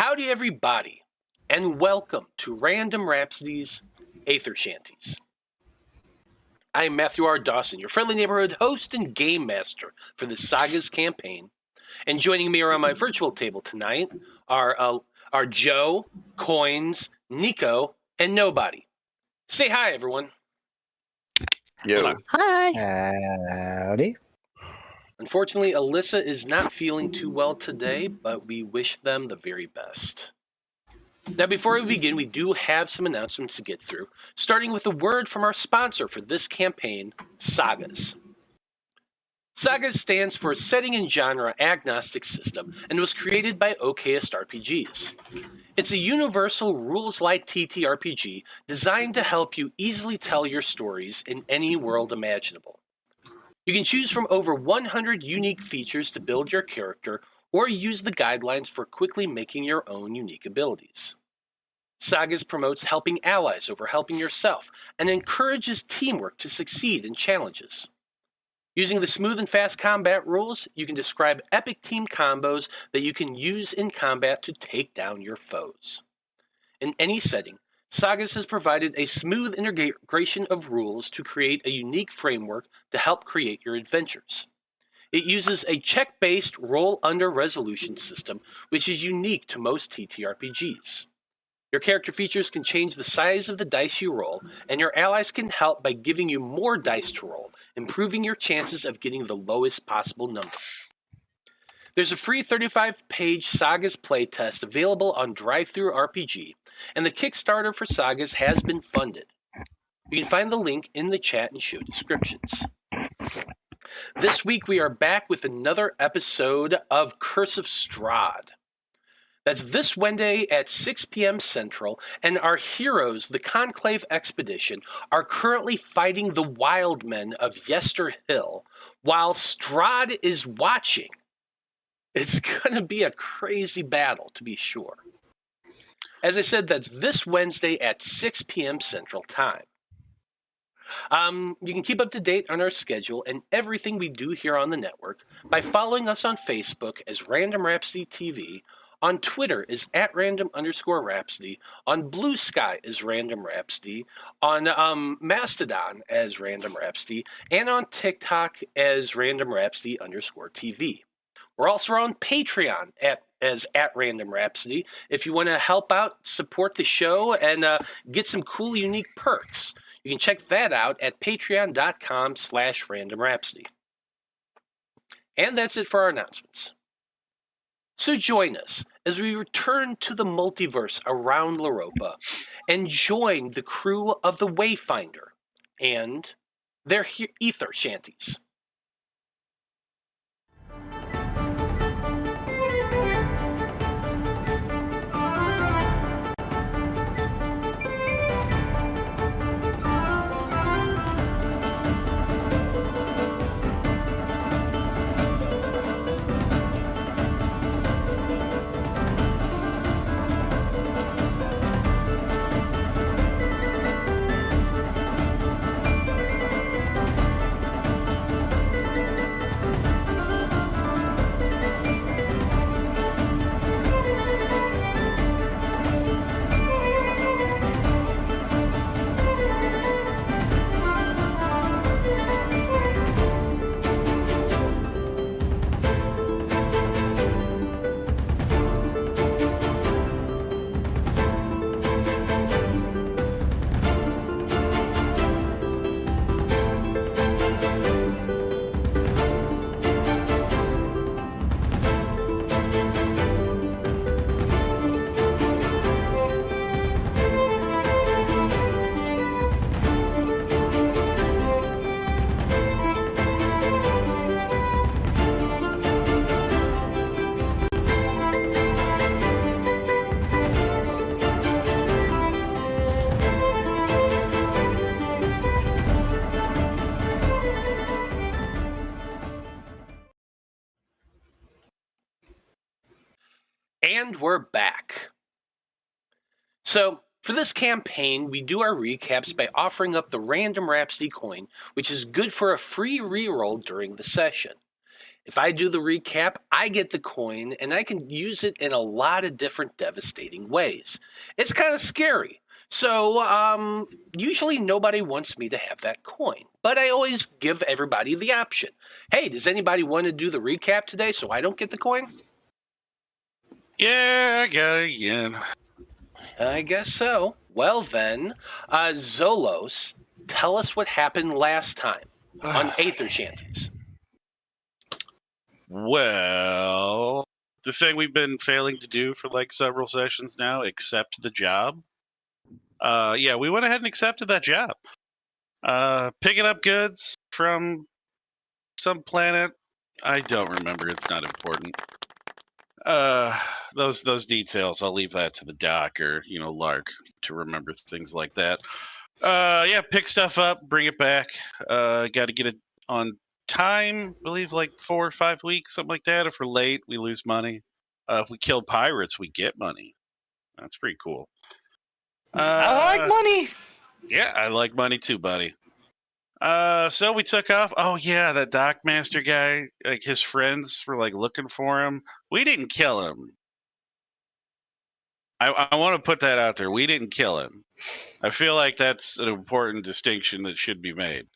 Howdy everybody, and welcome to Random Rhapsody's Æther-Shanties. I am Matthew R. Dawson, your friendly neighborhood host and game master for the SAGAS campaign. And joining me around my virtual table tonight are Joe, KOINES, Nico, and Nobody. Say hi, everyone. Yo. Hi. Howdy. Unfortunately, Alyssa is not feeling too well today, but we wish them the very best. Now, before we begin, we do have some announcements to get through, starting with a word from our sponsor for this campaign, SAGAS. SAGAS stands for Setting and Genre Agnostic System and was created by OKSRPGs. It's a universal rules-light TTRPG designed to help you easily tell your stories in any world imaginable. You can choose from over 100 unique features to build your character or use the guidelines for quickly making your own unique abilities. SAGAS promotes helping allies over helping yourself and encourages teamwork to succeed in challenges. Using the smooth and fast combat rules, you can describe epic team combos that you can use in combat to take down your foes. In any setting, SAGAS has provided a smooth integration of rules to create a unique framework to help create your adventures. It uses a check-based roll-under resolution system, which is unique to most TTRPGs. Your character features can change the size of the dice you roll, and your allies can help by giving you more dice to roll, improving your chances of getting the lowest possible number. There's a free 35-page SAGAS playtest available on DriveThruRPG, and the Kickstarter for SAGAS has been funded. You can find the link in the chat and show descriptions. This week we are back with another episode of Curse of Strahd. That's this Wednesday at 6 p.m. Central, and our heroes, the Conclave Expedition, are currently fighting the Wildmen of Yester Hill, while Strahd is watching. It's going to be a crazy battle, to be sure. As I said, that's this Wednesday at 6 p.m. Central Time. You can keep up to date on our schedule and everything we do here on the network by following us on Facebook as Random Rhapsody TV, on Twitter is @random_rhapsody, on Blue Sky is Random Rhapsody, on Mastodon as Random Rhapsody, and on TikTok as Random Rhapsody_TV. We're also on Patreon as @Random Rhapsody if you want to help out, support the show, and get some cool, unique perks. You can check that out at patreon.com/Random Rhapsody. And that's it for our announcements. So join us as we return to the multiverse around Loroupa and join the crew of the Wayfinder and their Æther-Shanties. And we're back. So, for this campaign, we do our recaps by offering up the Random Rhapsody coin, which is good for a free reroll during the session. If I do the recap, I get the coin, and I can use it in a lot of different devastating ways. It's kind of scary. So, usually nobody wants me to have that coin, but I always give everybody the option. Hey, does anybody want to do the recap today so I don't get the coin? Yeah, I got it again. I guess so. Well then, Zolos, tell us what happened last time on Æther-Shanties. Well, the thing we've been failing to do for like several sessions now, accept the job. Yeah, we went ahead and accepted that job. Picking up goods from some planet. I don't remember. It's not important. Those details, I'll leave that to the doc or Lark to remember things like that. Yeah, pick stuff up, bring it back. Got to get it on time. I believe like 4 or 5 weeks, something like that. If we're late, we lose money. If we kill pirates, we get money. That's pretty cool. I like money. Yeah, I like money too, buddy. So we took off. Oh yeah, that dockmaster guy, like his friends were like looking for him. We didn't kill him. I want to put that out there. We didn't kill him. I feel like that's an important distinction that should be made.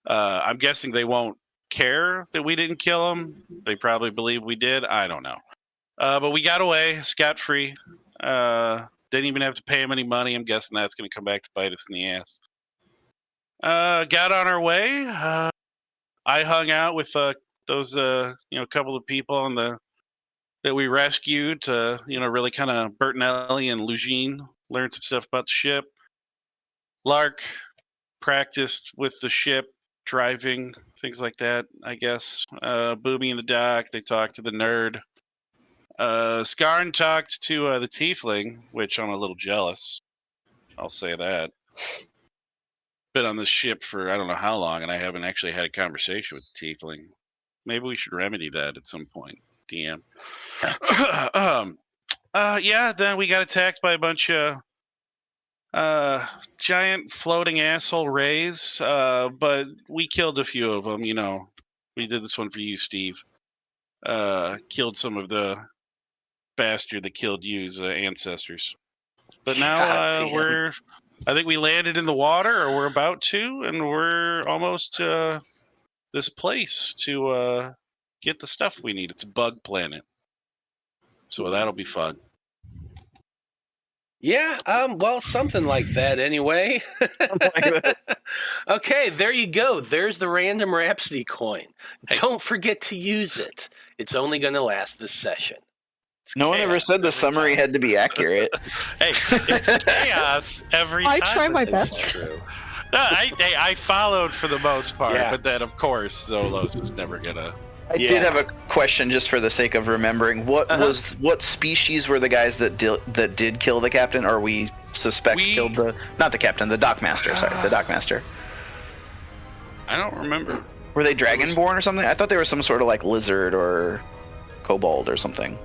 I'm guessing they won't care that we didn't kill him. They probably believe we did. I don't know. But we got away scot-free. Didn't even have to pay him any money. I'm guessing that's going to come back to bite us in the ass. Got on our way. I hung out with those couple of people on that we rescued to really kind of Bertinelli and Lugine learned some stuff about the ship. Lark practiced with the ship, driving, things like that, I guess. Boomy in the dock, they talked to the nerd. Skarn talked to the tiefling, which I'm a little jealous. I'll say that. Been on this ship for I don't know how long, and I haven't actually had a conversation with the tiefling. Maybe we should remedy that at some point, DM. Yeah, then we got attacked by a bunch of giant floating asshole rays, but we killed a few of them, We did this one for you, Steve. Killed some of the bastard that killed you's ancestors. But now I think we landed in the water, or we're about to, and we're almost to this place to get the stuff we need. It's a bug planet. So that'll be fun. Yeah, well, something like that anyway. Okay, there you go. There's the random Rhapsody coin. Hey. Don't forget to use it. It's only going to last this session. No one ever said the summary had to be accurate. Hey, it's chaos every time. I try my best. True. No, I followed for the most part, but then, of course, Zolos is never going to... I did have a question just for the sake of remembering. What species were the guys that did kill the captain, or we suspect killed not the captain, the dockmaster, sorry, the dockmaster? I don't remember. Were they dragonborn or something? I thought they were some sort of like lizard or kobold or something.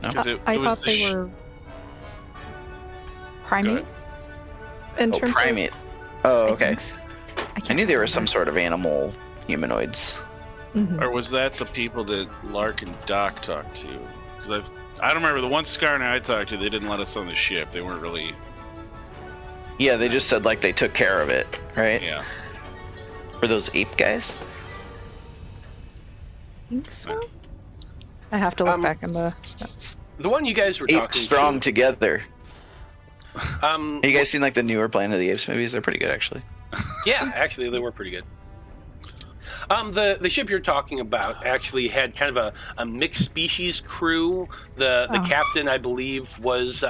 No? I thought they were primate. Primate. Oh, okay. I knew they were some sort of animal humanoids. Mm-hmm. Or was that the people that Lark and Doc talked to? Because I don't remember. The one Skarn I talked to, they didn't let us on the ship. They weren't really... Yeah, they just said like they took care of it, right? Yeah. Were those ape guys? I think so. I have to look back in the notes. The one you guys were Ape talking strong together. Have you guys well, seen like the newer Planet of the Apes movies? They're pretty good, actually. Yeah, actually, they were pretty good. The ship you're talking about actually had kind of a mixed species crew. The captain, I believe, was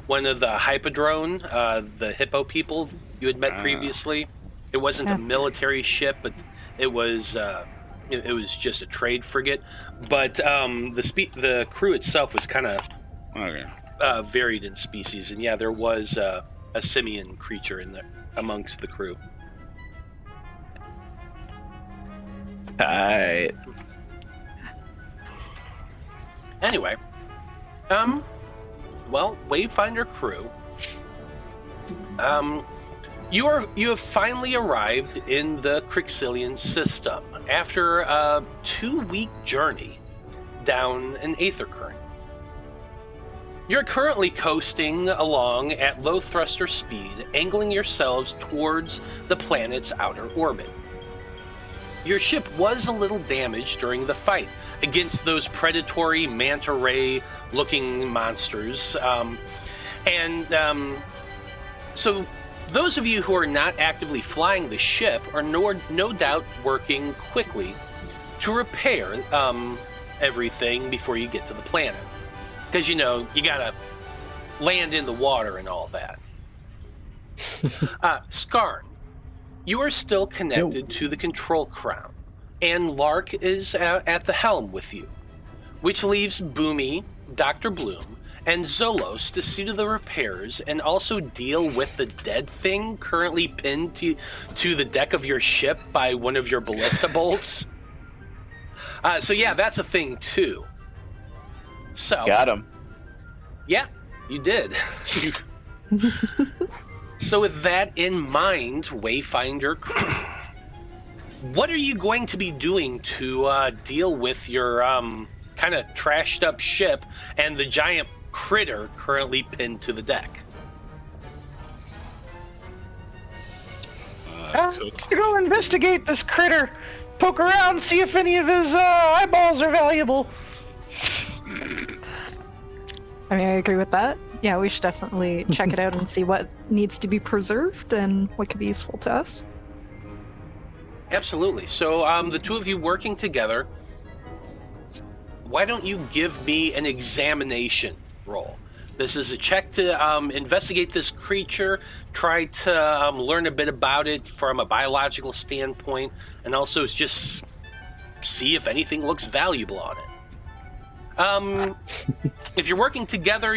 one of the Hypodrone, the hippo people you had met previously. It wasn't a military ship, but it was just a trade frigate. But the crew itself was kind of varied in species, and yeah, there was a simian creature in there amongst the crew. Alright. Anyway, Wayfinder crew, you have finally arrived in the Krixillian system. after a 2-week journey down an aether current. You're currently coasting along at low thruster speed, angling yourselves towards the planet's outer orbit. Your ship was a little damaged during the fight against those predatory manta ray-looking monsters. So those of you who are not actively flying the ship are no doubt working quickly to repair everything before you get to the planet. Because, you gotta land in the water and all that. Skarn, you are still connected to the control crown, and Lark is at the helm with you, which leaves Boomy, Dr. Bloom, and Zolos to see to the repairs and also deal with the dead thing currently pinned to the deck of your ship by one of your ballista bolts. So yeah, that's a thing too. So got him. Yeah, you did. So with that in mind, Wayfinder crew, what are you going to be doing to deal with your kind of trashed up ship and the giant critter currently pinned to the deck? Go investigate this critter. Poke around, see if any of his eyeballs are valuable. I mean, I agree with that. Yeah, we should definitely check it out and see what needs to be preserved and what could be useful to us. Absolutely. So the two of you working together, why don't you give me an examination roll? This is a check to investigate this creature, try to learn a bit about it from a biological standpoint, and also just see if anything looks valuable on it. If you're working together,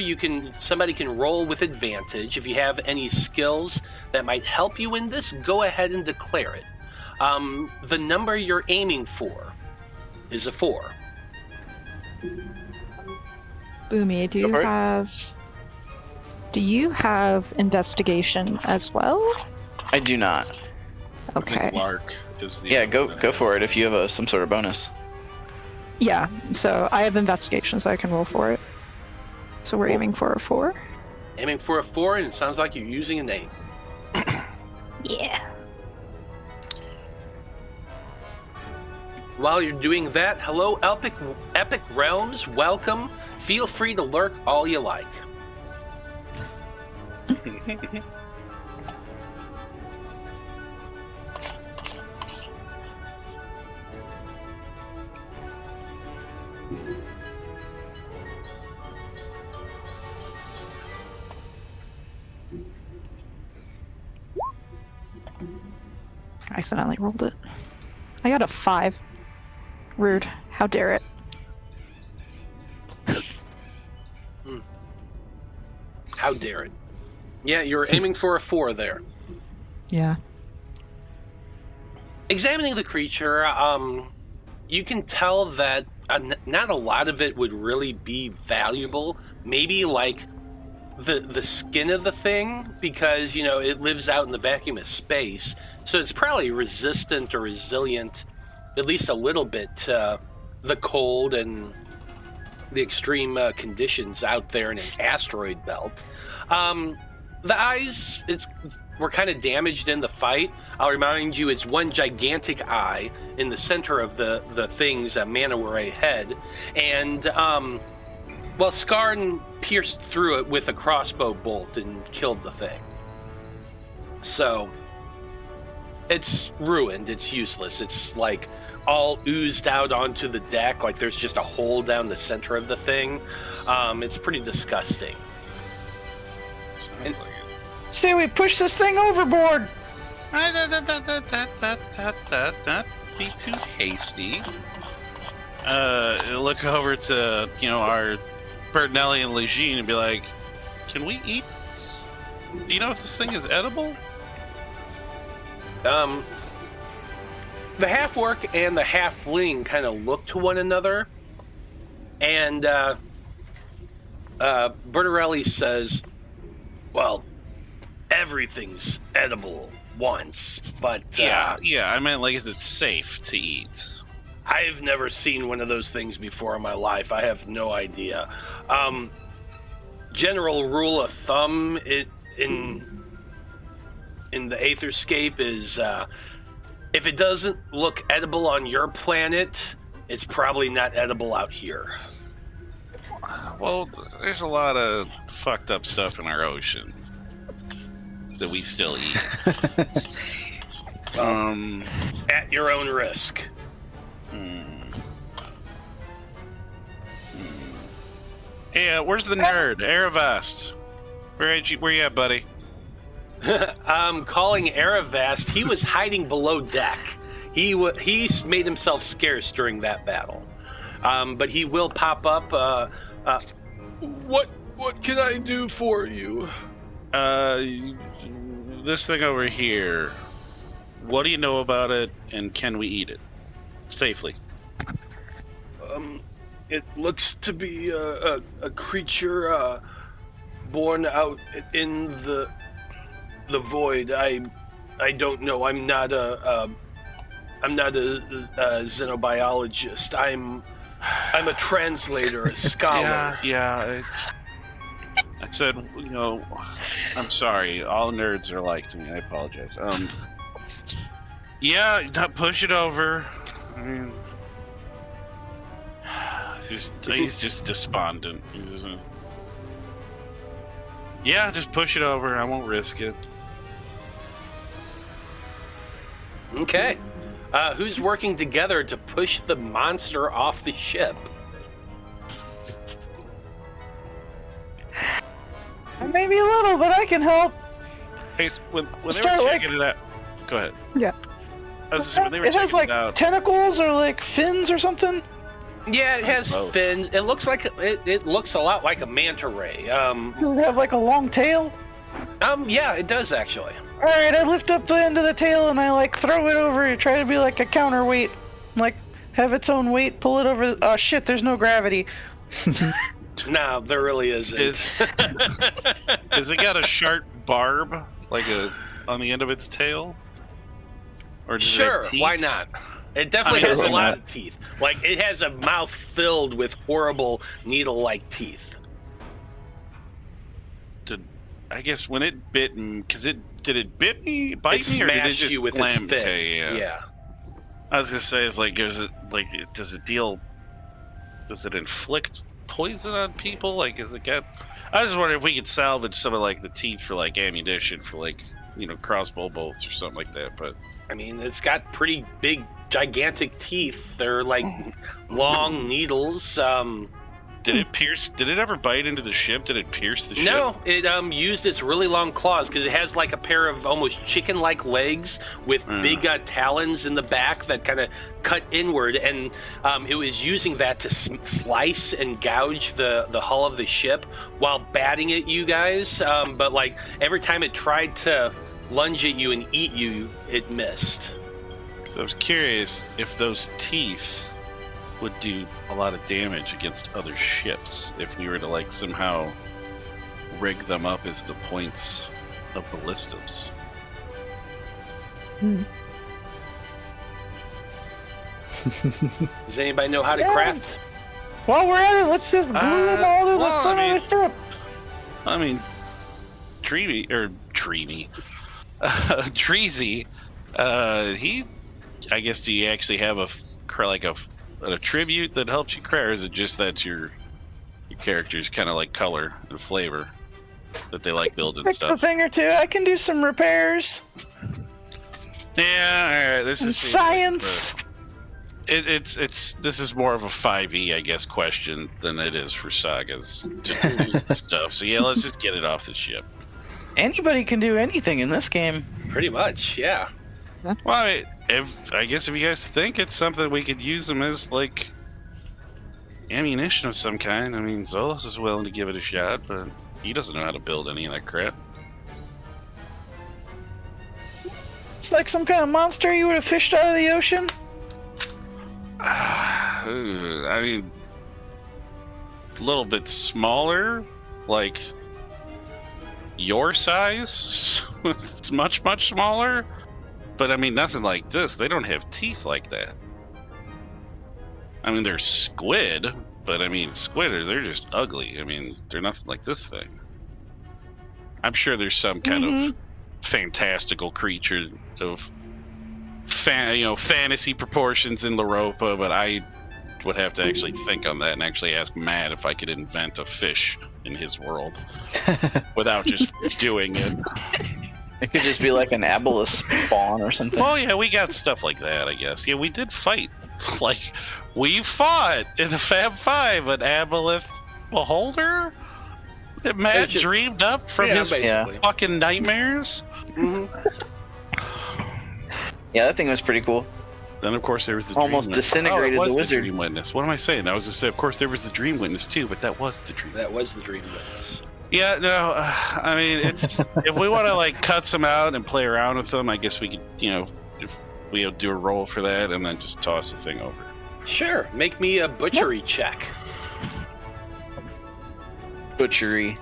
somebody can roll with advantage. If you have any skills that might help you in this, go ahead and declare it. The number you're aiming for is a 4. Boomy, do you have investigation as well? I do not. Okay. I think Lark is the go for it if you have some sort of bonus. Yeah, so I have investigation, so I can roll for it. So we're aiming for a 4. Aiming for a 4, and it sounds like you're using an 8. Yeah. While you're doing that, hello, Epic Realms, welcome. Feel free to lurk all you like. I accidentally rolled it. I got a 5. Rude. How dare it? How dare it? Yeah, you're aiming for a 4 there. Yeah. Examining the creature, you can tell that not a lot of it would really be valuable. Maybe like the skin of the thing, because it lives out in the vacuum of space, so it's probably resistant or resilient, at least a little bit, to the cold and the extreme conditions out there in an asteroid belt. The eyes were kind of damaged in the fight. I'll remind you, it's one gigantic eye in the center of the thing's manta ray head, and Skarn pierced through it with a crossbow bolt and killed the thing. So it's ruined, it's useless. It's like all oozed out onto the deck, like there's just a hole down the center of the thing. It's pretty disgusting. Sounds like it. Say we push this thing overboard. Not be too hasty. Look over to our Bertinelli and Lejeune and be like, "Can we eat this? Do you know if this thing is edible?" The half-orc and the halfling kind of look to one another, and Bertinelli says, "Well, everything's edible once, but yeah. I meant like, is it safe to eat? I've never seen one of those things before in my life. I have no idea. General rule of thumb in the Aetherscape is if it doesn't look edible on your planet, it's probably not edible out here. Well, there's a lot of fucked up stuff in our oceans that we still eat. At your own risk. Yeah, where's the nerd? Aravast. Where you at, buddy? I'm calling Aravast. He was hiding below deck. He made himself scarce during that battle. But he will pop up. What can I do for you? This thing over here. What do you know about it, and can we eat it safely? It looks to be a creature born out in the void. I don't know. I'm not a xenobiologist. I'm a translator, a scholar. Yeah. I said, I'm sorry. All nerds are like to me. I apologize. Yeah, not push it over. I mean, he's just despondent. Yeah, just push it over. I won't risk it. Okay. Who's working together to push the monster off the ship? Maybe a little, but I can help. Hey, when they were checking it out, go ahead. Yeah. When they were it has checking like it out, tentacles or like fins or something. Yeah, it has fins. It looks like it looks a lot like a manta ray. Does it have like a long tail? Yeah, it does actually. All right, I lift up the end of the tail and I like throw it over to try to be like a counterweight, like have its own weight, pull it over. Oh shit, there's no gravity. No, there really isn't. Has it got a sharp barb on the end of its tail? Or does it have teeth? Why not? It definitely has a lot of teeth. Like, it has a mouth filled with horrible needle-like teeth. I guess when it bit me, did it bite me, or did it just you with its slam? fin. Okay, Yeah. I was gonna say, does it inflict poison on people? Like, I was just wondering if we could salvage some of like the teeth for like ammunition for like crossbow bolts or something like that. But I mean, it's got pretty big, gigantic teeth. They're like long needles. did it ever bite into the ship? Did it pierce the ship? No, it used its really long claws because it has like a pair of almost chicken-like legs with big talons in the back that kind of cut inward, and it was using that to slice and gouge the hull of the ship while batting at you guys. But like every time it tried to lunge at you and eat you, it missed. So I was curious if those teeth would do a lot of damage against other ships if we were to like somehow rig them up as the points of ballistas. Does anybody know how to craft? While we're at it, let's just glue them all to the front of the ship. I mean, Dreezy, I guess, do you actually have a attribute that helps you craft, or is it just that your character's kind of like color and flavor that they like building Fix stuff? a thing or two. I can do some repairs. Yeah, all right. This is science. This is more of a 5e, I guess, question than it is for Sagas to use the stuff. So yeah, let's just get it off the ship. Anybody can do anything in this game. Pretty much, yeah. Well, I guess if you guys think it's something we could use them as like ammunition of some kind. I mean, Zolos is willing to give it a shot, but he doesn't know how to build any of that crap. It's like some kind of monster you would have fished out of the ocean. I mean, a little bit smaller, like your size. It's much, much smaller. But I mean, nothing like this. They don't have teeth like that. I mean, they're squid, but I mean, they're just ugly. I mean, they're nothing like this thing. I'm sure there's some kind of fantastical creature of fantasy proportions in Loroupa, but I would have to actually think on that and actually ask Matt if I could invent a fish in his world without just doing it. It could just be like an aboleth spawn or something. Oh yeah, we got stuff like that, I guess. Yeah, we did fight. Like, we fought in the Fab Five an aboleth beholder that Matt dreamed up from his fucking nightmares. Yeah, that thing was pretty cool. Then, of course, there was the almost dream disintegrated the wizard. Dream Witness. What am I saying? I was just saying, of course, there was the Dream Witness too, but that was the Dream. That was the Dream Witness. Yeah, no, I mean, it's if we want to like cut some out and play around with them, I guess we could, if we do a roll for that and then just toss the thing over. Sure, make me a butchery check. Butchery.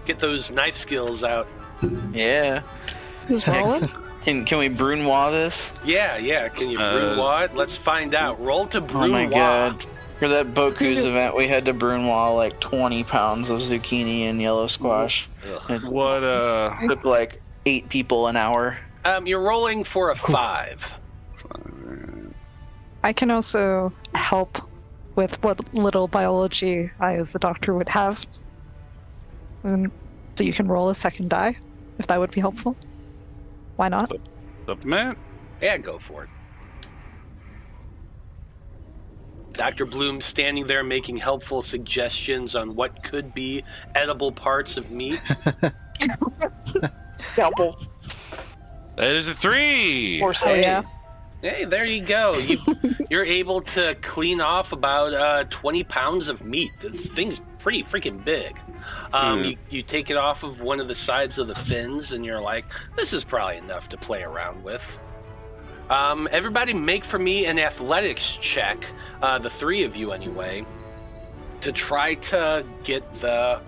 Get those knife skills out. Yeah. Who's rolling? Can we brunoise this? Yeah. Can you brunoise it? Let's find out. Roll to brunoise. Oh my god. For that Boku's event, we had to brunoise like 20 pounds of zucchini and yellow squash. It took like 8 people an hour. You're rolling for a 5. I can also help with what little biology I, as a doctor, would have. So you can roll a second die, if that would be helpful. Why not? Up, Matt? Yeah, go for it. Dr. Bloom standing there making helpful suggestions on what could be edible parts of meat. Scalpel. That is a 3. Or so, yeah. Hey, there you go. You're able to clean off about 20 pounds of meat. This thing's pretty freaking big. You take it off of one of the sides of the fins, and you're like, this is probably enough to play around with. Everybody make for me an athletics check, the 3 of you anyway, to try to get the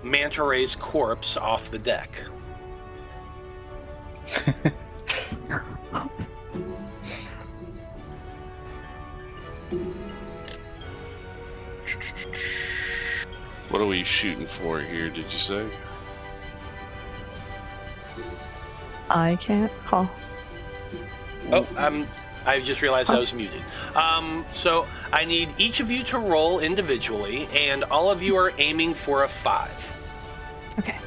manta ray's corpse off the deck. What are we shooting for here, did you say? I can't call. Oh, I just realized I was muted. So I need each of you to roll individually, and all of you are aiming for a 5. Okay.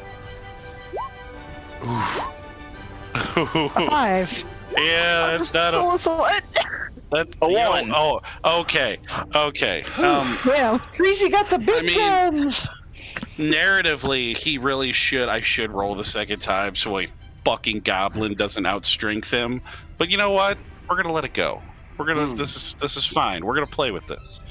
A 5. Yeah, that's not what? That's a 1. Oh, okay. Yeah, Dreezy got the big guns. Narratively, I should roll the second time so a fucking goblin doesn't outstrength him. But you know what? We're gonna let it go. We're gonna. This is fine. We're gonna play with this.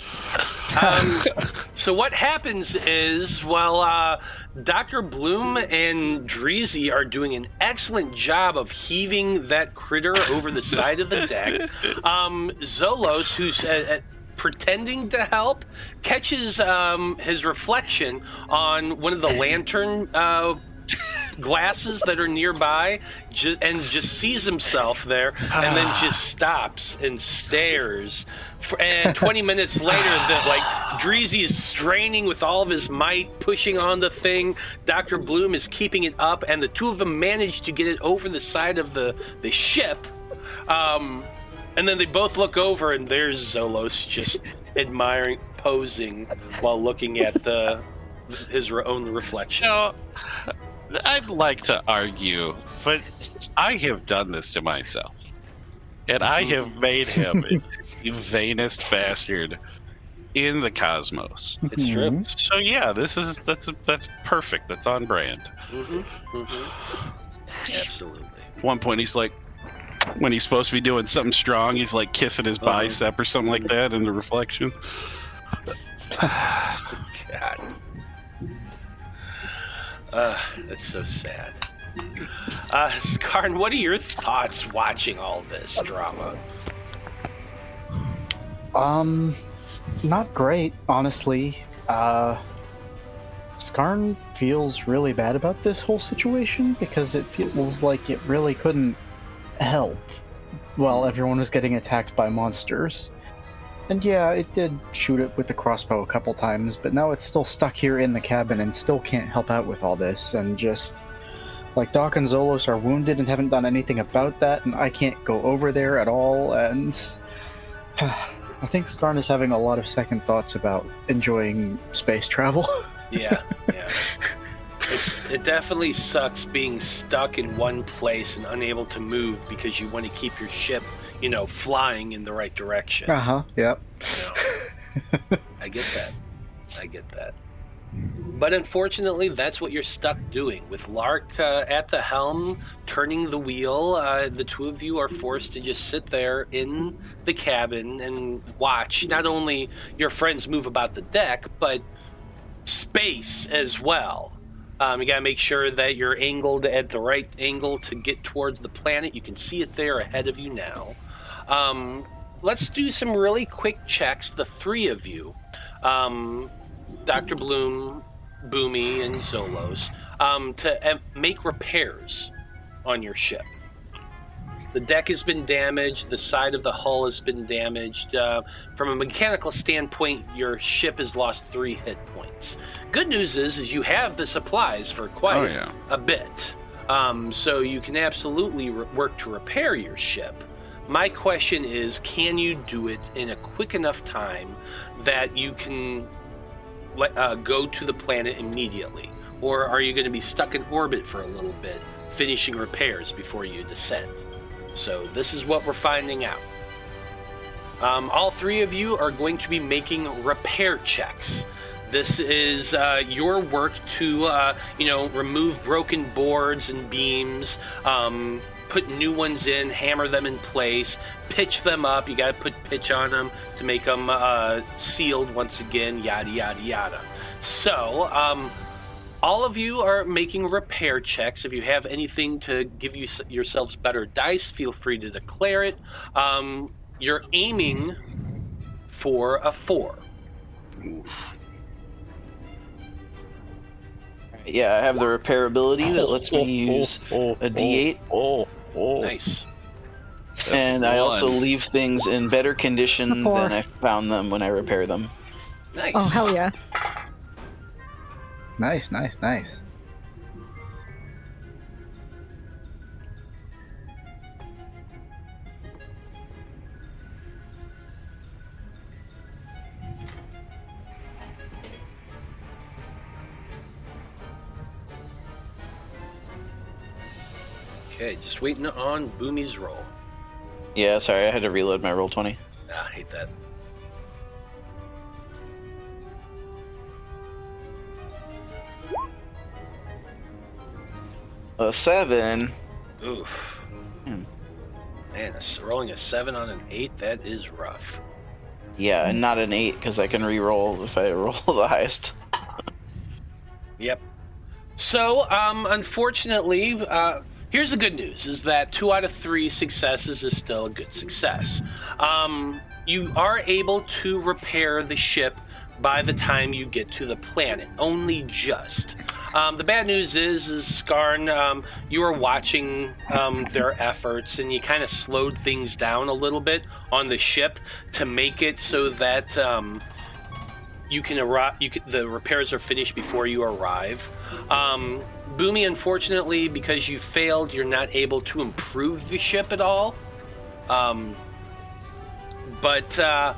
So what happens is, while Dr. Bloom and Dreezy are doing an excellent job of heaving that critter over the side of the deck, Zolos, who's pretending to help, catches his reflection on one of the lantern glasses that are nearby, and just sees himself there, and then just stops and stares. And 20 minutes later, Dreezy is straining with all of his might, pushing on the thing. Dr. Bloom is keeping it up, and the two of them manage to get it over the side of the ship. And then they both look over, and there's Zolos just admiring, posing while looking at his own reflection. I'd like to argue, but I have done this to myself, and I have made him the vainest bastard in the cosmos. It's true. So yeah, that's perfect. That's on brand. Absolutely. At one point, he's like, when he's supposed to be doing something strong, he's like kissing his bicep or something like that in the reflection. God. That's so sad. Skarn, what are your thoughts watching all this drama? Not great, honestly. It's Skarn feels really bad about this whole situation because it feels like it really couldn't help while everyone was getting attacked by monsters. And yeah, it did shoot it with the crossbow a couple times, but now it's still stuck here in the cabin and still can't help out with all this, and just... Like, Doc and Zolos are wounded and haven't done anything about that, and I can't go over there at all, and... I think Skarn is having a lot of second thoughts about enjoying space travel. Yeah. It definitely sucks being stuck in one place and unable to move because you want to keep your ship, flying in the right direction. Yep. I get that. But unfortunately, that's what you're stuck doing. With Lark at the helm, turning the wheel, the two of you are forced to just sit there in the cabin and watch not only your friends move about the deck, but space as well. You gotta make sure that you're angled at the right angle to get towards the planet. You can see it there ahead of you now. Let's do some really quick checks, the three of you. Dr. Bloom, Boomy, and Zolos, to make repairs on your ship. The deck has been damaged, the side of the hull has been damaged. From a mechanical standpoint, your ship has lost 3 hit points. Good news is you have the supplies for quite a bit. So you can absolutely work to repair your ship. My question is, can you do it in a quick enough time that you can go to the planet immediately? Or are you going to be stuck in orbit for a little bit, finishing repairs before you descend? So this is what we're finding out. All three of you are going to be making repair checks. This is your work to, remove broken boards and beams, put new ones in, hammer them in place, pitch them up. You got to put pitch on them to make them sealed once again, yada, yada, yada. So, all of you are making repair checks. If you have anything to give yourselves better dice, feel free to declare it. You're aiming for a 4. Yeah, I have the repairability that lets me use a D8. Nice. And I also leave things in better condition than I found them when I repair them. Nice. Oh, hell yeah. Nice. Okay, just waiting on Boomy's roll. Yeah, sorry, I had to reload my roll 20. I hate that. A 7. Oof. Man, rolling a 7 on an 8, that is rough. Yeah, and not an 8, because I can re-roll if I roll the highest. Yep. So, unfortunately, here's the good news, is that 2 out of 3 successes is still a good success. You are able to repair the ship by the time you get to the planet, only just. The bad news is Skarn, you were watching their efforts, and you kind of slowed things down a little bit on the ship to make it so that you can arrive. The repairs are finished before you arrive. Boomy, unfortunately, because you failed, you're not able to improve the ship at all. But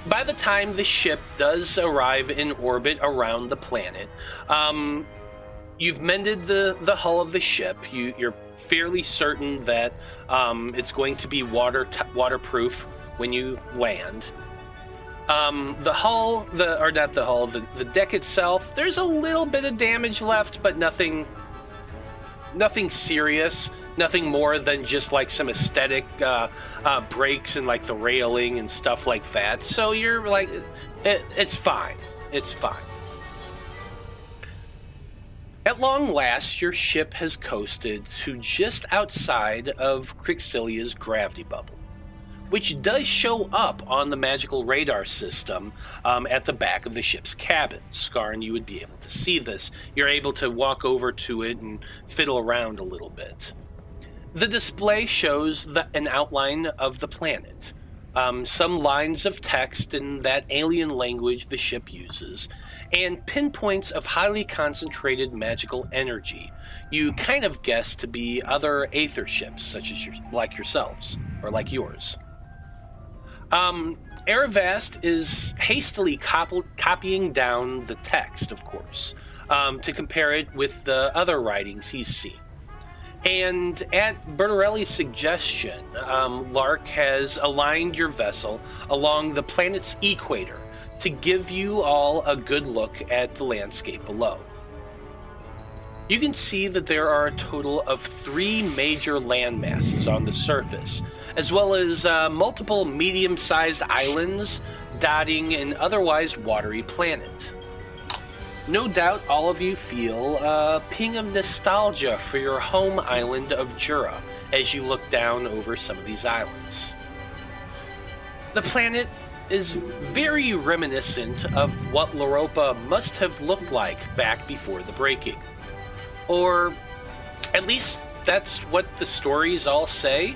by the time the ship does arrive in orbit around the planet, you've mended the hull of the ship. You're fairly certain that it's going to be waterproof when you land. The deck itself, there's a little bit of damage left, but nothing serious. Nothing more than just like some aesthetic breaks and like the railing and stuff like that. So you're like, it's fine. It's fine. At long last, your ship has coasted to just outside of Krixillia's gravity bubble. which does show up on the magical radar system at the back of the ship's cabin. Skarn, you would be able to see this. You're able to walk over to it and fiddle around a little bit. The display shows an outline of the planet. Some lines of text in that alien language the ship uses, and pinpoints of highly concentrated magical energy you kind of guess to be other Aether ships, such as like yourselves, or like yours. Aravast is hastily copying down the text, of course, to compare it with the other writings he's seen. And at Bertorelli's suggestion, Lark has aligned your vessel along the planet's equator to give you all a good look at the landscape below. You can see that there are a total of 3 major land masses on the surface, as well as multiple medium-sized islands dotting an otherwise watery planet. No doubt all of you feel a ping of nostalgia for your home island of Jura as you look down over some of these islands. The planet is very reminiscent of what Loroupa must have looked like back before the breaking. Or at least that's what the stories all say.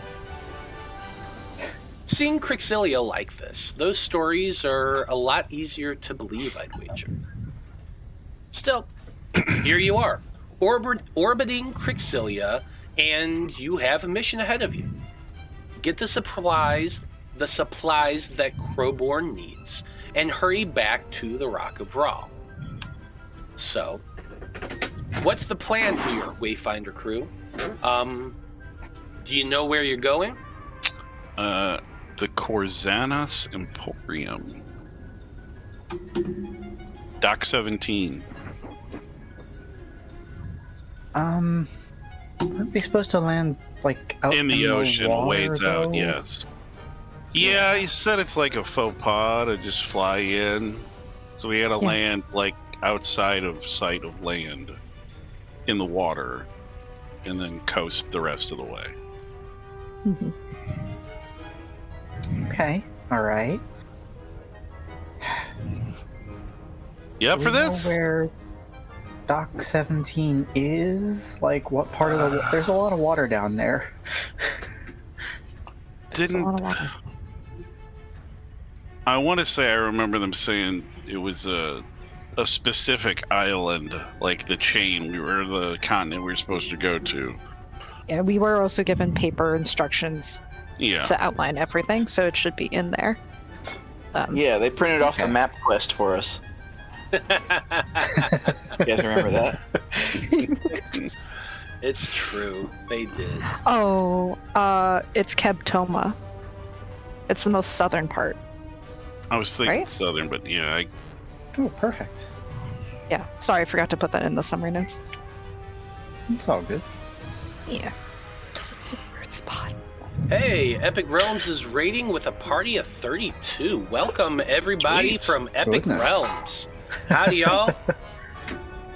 Seeing Krixillia like this, those stories are a lot easier to believe, I'd wager. Still, here you are, orbiting Krixillia, and you have a mission ahead of you. Get the supplies that Crowborn needs, and hurry back to the Rock of Ra. So, what's the plan here, Wayfinder crew? Do you know where you're going? The Corzanas Emporium. Dock 17. Aren't we supposed to land, like, out in the ocean, water, ways though? out, yes. Yeah, he said it's like a faux pas to just fly in. So we had to land, like, outside of sight of land in the water, and then coast the rest of the way. Mm-hmm. Okay, alright. You up for this? Where Dock 17 is? Like, what part of the... There's a lot of water down there. There's a lot of water. I want to say I remember them saying it was a specific island, like the chain the continent we were supposed to go to. Yeah, we were also given paper instructions to outline everything, so it should be in there. Yeah, they printed off the map quest for us. You guys remember that? It's true, they did. Oh, it's Kebtoma. It's the most southern part. I was thinking Right? southern, but yeah, Oh, perfect. Yeah, sorry, I forgot to put that in the summary notes. It's all good. Yeah. It's a weird spot. Hey, Epic Realms is raiding with a party of 32. Welcome, everybody Sweet. from Epic Goodness. Realms. Howdy, y'all.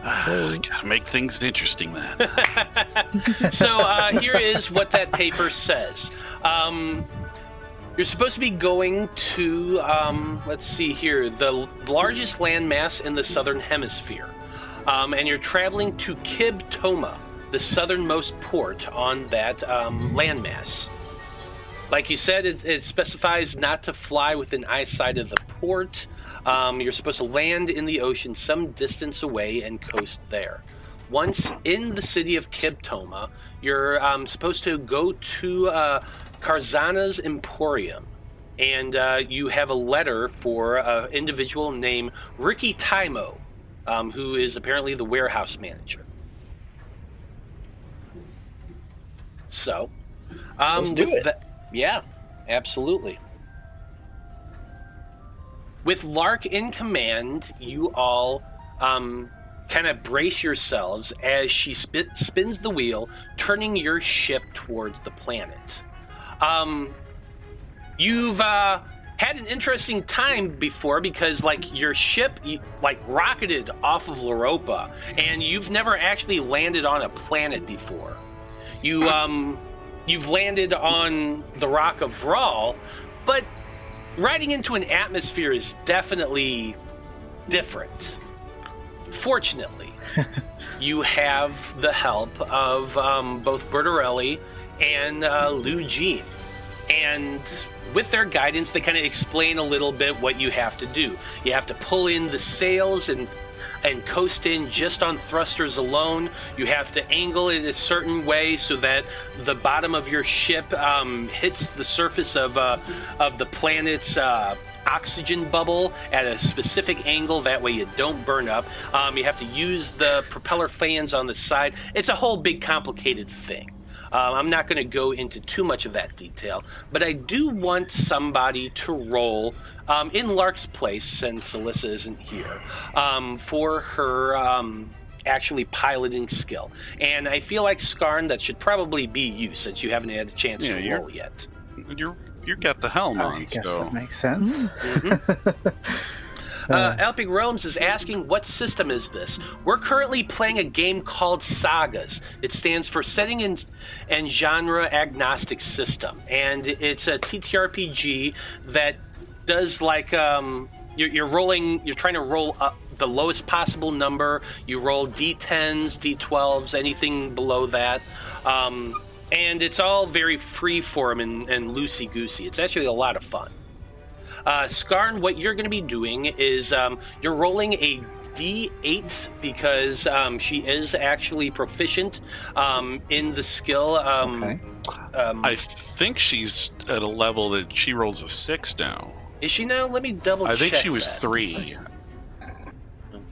gotta make things interesting, man. So here is what that paper says. You're supposed to be going to, let's see here, the largest landmass in the southern hemisphere. And you're traveling to Kibtoma, the southernmost port on that landmass. Like you said, it specifies not to fly within eyesight of the port. You're supposed to land in the ocean some distance away and coast there. Once in the city of Kibtoma, you're supposed to go to Karzana's Emporium, and you have a letter for an individual named Ricky Taimo, who is apparently the warehouse manager. So, Let's do it. Yeah, absolutely. With Lark in command, you all kind of brace yourselves as she spins the wheel, turning your ship towards the planet. You've had an interesting time before because, like, your ship, rocketed off of Loroupa, and you've never actually landed on a planet before. You you've landed on the Rock of Vral, but riding into an atmosphere is definitely different. Fortunately, you have the help of both Bertarelli and Lou Jean. And with their guidance, they kind of explain a little bit what you have to do. You have to pull in the sails and coast in just on thrusters alone. You have to angle it a certain way so that the bottom of your ship hits the surface of the planet's oxygen bubble at a specific angle. That way you don't burn up. You have to use the propeller fans on the side. It's a whole big complicated thing. I'm not going to go into too much of that detail, but I do want somebody to roll in Lark's place, since Alyssa isn't here, for her actually piloting skill. And I feel like, Skarn, that should probably be you, since you haven't had a chance to roll yet. You got the helm on, I guess so that makes sense. Alping Realms is asking, what system is this? We're currently playing a game called SAGAS. It stands for Setting and Genre Agnostic System. And it's a TTRPG that does like, you're trying to roll up the lowest possible number. You roll D10s, D12s, anything below that. And it's all very freeform and loosey-goosey. It's actually a lot of fun. Skarn, what you're going to be doing is you're rolling a D8 because she is actually proficient in the skill. I think she's at a level that she rolls a 6 now. Is she now? Let me double check. I think she was that. 3.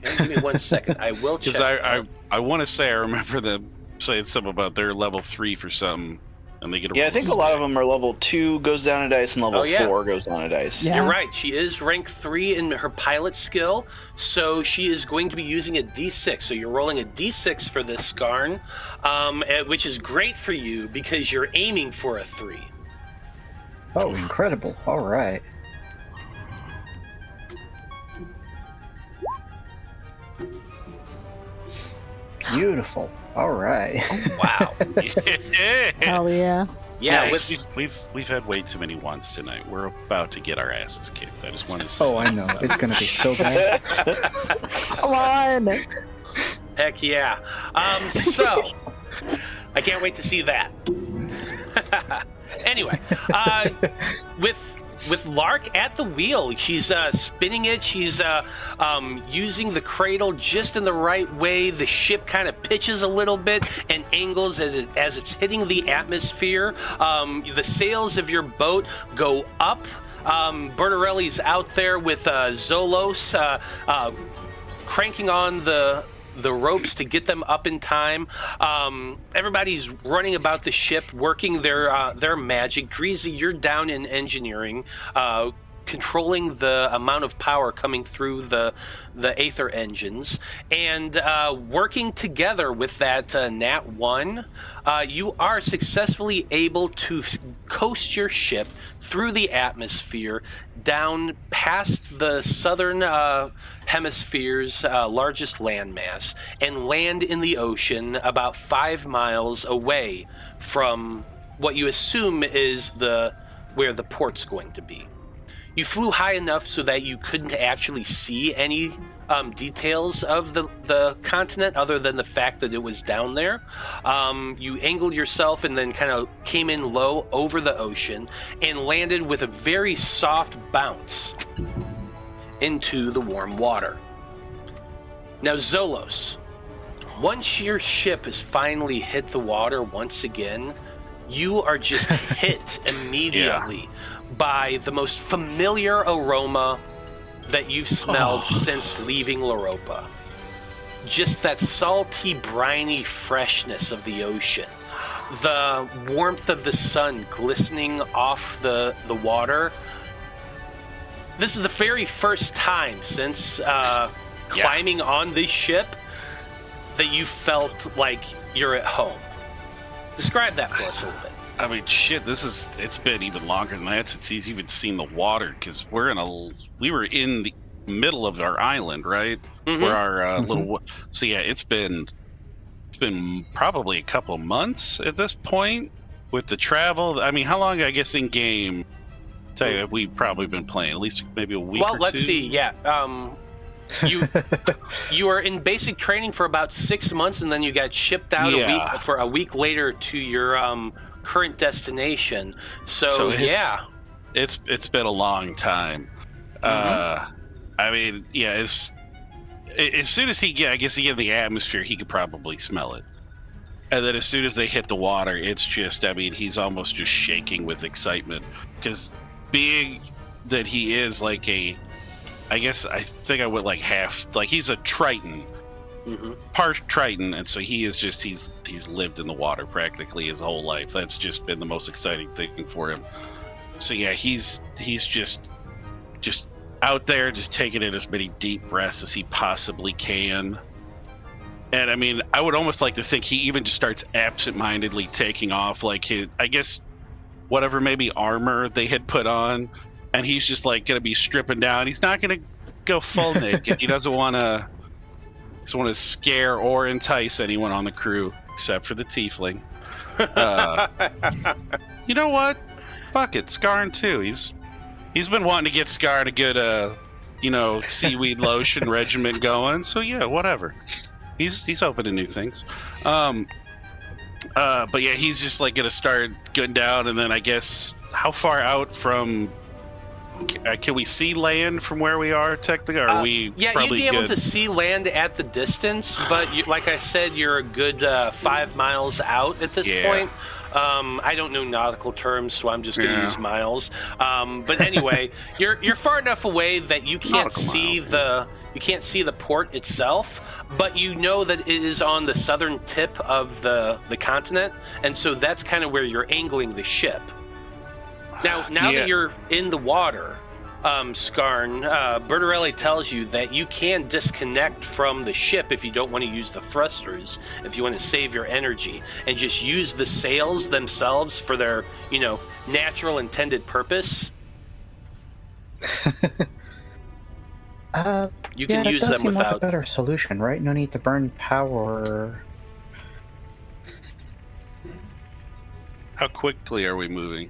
Okay, give me 1 second. I will check. Because I want to say I remember them saying something about their level 3 for something. And they get I think a lot of them are level 2 goes down a dice and level 4 goes down a dice. Yeah. You're right. She is rank 3 in her pilot skill, so she is going to be using a D6. So you're rolling a D6 for this, Skarn, which is great for you because you're aiming for a 3. Oh, incredible. All right. Beautiful. All right. Wow. Hell yeah. Yeah, Nice. We've had way too many wants tonight. We're about to get our asses kicked. I just want to say. Oh, I know. It's going to be so bad. Come on. Heck yeah. So, I can't wait to see that. Anyway, with Lark at the wheel, she's spinning it. She's using the cradle just in the right way. The ship kind of pitches a little bit and angles as it's hitting the atmosphere. The sails of your boat go up. Bertarelli's out there with Zolos cranking on the ropes to get them up in time. Everybody's running about the ship, working their magic. Dreezy, you're down in engineering, controlling the amount of power coming through the Æther engines, and working together with that Nat 1, you are successfully able to coast your ship through the atmosphere down past the southern hemisphere's largest landmass and land in the ocean about 5 miles away from what you assume is where the port's going to be. You flew high enough so that you couldn't actually see any details of the continent other than the fact that it was down there. You angled yourself and then kind of came in low over the ocean and landed with a very soft bounce into the warm water. Now, Zolos, once your ship has finally hit the water once again, you are just hit immediately by the most familiar aroma that you've smelled since leaving Loroupa. Just that salty, briny freshness of the ocean. The warmth of the sun glistening off the water. This is the very first time since climbing on this ship that you felt like you're at home. Describe that for us a little bit. I mean, shit, it's been even longer than that since he's even seen the water, because we were in the middle of our island, right? Mm-hmm. Where our little, so yeah, it's been probably a couple of months at this point. with the travel, I mean, how long? I guess in game, tell you, we've probably been playing at least maybe a week. Well, or let's two. see. Yeah. You are in basic training for about 6 months, and then you got shipped out a week later to your current destination. So it's been a long time. I mean, yeah, as soon as he get the atmosphere, he could probably smell it. And then as soon as they hit the water, it's just, I mean, he's almost just shaking with excitement. Because being that he is like I think I went like half, like he's a Triton, part Triton. And so he is just, he's lived in the water practically his whole life. That's just been the most exciting thing for him. So yeah, he's just out there, just taking in as many deep breaths as he possibly can. And I mean, I would almost like to think he even just starts absentmindedly taking off, like I guess, whatever maybe armor they had put on, and he's just like going to be stripping down. He's not going to go full naked. He doesn't want to scare or entice anyone on the crew, except for the tiefling. You know what? Fuck it, Skarn too. He's been wanting to get Skarn a good, seaweed lotion regimen going. So yeah, whatever. He's open to new things. But yeah, he's just like gonna start going down, and then I guess how far out from? Can we see land from where we are technically? Or are we? Yeah, you'd be able to see land at the distance, but like I said, you're a good 5 miles out at this point. I don't know nautical terms, so I'm just going to use miles. But anyway, you're far enough away that you can't see the port itself, but you know that it is on the southern tip of the continent, and so that's kind of where you're angling the ship. Now that you're in the water, Skarn, Bertarelli tells you that you can disconnect from the ship if you don't want to use the thrusters, if you want to save your energy, and just use the sails themselves for their, natural intended purpose. You can use them without. Like a better solution, right? No need to burn power. How quickly are we moving?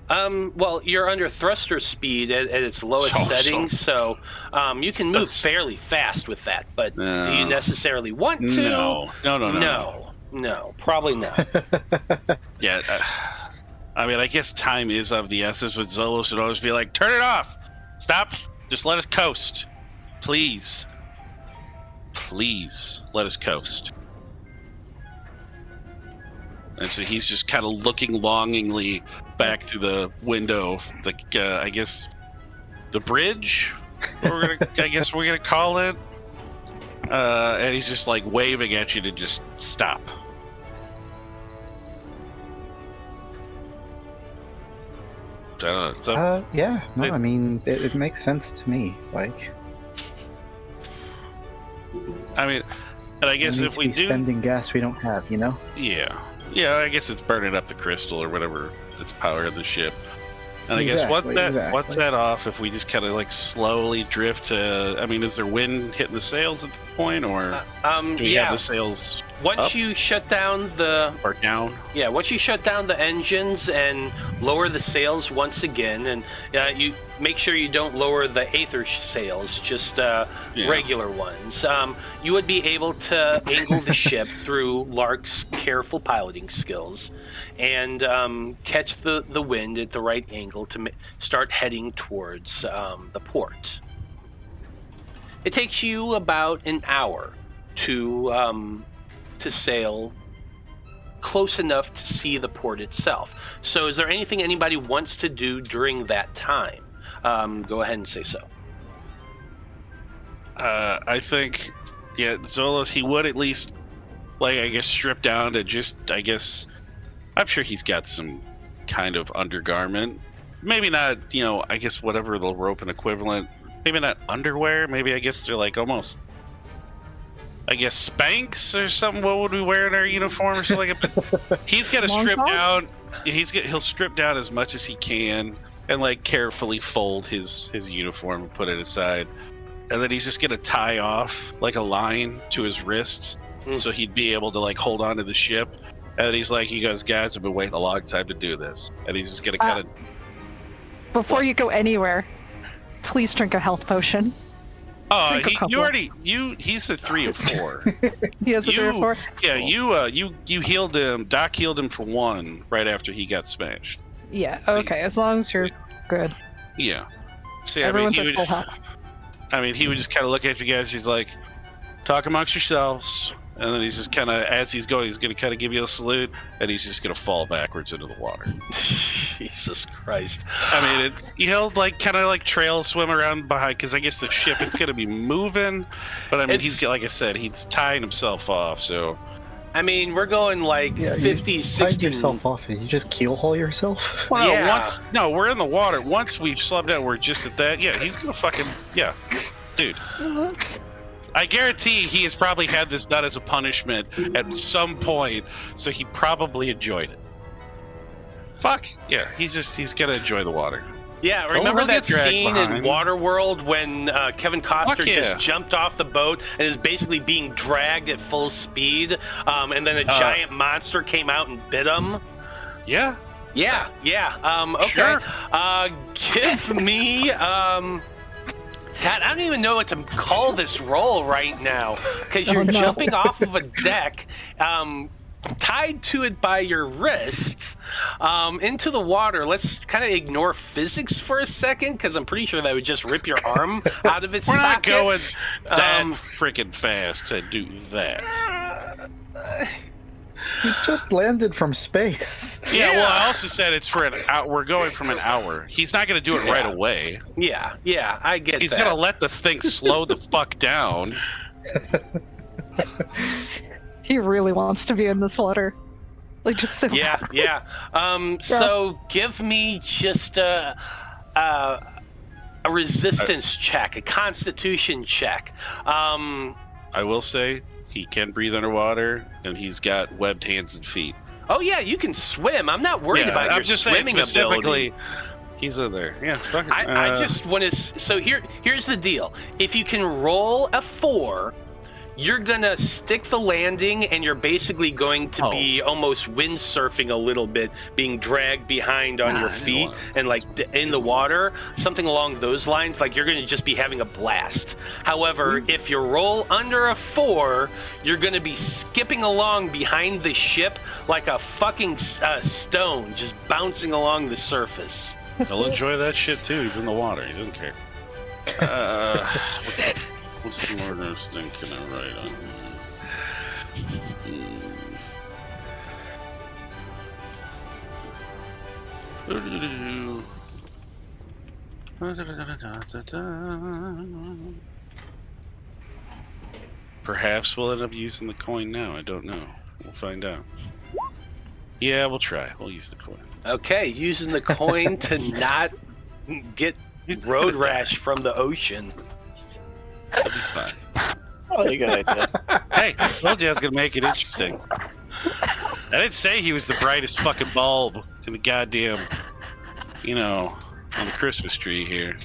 Well, you're under thruster speed at its lowest setting, so you can move fairly fast with that. But do you necessarily want to? No, probably not. Yeah, I mean, I guess time is of the essence. With Zolos would always be like, "Turn it off, stop, just let us coast, please, let us coast." And so he's just kind of looking longingly back through the window, I guess, the bridge. We're gonna call it. And he's just like waving at you to just stop. I mean, it makes sense to me. Like, I mean, and I guess if we do spending gas we don't have, Yeah, I guess it's burning up the crystal or whatever that's powering the ship. And I guess once that off, if we just kind of like slowly drift to, I mean, is there wind hitting the sails at the point, or do we have the sails once you shut down or down? Yeah, once you shut down the engines and lower the sails once again, and you make sure you don't lower the Æther sails, just regular ones. You would be able to angle the ship through Lark's careful piloting skills and catch the wind at the right angle to start heading towards the port. It takes you about an hour to sail close enough to see the port itself. So is there anything anybody wants to do during that time? Go ahead and say so. I think, Zolos, he would at least, strip down to just, I'm sure he's got some kind of undergarment. Maybe not, whatever the Loroupan equivalent. Maybe not underwear. Maybe, they're like almost, Spanx or something. What would we wear in our uniform or something like that? But he's got to strip down. He'll strip down as much as he can and carefully fold his uniform and put it aside. And then he's just going to tie off a line to his wrists so he'd be able to hold on to the ship. And he's like, you guys have been waiting a long time to do this. And he's just gonna kind of. Before you go anywhere, please drink a health potion. Oh, he's a 3 of 4. He has a 3 or 4? Yeah, you healed him. Doc healed him for 1 right after he got smashed. Yeah, okay, as long as you're good. Yeah. See, Everyone's at full health. He would just kind of look at you guys. He's like, talk amongst yourselves. And then he's just kind of, as he's going, he's going to kind of give you a salute. And he's just going to fall backwards into the water. Jesus Christ. He'll kind of trail swim around behind, because I guess the ship, it's going to be moving. But he's, like I said, he's tying himself off, so. We're going 50, 60. Tie yourself off. You just keel haul yourself? Well, yeah. We're in the water. Once we've slumped out, we're just at that. Yeah, he's going to fucking, yeah. Dude. I guarantee he has probably had this done as a punishment at some point, so he probably enjoyed it. Fuck. Yeah, he's going to enjoy the water. Yeah, remember that scene behind. in Waterworld when Kevin Costner just jumped off the boat and is basically being dragged at full speed, and then a giant monster came out and bit him? Yeah. Yeah. Okay. Sure. Give me... God, I don't even know what to call this roll right now, because you're jumping off of a deck, tied to it by your wrist, into the water. Let's kind of ignore physics for a second, because I'm pretty sure that would just rip your arm out of its socket. We're not going that freaking fast to do that. You just landed from space. Yeah, well, I also said it's for an hour. We're going from an hour. He's not going to do it right away. Yeah, I get He's that. going to let this thing slow the fuck down. He really wants to be in this water. Just so bad. Yeah. So give me just a resistance check, a constitution check. I will say, he can breathe underwater, and he's got webbed hands and feet. Oh yeah, you can swim. I'm not worried about your swimming ability. He's in there. Yeah, fucking, I just want to. So here's the deal. If you can roll a 4, you're gonna stick the landing, and you're basically going to be almost windsurfing a little bit, being dragged behind on your feet and in the water, something along those lines. You're gonna just be having a blast. However, if you roll under a 4, you're gonna be skipping along behind the ship like a fucking stone, just bouncing along the surface. He'll enjoy that shit too. He's in the water. He doesn't care. What's the order of thinking I write on here? Perhaps we'll end up using the coin now. I don't know. We'll find out. Yeah, we'll try. We'll use the coin. Okay, using the coin to not get road rash from the ocean. That'll be fine. Probably a good idea. Hey, I told you I was going to make it interesting. I didn't say he was the brightest fucking bulb in the goddamn, on the Christmas tree here.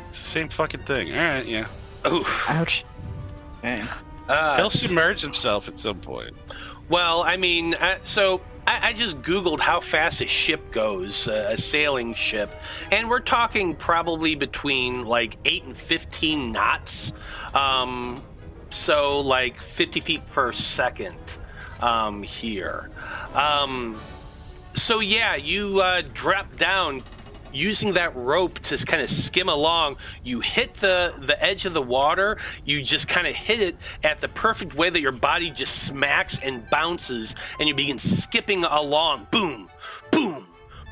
It's the same fucking thing. All right, yeah. Oof. Ouch. Man. He'll submerge himself at some point. Well, I just Googled how fast a ship goes, a sailing ship, and we're talking probably between 8 and 15 knots. So 50 feet per second here. So yeah, you drop down using that rope to kind of skim along. You hit the edge of the water. You just kind of hit it at the perfect way that your body just smacks and bounces, and you begin skipping along. Boom, boom,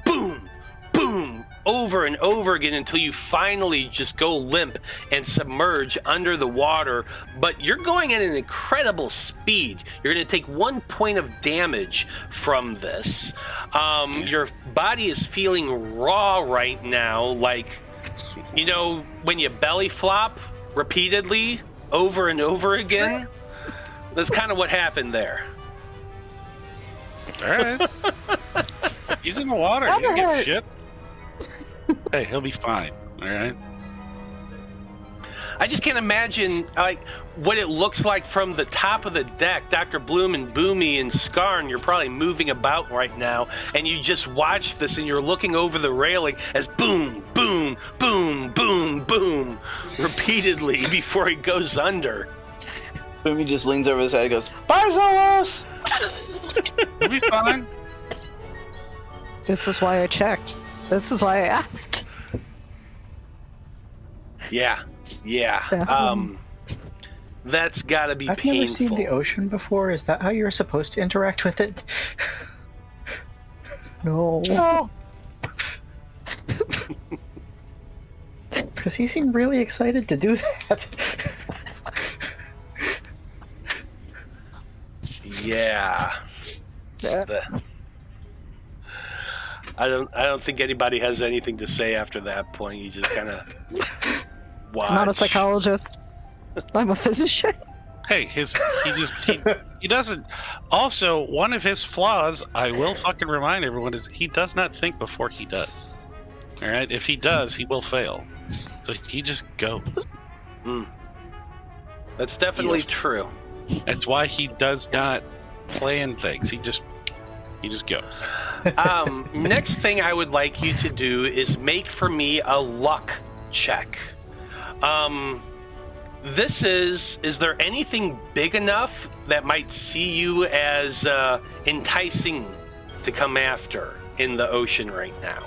boom, boom, over and over again until you finally just go limp and submerge under the water. But you're going at an incredible speed. You're going to take 1 point of damage from this. Your body is feeling raw right now, when you belly flop repeatedly over and over again. That's kind of what happened there. All right. He's in the water. He don't give a shit. Hey, he'll be fine. All right. I just can't imagine like what it looks like from the top of the deck. Dr. Bloom and Boomy and Skarn, you're probably moving about right now, and you just watch this, and you're looking over the railing as boom, boom, boom, boom, boom, repeatedly before he goes under. Boomy just leans over his head and goes, "Bye, Zolos!" He'll be fine. This is why I checked. This is why I asked. Yeah. That's gotta be I've painful. never seen the ocean before. Is that how you're supposed to interact with it? No. Oh, Because he seemed really excited to do that. Yeah. I don't think anybody has anything to say after that point. You just kind of watch. I'm not a psychologist. I'm a physician. Hey, he doesn't. Also, one of his flaws, I will fucking remind everyone, is he does not think before he does. All right, if he does, he will fail. So he just goes. That's definitely true. That's why he does not plan things. He just goes. Next thing I would like you to do is make for me a luck check. Is there anything big enough that might see you as enticing to come after in the ocean right now?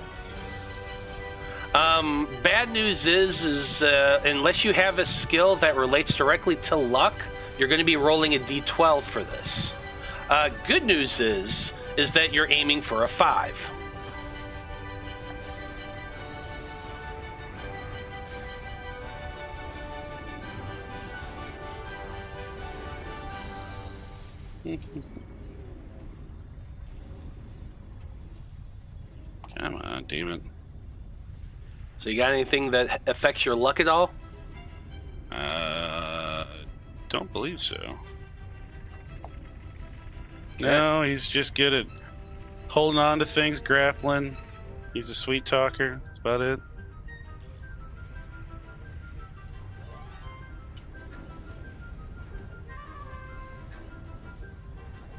Bad news is unless you have a skill that relates directly to luck, you're going to be rolling a d12 for this. Good news is that you're aiming for a 5. Come on, demon. So you got anything that affects your luck at all? Don't believe so. No, he's just good at holding on to things, grappling. He's a sweet talker. That's about it.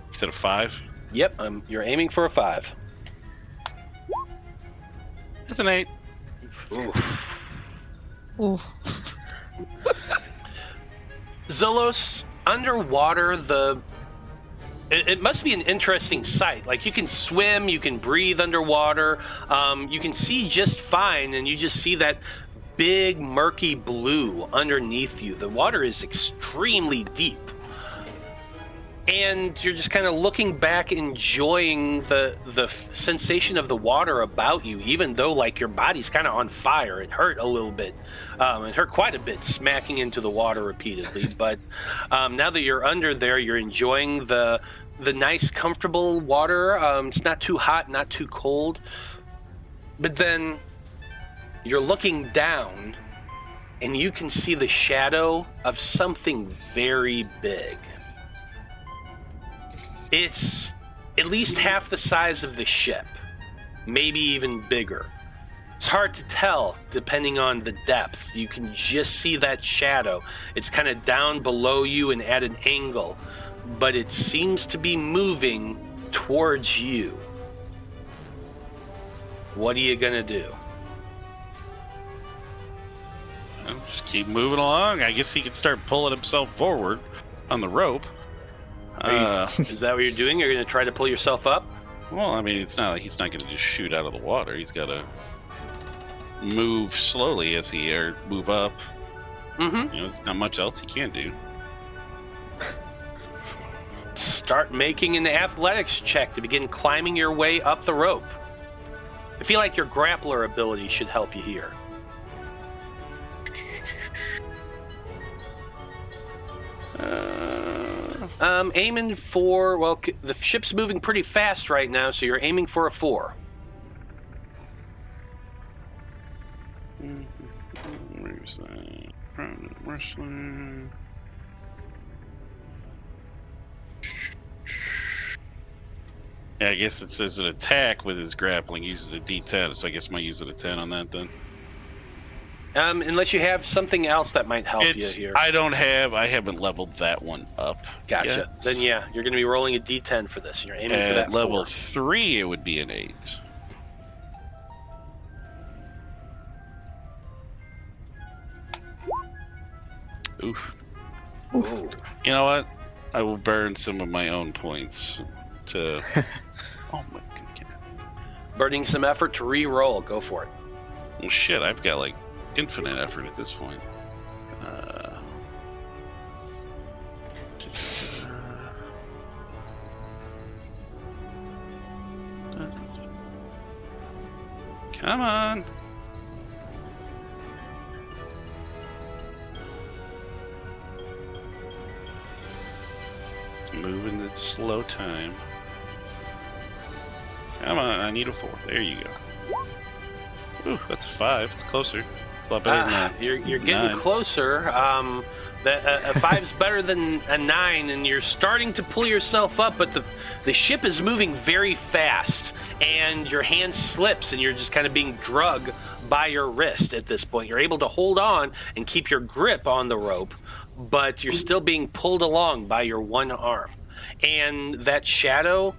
You said a 5? Yep, you're aiming for a 5. It's an 8. Oof. Ooh. Zolos, underwater, it must be an interesting sight. Like, you can swim, you can breathe underwater, you can see just fine, and you just see that big murky blue underneath you. The water is extremely deep. And you're just kind of looking back, enjoying the sensation of the water about you, even though, like, your body's kind of on fire. It hurt a little bit. It hurt quite a bit smacking into the water repeatedly. But now that you're under there, you're enjoying the nice, comfortable water. It's not too hot, not too cold. But then you're looking down, and you can see the shadow of something very big. It's at least half the size of the ship, maybe even bigger. It's hard to tell depending on the depth. You can just see that shadow. It's kind of down below you and at an angle, but it seems to be moving towards you. What are you gonna do? Just keep moving along. I guess he could start pulling himself forward on the rope. Is that what you're doing? You're going to try to pull yourself up? Well, I mean, it's not like he's not going to just shoot out of the water. He's got to move slowly as he move up. Mm-hmm. You know, there's not much else he can do. Start making an athletics check to begin climbing your way up the rope. I feel like your grappler ability should help you here. Aiming for, well, the ship's moving pretty fast right now, so you're aiming for a 4. Where's that? Prominent wrestling. Yeah, I guess it says an attack with his grappling uses a D10, so I guess I might use a 10 on that then. Unless you have something else that might help you here. I haven't leveled that one up. Gotcha. Yet. Then yeah, you're going to be rolling a D10 for this. You're aiming for that level 4. 3, it would be an 8. Oof. Ooh. You know what? I will burn some of my own points to. Oh my god. Burning some effort to re-roll. Go for it. Well, shit, I've got like infinite effort at this point. Come on. It's moving at slow time. Come on, I need a 4. There you go. Ooh, that's a 5. It's closer. It's a lot better than that. You're getting 9. closer. A 5's better than a 9, and you're starting to pull yourself up, but the ship is moving very fast, and your hand slips, and you're just kind of being drugged by your wrist at this point. You're able to hold on and keep your grip on the rope, but you're still being pulled along by your one arm. And that shadow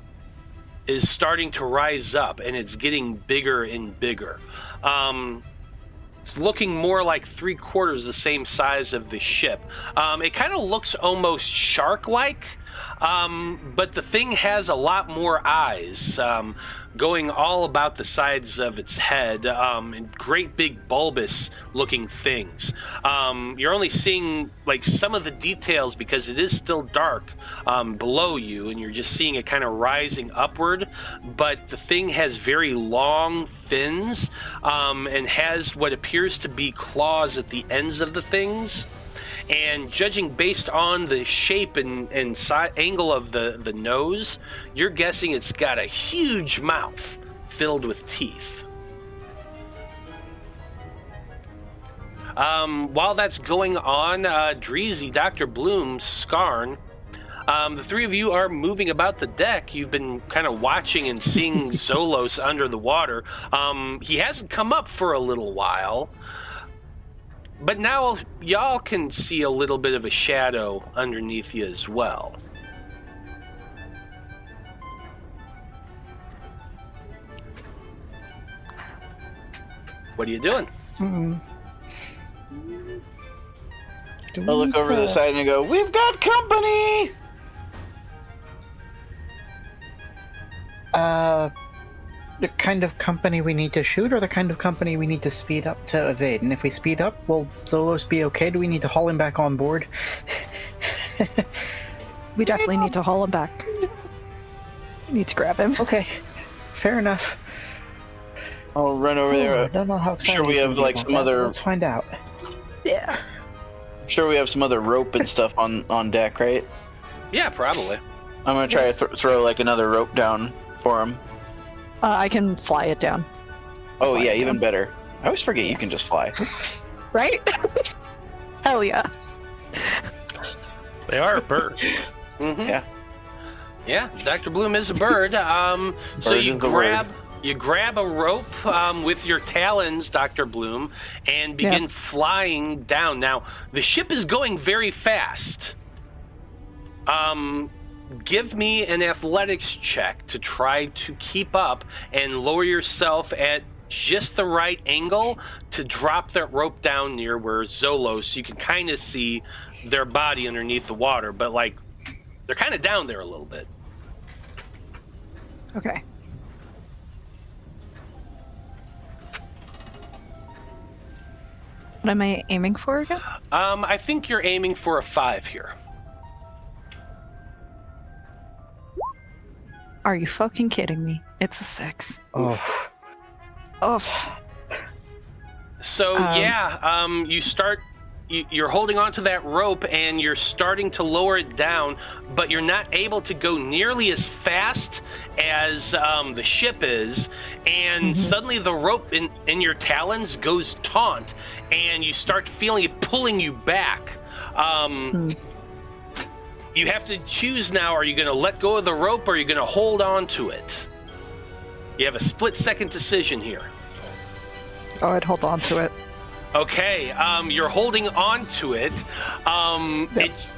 is starting to rise up, and it's getting bigger and bigger. It's looking more like 3/4 the same size of the ship. It kind of looks almost shark-like, but the thing has a lot more eyes, going all about the sides of its head, and great big bulbous-looking things. You're only seeing like some of the details because it is still dark below you, and you're just seeing it kind of rising upward. But the thing has very long fins, and has what appears to be claws at the ends of the things. And judging based on the shape and angle of the nose, you're guessing it's got a huge mouth filled with teeth. While that's going on, Dreezy, Dr. Bloom, Skarn, the three of you are moving about the deck. You've been kind of watching and seeing Zolos under the water. He hasn't come up for a little while. But now y'all can see a little bit of a shadow underneath you as well. What are you doing? I look over to the side and I go, "We've got company!" The kind of company we need to shoot, or the kind of company we need to speed up to evade? And if we speed up, will Zolos be okay? Do we need to haul him back on board? We definitely need to haul him back. We need to grab him. Okay, fair enough. I'll run over there. I don't know how I'm sure excited we you have can be like about some that, other. but let's find out. Yeah. I'm sure we have some other rope and stuff on deck, right? Yeah, probably. I'm gonna try to throw like another rope down for him. I can fly it down. Oh Fly yeah, it even down. better. I always forget you can just fly. Right? Hell yeah. They are a bird. Mm-hmm. Yeah. Yeah, Dr. Bloom is a bird. So Bird you is the word. grab a rope with your talons, Dr. Bloom, and begin flying down. Now, the ship is going very fast. Give me an athletics check to try to keep up and lower yourself at just the right angle to drop that rope down near where Zolos, you can kind of see their body underneath the water, but like they're kind of down there a little bit. Okay. What am I aiming for again? I think you're aiming for a 5 here. Are you fucking kidding me? It's a 6. Oh, Oh. So you're holding onto that rope and you're starting to lower it down, but you're not able to go nearly as fast as the ship is, and suddenly the rope in your talons goes taut, and you start feeling it pulling you back. you have to choose now. Are you going to let go of the rope or are you going to hold on to it? You have a split-second decision here. Oh, I'd hold on to it. Okay, you're holding on to it.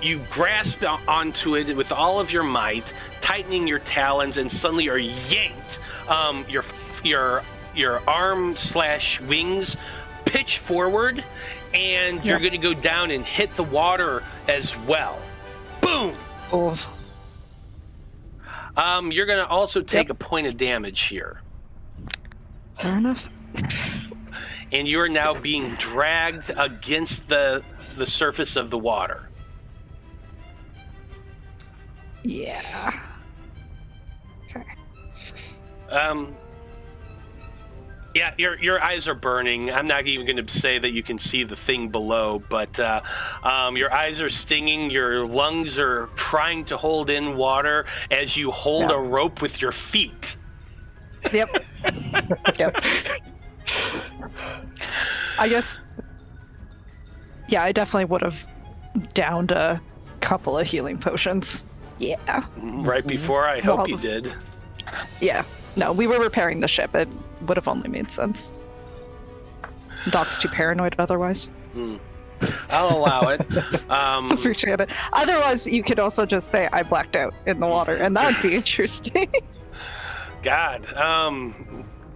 You grasp onto it with all of your might, tightening your talons, and suddenly are yanked. Your arm/wings pitch forward, and you're going to go down and hit the water as well. Boom! Oh. You're going to also take a point of damage here. Fair enough. And you are now being dragged against the surface of the water. Yeah. Okay. Yeah, your eyes are burning. I'm not even going to say that you can see the thing below, but your eyes are stinging. Your lungs are trying to hold in water as you hold a rope with your feet. Yep. Yep. I guess. Yeah, I definitely would have downed a couple of healing potions. Yeah. Right before, I hope you did. Yeah. No, we were repairing the ship. It would have only made sense. Doc's too paranoid otherwise. I'll allow it. Appreciate it. Otherwise, you could also just say, I blacked out in the water, and that'd be interesting. God,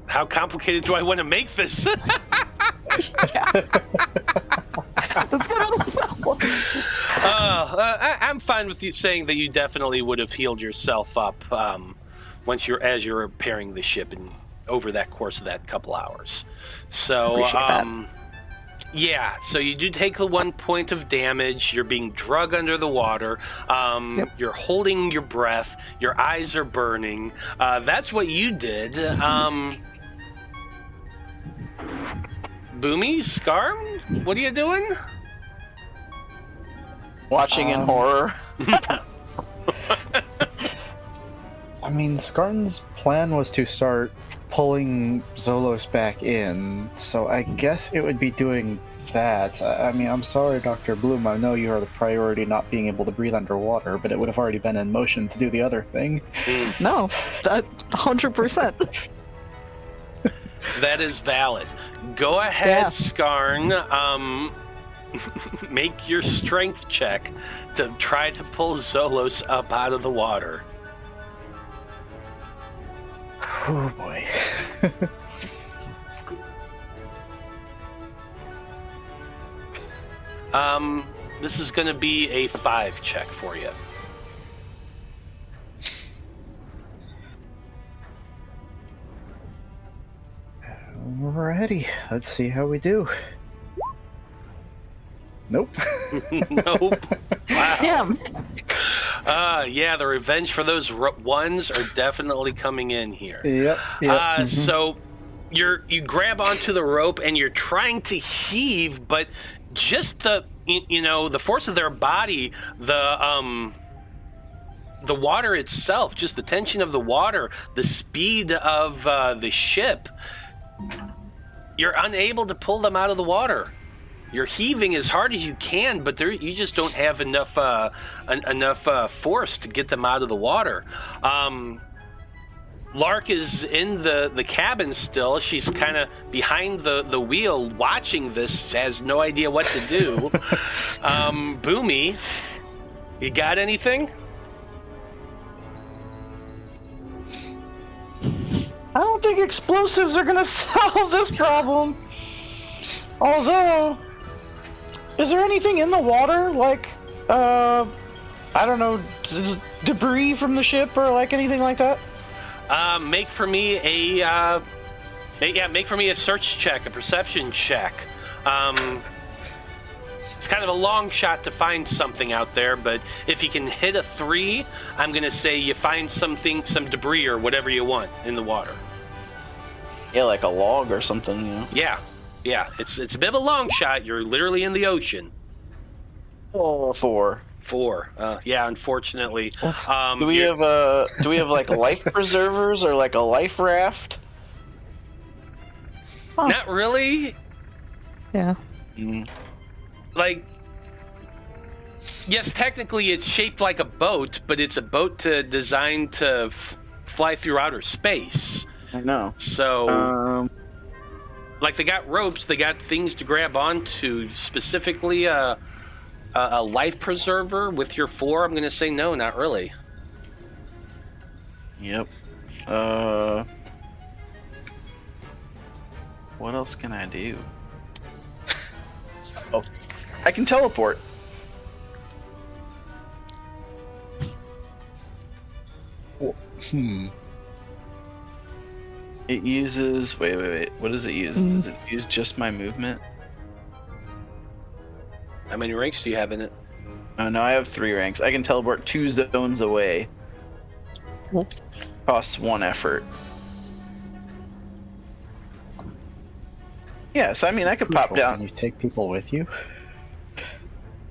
how complicated do I want to make this? That's gonna problem. I'm fine with you saying that you definitely would have healed yourself up as you're repairing the ship and over that course of that couple hours. So, yeah, so you do take the 1 point of damage. You're being drugged under the water. You're holding your breath. Your eyes are burning. That's what you did. Boomy, Skarn, what are you doing? Watching in horror. I mean, Skarn's plan was to start pulling Zolos back in, so I guess it would be doing that. I mean, I'm sorry, Dr. Bloom, I know you are the priority not being able to breathe underwater, but it would have already been in motion to do the other thing. No, that 100%. That is valid. Go ahead, Skarn. Make your strength check to try to pull Zolos up out of the water. Oh boy. This is going to be a 5 check for you. Alrighty, let's see how we do. Nope. Nope. Wow. Damn. Yeah, the revenge for those ones are definitely coming in here. Yep. So you grab onto the rope and you're trying to heave, but just the force of their body, the water itself, just the tension of the water, the speed of the ship, you're unable to pull them out of the water. You're heaving as hard as you can, but you just don't have enough force to get them out of the water. Lark is in the cabin still. She's kind of behind the wheel watching this, has no idea what to do. Boomy, you got anything? I don't think explosives are gonna solve this problem. Although, is there anything in the water, like, I don't know, debris from the ship or like anything like that? Make for me a search check, a perception check. It's kind of a long shot to find something out there, but if you can hit a 3, I'm gonna say you find something, some debris or whatever you want in the water. Yeah, like a log or something, you know? Yeah, it's a bit of a long shot. You're literally in the ocean. Oh, 4. 4. Yeah, unfortunately. Do we have like life preservers or like a life raft? Not really. Yeah. Mm. Like, Yes, technically it's shaped like a boat, but it's a boat designed to fly through outer space. I know. So, like, they got ropes, they got things to grab onto, specifically a life preserver with your 4. I'm going to say no, not really. Yep. What else can I do? Oh, I can teleport. It uses... Wait. What does it use? Does it use just my movement? How many ranks do you have in it? Oh, no, I have 3 ranks. I can teleport 2 zones away. Costs 1 effort. Yeah, so I mean, I could pop down. Can you take people with you?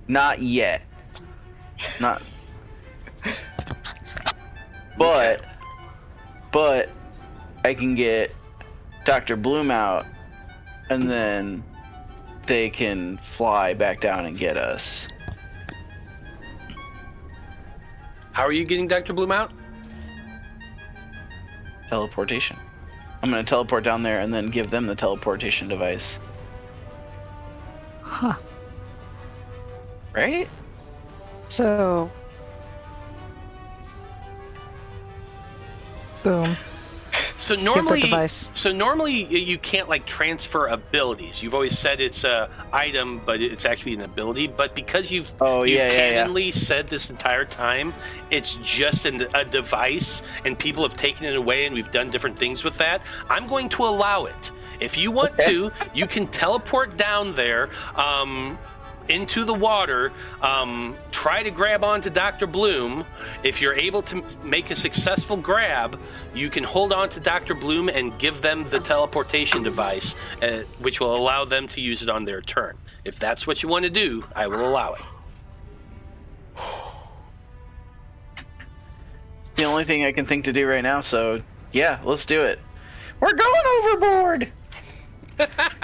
Not yet. Not. But I can get Dr. Bloom out, and then they can fly back down and get us. How are you getting Dr. Bloom out? Teleportation. I'm gonna teleport down there and then give them the teleportation device. Huh. Right? So, boom. So normally you can't like transfer abilities. You've always said it's a item, but it's actually an ability. But because you've canonly said this entire time, it's just a device, and people have taken it away, and we've done different things with that. I'm going to allow it. If you want to, you can teleport down there. Into the water, try to grab onto Dr. Bloom. If you're able to make a successful grab, you can hold on to Dr. Bloom and give them the teleportation device, which will allow them to use it on their turn. If that's what you want to do, I will allow it. The only thing I can think to do right now, so yeah, let's do it. We're going overboard!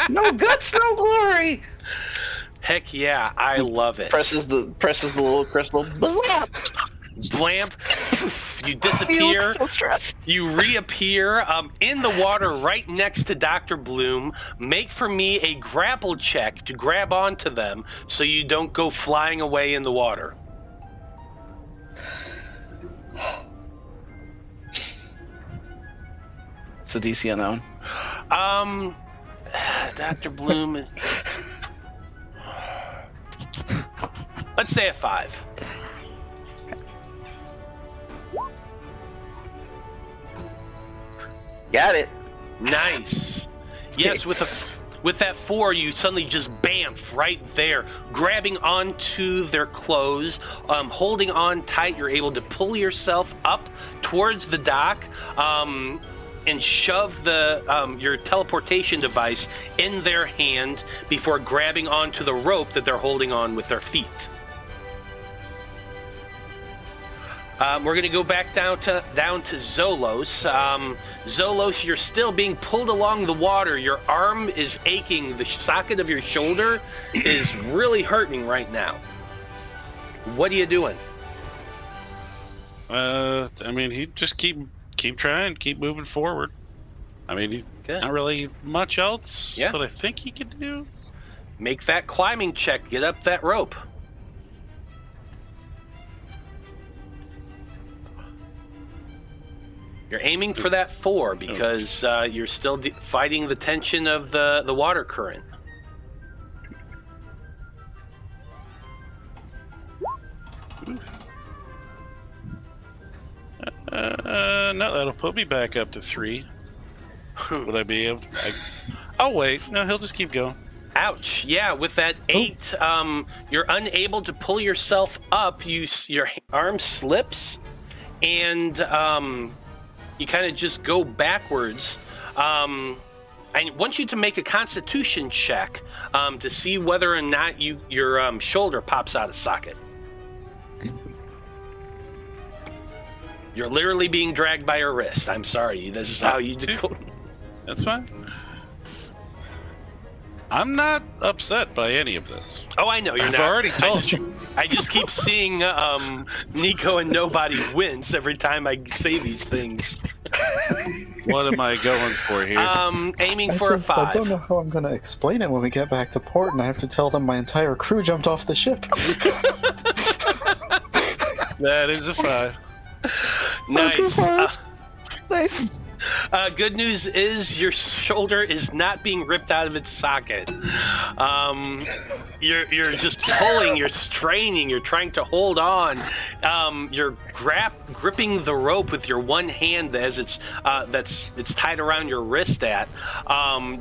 No guts, no glory! Heck yeah, I love it. Presses the little crystal. Blamp, poof, you disappear. So stressed. You reappear in the water right next to Dr. Bloom. Make for me a grapple check to grab onto them so you don't go flying away in the water. It's a DC on that one. Dr. Bloom is... Let's say a 5. Got it. Nice. Yes, with that 4, you suddenly just bamf right there, grabbing onto their clothes, holding on tight. You're able to pull yourself up towards the dock, and shove your teleportation device in their hand before grabbing onto the rope that they're holding on with their feet. We're going to go back down to Zolos. Zolos, you're still being pulled along the water. Your arm is aching. The socket of your shoulder is really hurting right now. What are you doing? I mean, he just keep trying, keep moving forward. I mean, he's not really much else that I think he could do. Make that climbing check. Get up that rope. You're aiming for that 4 because you're still fighting the tension of the water current. No, that'll put me back up to 3. Would I be able? I'll wait. No, he'll just keep going. Ouch! Yeah, with that 8, you're unable to pull yourself up. Your arm slips, and you kind of just go backwards. I want you to make a Constitution check to see whether or not your shoulder pops out of socket. You're literally being dragged by your wrist. I'm sorry. This is how you do. That's fine. I'm not upset by any of this. Oh, I know you're not. I've already told you. I just keep seeing Nico and Nobody wince every time I say these things. What am I going for here? Aiming for a 5. I don't know how I'm going to explain it when we get back to port and I have to tell them my entire crew jumped off the ship. That is a 5. Nice. Nice. Good news is your shoulder is not being ripped out of its socket. You're just pulling, you're straining, you're trying to hold on. You're gripping the rope with your one hand as it's tied around your wrist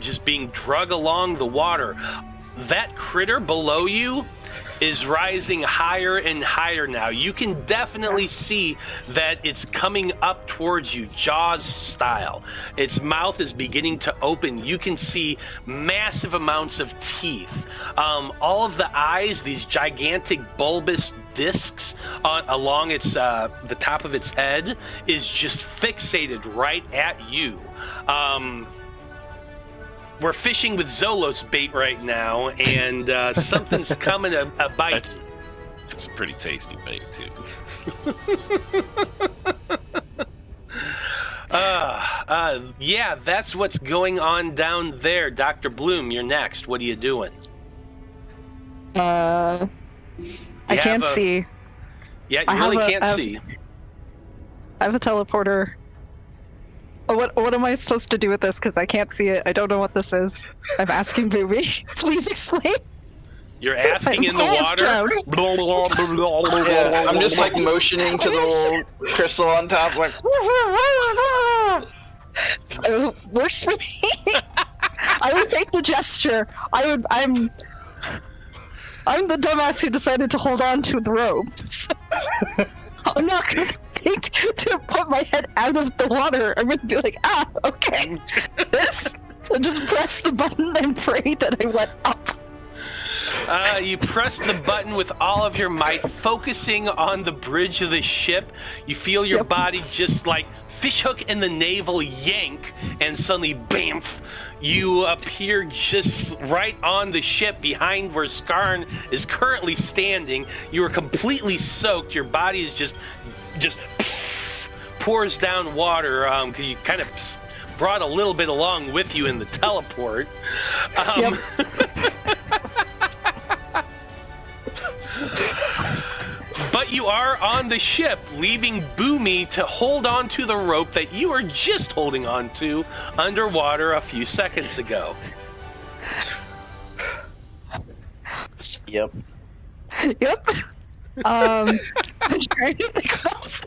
just being drug along the water. That critter below you is rising higher and higher now. You can definitely see that it's coming up towards you, Jaws style. Its mouth is beginning to open. You can see massive amounts of teeth. All of the eyes, these gigantic bulbous discs along its the top of its head, is just fixated right at you. We're fishing with Zolos bait right now, and something's coming a bite. It's a pretty tasty bait, too. Yeah, that's what's going on down there. Dr. Bloom, you're next. What are you doing? I can't see. Yeah, you really can't see. I have a teleporter. What am I supposed to do with this? Because I can't see it. I don't know what this is. I'm asking Boomy. Please explain. You're asking in the water? Yeah, I'm just like motioning to the little crystal on top, like. It works for me. I would take the gesture. I'm the dumbass who decided to hold on to the ropes. I'm not gonna think to put my head out of the water. I'm gonna be like, okay. And just press the button and pray that I went up. You press the button with all of your might, focusing on the bridge of the ship. You feel your body just like fishhook in the navel yank, and suddenly, bamf, you appear just right on the ship behind where Skarn is currently standing. You are completely soaked. Your body is just pours down water because you kind of brought a little bit along with you in the teleport. But you are on the ship, leaving Boomy to hold on to the rope that you were just holding on to underwater a few seconds ago. Yep. I'm trying to think what else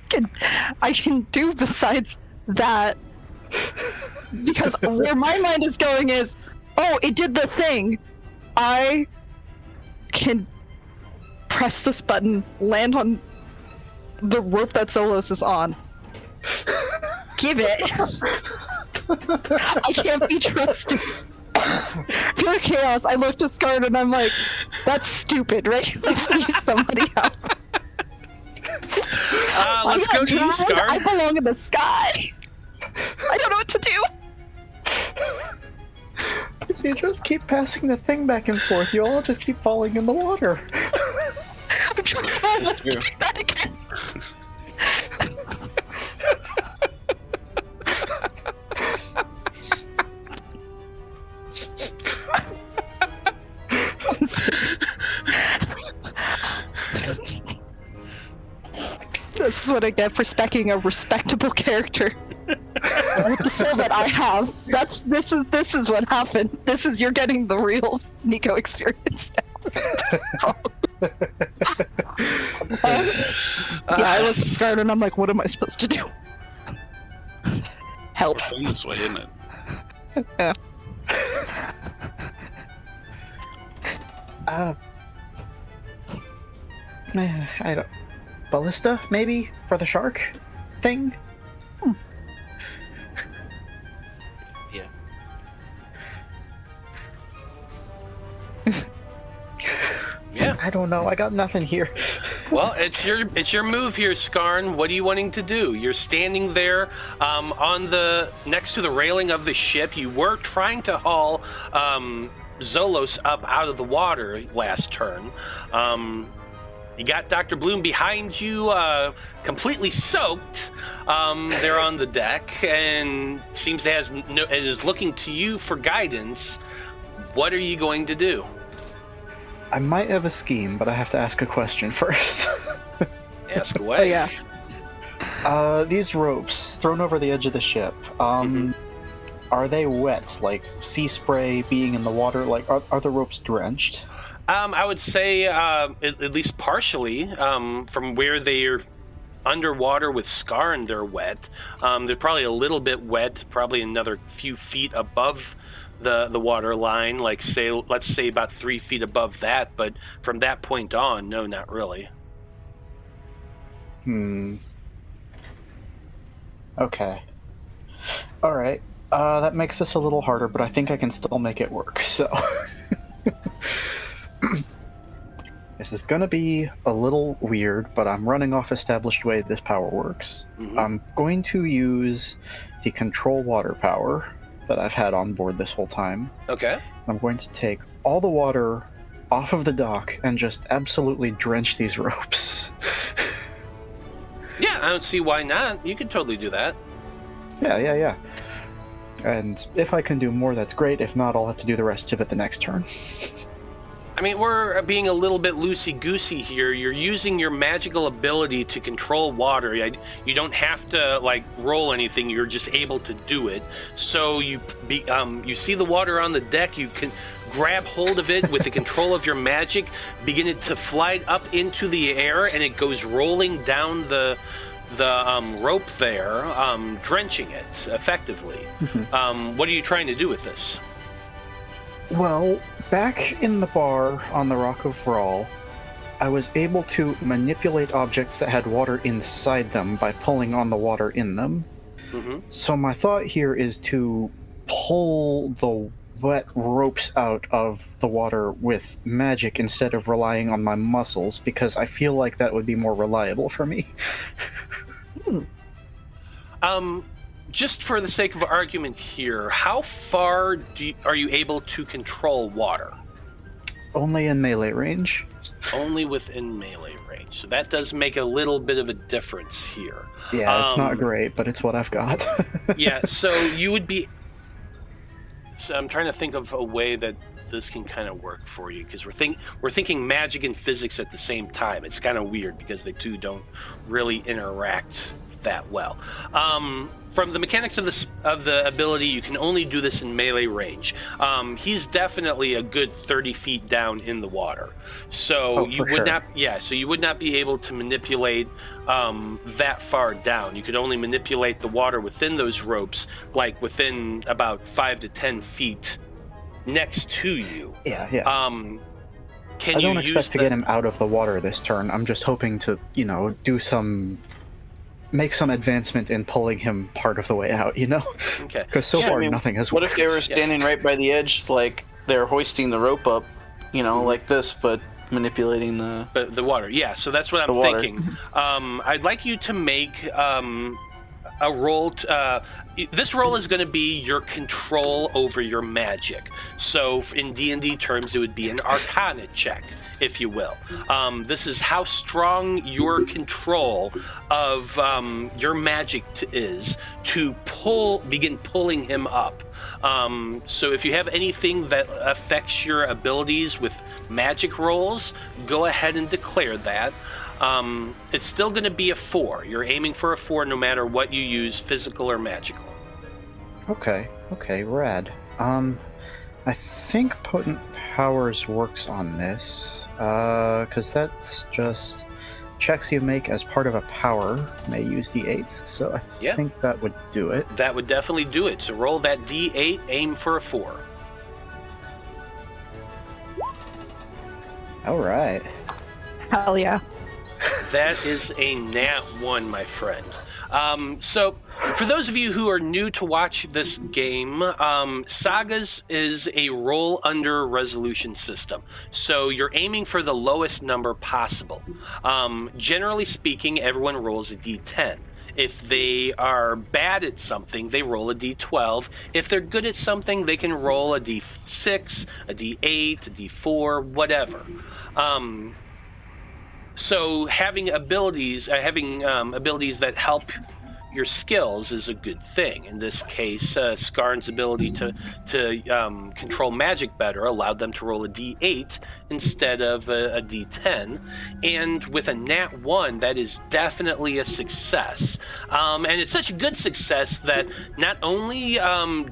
I can do besides that. Because where my mind is going is, it did the thing. I can press this button, land on the rope that Zolos is on. Give it. I can't be trusted. Pure chaos. I looked at Skarn and I'm like, that's stupid, right? Please somebody help. Let's go to you, Skarn. I belong in the sky. I don't know what to do. If you just keep passing the thing back and forth, you'll all just keep falling in the water. I'm trying to do that again. This is what I get for specking a respectable character. With the soul that I have, this is what happened. You're getting the real Nico experience now. I was scared and I'm like, what am I supposed to do? Help. It's fun this way, isn't it? Yeah. I don't. Ballista, maybe for the shark thing. Yeah. Yeah. I don't know. I got nothing here. Well, it's your move here, Skarn. What are you wanting to do? You're standing there next to the railing of the ship. You were trying to haul Zolos up out of the water last turn. You got Dr. Bloom behind you, completely soaked. They're on the deck and seems to is looking to you for guidance. What are you going to do? I might have a scheme, but I have to ask a question first. Ask away. Oh, yeah. These ropes thrown over the edge of the ship, are they wet? Like sea spray being in the water? Like, are the ropes drenched? I would say at least partially. From where they're underwater with Skarn, they're wet. They're probably a little bit wet, probably another few feet above the water line, like let's say about 3 feet above that, but from that point on, no, not really. Okay. Alright. That makes this a little harder, but I think I can still make it work, so... This is gonna be a little weird, but I'm running off established way this power works. I'm going to use the control water power that I've had on board this whole time. Okay. I'm going to take all the water off of the dock and just absolutely drench these ropes. Yeah, I don't see why not. You could totally do that. Yeah. And if I can do more, that's great. If not, I'll have to do the rest of it the next turn. I mean, we're being a little bit loosey-goosey here. You're using your magical ability to control water. You don't have to, like, roll anything. You're just able to do it. So you see the water on the deck. You can grab hold of it with the control of your magic, begin it to fly up into the air, and it goes rolling down the rope there, drenching it effectively. What are you trying to do with this? Well, back in the bar on the Rock of Vraal, I was able to manipulate objects that had water inside them by pulling on the water in them. So my thought here is to pull the wet ropes out of the water with magic instead of relying on my muscles, because I feel like that would be more reliable for me. Just for the sake of argument here, how far are you able to control water? Only in melee range. Only within melee range. So that does make a little bit of a difference here. Yeah, it's not great, but it's what I've got. Yeah, so you would be... So I'm trying to think of a way that this can kind of work for you, because we're thinking magic and physics at the same time. It's kind of weird because they two don't really interact that well. From the mechanics of the ability, you can only do this in melee range. He's definitely a good 30 feet down in the water, so you would not. Yeah, so you would not be able to manipulate that far down. You could only manipulate the water within those ropes, like within about 5 to 10 feet next to you. Yeah. Can I don't expect to get him out of the water this turn. I'm just hoping to, make some advancement in pulling him part of the way out, Okay. Because so far nothing has What worked. if they were standing right by the edge, like they're hoisting the rope up, like this, but manipulating the water? Yeah, so that's what I'm thinking. I'd like you to make a roll. This roll is going to be your control over your magic. So in D&D terms, it would be an Arcana check, if you will. This is how strong your control of your magic is to begin pulling him up. So if you have anything that affects your abilities with magic rolls, go ahead and declare that. It's still going to be a 4. You're aiming for a 4 no matter what you use, physical or magical. Okay, rad. I think Potent Powers works on this, because that's just checks you make as part of a power may use D8s, so I think that would do it. That would definitely do it. So roll that D8, aim for a 4. Alright. Hell yeah. That is a nat 1, my friend. So, for those of you who are new to watch this game, SAGAS is a roll under resolution system. So you're aiming for the lowest number possible. Generally speaking, everyone rolls a D10. If they are bad at something, they roll a D12. If they're good at something, they can roll a D6, a D8, a D4, whatever. So having abilities that help your skills is a good thing. In this case, Skarn's ability to control magic better allowed them to roll a D8 instead of a D10. And with a nat 1, that is definitely a success. And it's such a good success that not only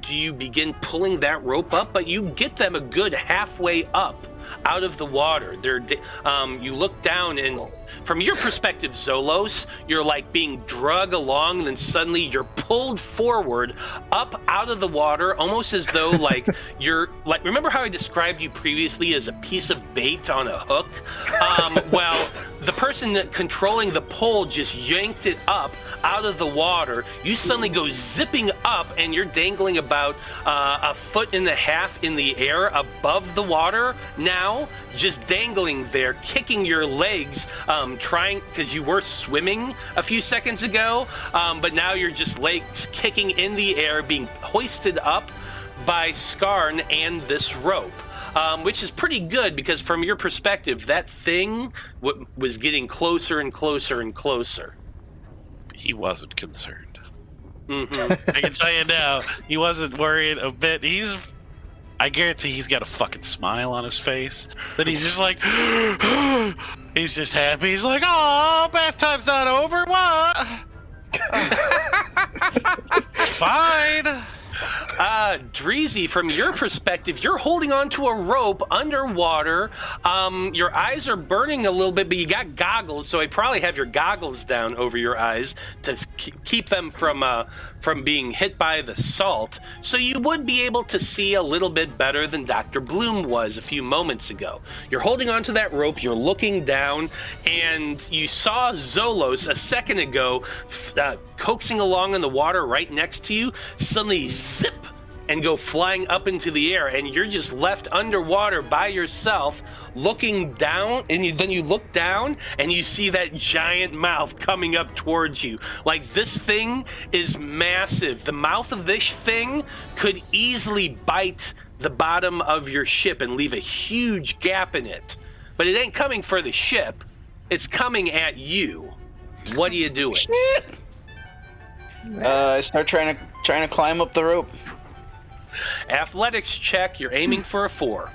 do you begin pulling that rope up, but you get them a good halfway up out of the water. You look down, and from your perspective, Zolos, you're like being drug along, and then suddenly you're pulled forward up out of the water, almost as though like you're like, remember how I described you previously as a piece of bait on a hook? Well, the person controlling the pole just yanked it up out of the water. You suddenly go zipping up, and you're dangling about 1.5 feet in the air above the water now, just dangling there, kicking your legs, trying, because you were swimming a few seconds ago, but now you're just legs kicking in the air, being hoisted up by Skarn and this rope. Which is pretty good, because from your perspective, that thing was getting closer and closer and closer. He wasn't concerned. Mm-hmm. I can tell you now, he wasn't worried a bit. I guarantee he's got a fucking smile on his face. That he's just like, he's just happy. He's like, oh, bath time's not over. What? Fine. Dreezy, from your perspective, you're holding onto a rope underwater. Your eyes are burning a little bit, but you got goggles, so I probably have your goggles down over your eyes to keep them from being hit by the salt. So you would be able to see a little bit better than Dr. Bloom was a few moments ago. You're holding onto that rope, you're looking down, and you saw Zolos a second ago coaxing along in the water right next to you, suddenly zip and go flying up into the air, and you're just left underwater by yourself looking down, and then you look down and you see that giant mouth coming up towards you. Like, this thing is massive. The mouth of this thing could easily bite the bottom of your ship and leave a huge gap in it. But it ain't coming for the ship. It's coming at you. What are you doing? I start trying to climb up the rope. Athletics check. You're aiming for a 4.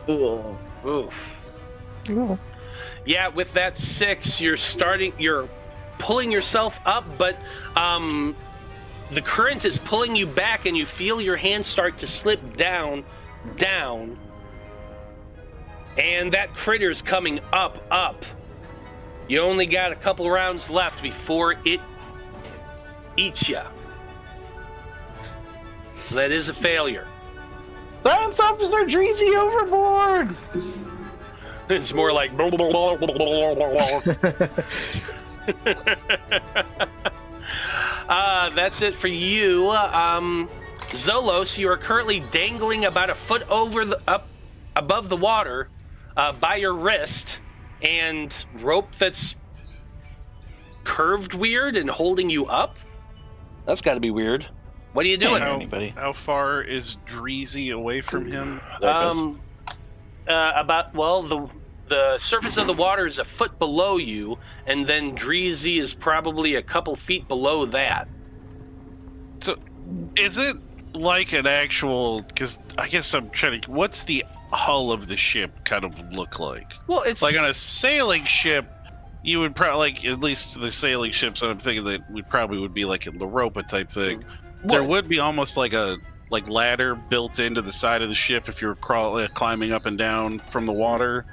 Ugh. Oof. Ooh. Yeah, with that 6, you're pulling yourself up, but the current is pulling you back, and you feel your hands start to slip down, and that critter's coming up. You only got a couple rounds left before it eats you. So that is a failure. Science Officer Dreezy overboard! It's more like... That's it for you. Zolos, you are currently dangling about 1 foot up above the water by your wrist, and rope that's curved weird and holding you up. That's got to be weird. What are you doing? How far is Dreezy away from him? The surface of the water is 1 foot below you, and then Dreezy is probably a couple feet below that. So, is it like an actual? Because I guess I'm trying to. What's the hull of the ship kind of look like? Well, it's like on a sailing ship. You would probably, like, at least the sailing ships, I'm thinking that would be like a Loroupa type thing. There would be almost like a ladder built into the side of the ship if you were climbing up and down from the water.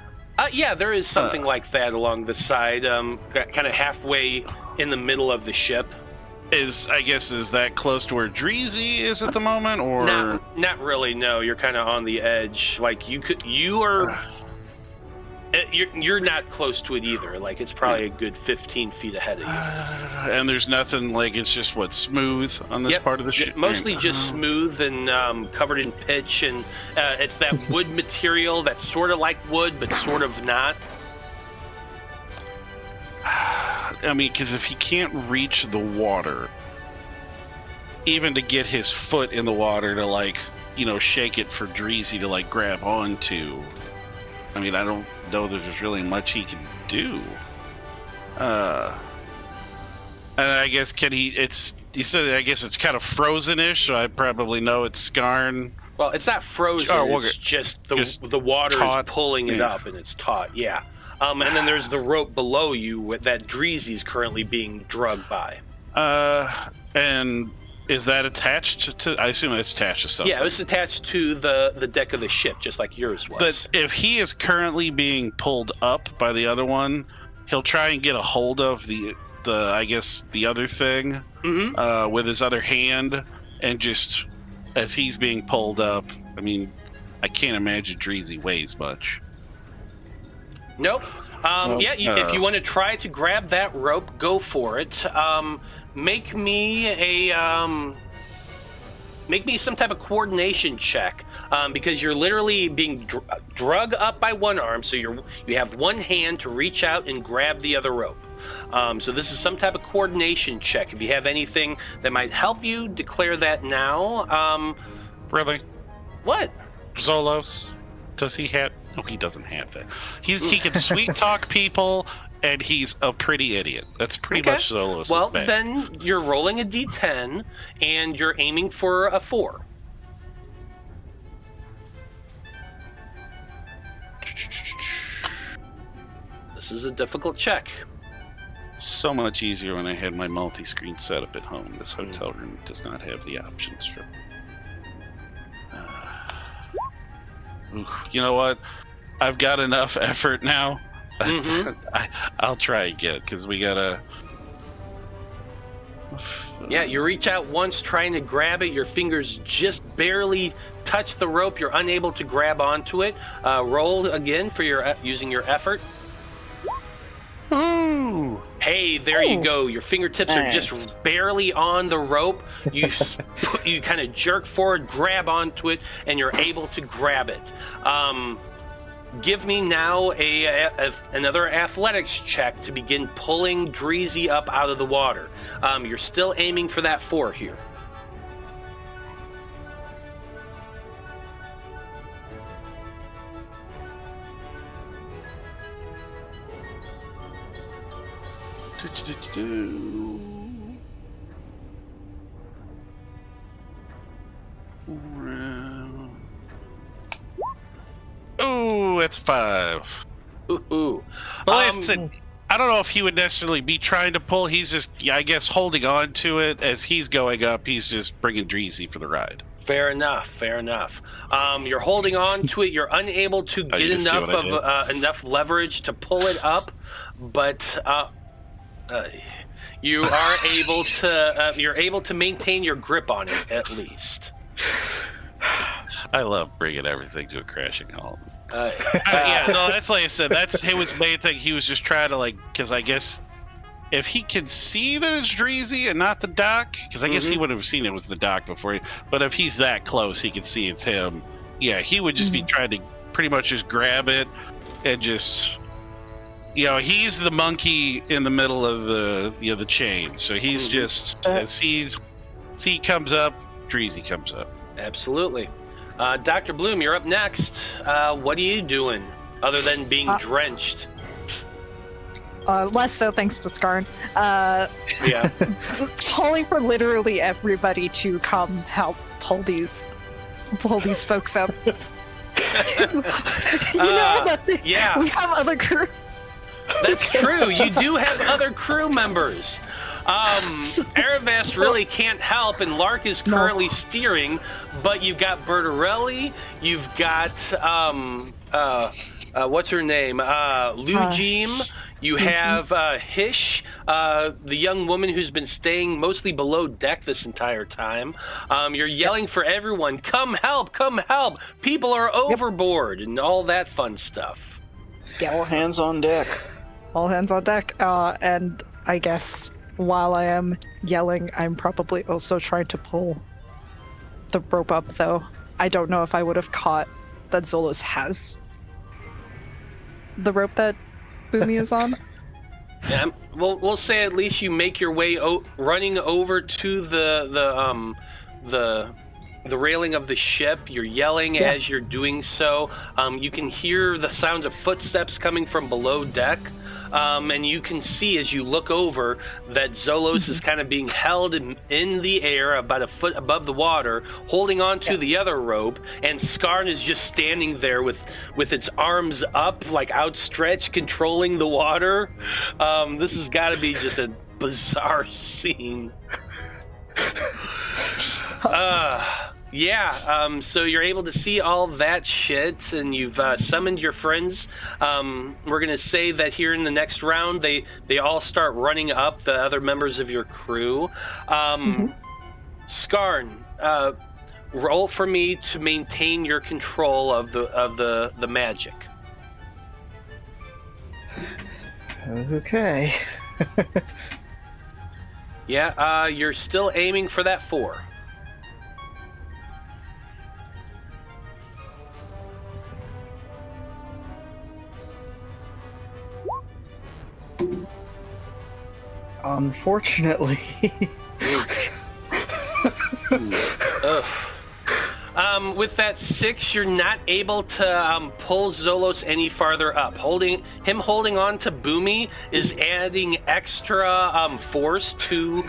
Yeah, there is something like that along the side, kind of halfway in the middle of the ship. Is that close to where Dreezy is at the moment, or not really? No, you're kind of on the edge. Like you're not close to it either. Like, it's probably a good 15 feet ahead of you. And there's nothing, like, it's just smooth on this part of the ship. Mostly just smooth and covered in pitch, and it's that wood material that's sort of like wood but sort of not. I mean, because if he can't reach the water, even to get his foot in the water to, like, you know, shake it for Dreezy to, like, grab onto, I mean, I don't know that there's really much he can do. And I guess you said, I guess it's kind of frozen-ish, so I probably know it's Skarn. Well, it's not frozen, it's just the water taut. is pulling it up, and it's taut, yeah. And then there's the rope below you that Dreezy's currently being drugged by. And is that attached to, I assume it's attached to something. Yeah, it's attached to the deck of the ship, just like yours was. But if he is currently being pulled up by the other one, he'll try and get a hold of the I guess, the other thing with his other hand, and just, as he's being pulled up, I mean, I can't imagine Dreezy weighs much. Nope. If you want to try to grab that rope, go for it. Make me some type of coordination check, because you're literally being drug up by one arm, so you have one hand to reach out and grab the other rope. So this is some type of coordination check. If you have anything that might help you, declare that now. Really? What? Zolos? Does he have... No, he doesn't have that. He can sweet talk people, and he's a pretty idiot. That's pretty much Zolos. Well, then you're rolling a d10, and you're aiming for a 4. This is a difficult check. So much easier when I had my multi-screen setup at home. This hotel room does not have the options for... you know what? I've got enough effort now. I'll try again, because we gotta... Yeah, you reach out once trying to grab it. Your fingers just barely touch the rope. You're unable to grab onto it. Roll again for using your effort. Ooh. Hey, there you go. Your fingertips are just barely on the rope. You kind of jerk forward, grab onto it, and you're able to grab it. Give me now another athletics check to begin pulling Dreezy up out of the water. You're still aiming for that 4 here. Ooh, that's 5. Ooh. Well, like I said, I don't know if he would necessarily be trying to pull. He's just, I guess, holding on to it as he's going up. He's just bringing Dreezy for the ride. Fair enough. You're holding on to it. You're unable to get enough leverage to pull it up, but you are able to. You're able to maintain your grip on it at least. I love bringing everything to a crashing halt. That's like I said. That's his main thing. He was just trying to, because I guess if he can see that it's Dreezy and not the doc, because I guess he would have seen it was the doc before. But if he's that close, he can see it's him. Yeah, he would just be trying to pretty much just grab it and just, he's the monkey in the middle of the chain. So he's just as he comes up, Dreezy comes up. Absolutely. Dr. Bloom, you're up next. What are you doing other than being drenched? Less so thanks to Skarn. Yeah. Calling for literally everybody to come help pull these folks up. We have other crew. That's true. You do have other crew members. Aravast really can't help, and Lark is currently steering, but you've got Bertarelli, you've got what's her name? Lujim. You have Hish, the young woman who's been staying mostly below deck this entire time. You're yelling for everyone, come help, come help. People are overboard and all that fun stuff. All hands on deck. All hands on deck. And I guess while I am yelling, I'm probably also trying to pull the rope up, though. I don't know if I would have caught that Zolos has the rope that Boomy is on. Yeah, we'll say at least you make your way running over to the railing of the ship. You're yelling as you're doing so. You can hear the sound of footsteps coming from below deck. And you can see as you look over that Zolos is kind of being held in the air about a foot above the water, holding on to the other rope, and Skarn is just standing there with its arms up, like outstretched, controlling the water. This has got to be just a bizarre scene. So you're able to see all that shit, and you've summoned your friends. We're gonna say that here in the next round, they all start running up, the other members of your crew. Skarn, roll for me to maintain your control of the magic. Okay. You're still aiming for that 4. Unfortunately. With that 6, you're not able to pull Zolos any farther up. Holding on to Boomy is adding extra force to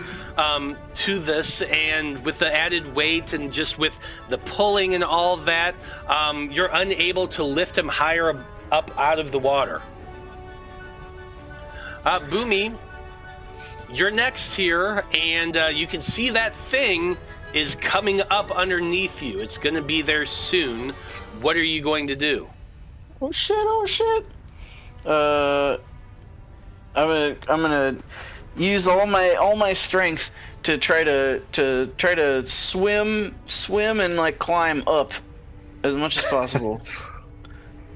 this, and with the added weight and just with the pulling and all that, you're unable to lift him higher up out of the water. Boomy, you're next here, and you can see that thing is coming up underneath you. It's going to be there soon. What are you going to do? Oh shit! I'm gonna use all my strength to try to swim and like climb up as much as possible.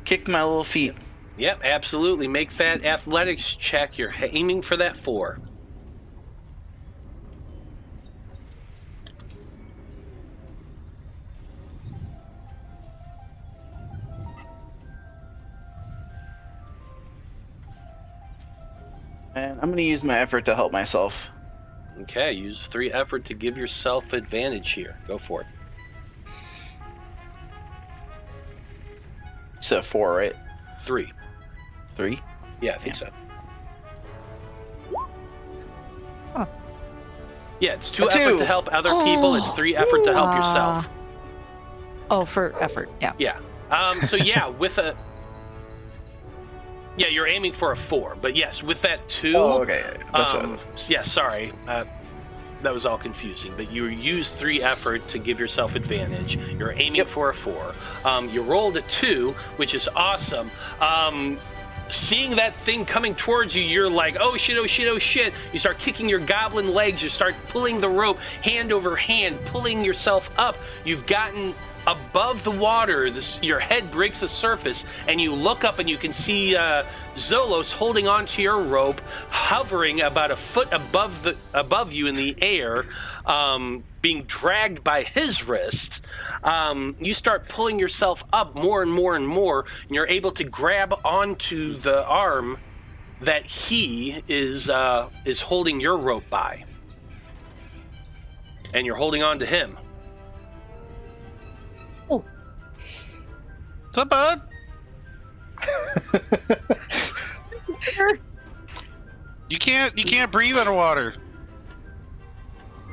Kick my little feet. Yep, absolutely. Make that athletics check. You're aiming for that 4. And I'm going to use my effort to help myself. Okay, use 3 effort to give yourself advantage here. Go for it. You said 4, right? 3. 3? Yeah, I think so. Huh. Yeah, it's 2 A 2. effort to help other people. It's 3 effort to help yourself. Oh, for effort, yeah. Yeah. With a... Yeah, you're aiming for a 4, but yes, with that 2... Oh, okay. That's what it was. Yeah, sorry. That was all confusing, but you use 3 effort to give yourself advantage. You're aiming for a 4. You rolled a 2, which is awesome. Seeing that thing coming towards you, you're like, oh shit. You start kicking your goblin legs. You start pulling the rope hand over hand, pulling yourself up. You've gotten above the water. Your head breaks the surface, and you look up and you can see Zolos holding onto your rope, hovering about a foot above you in the air, being dragged by his wrist. You start pulling yourself up more and more and more, and you're able to grab onto the arm that he is holding your rope by, and you're holding on to him. What's up, bud? You can't breathe underwater.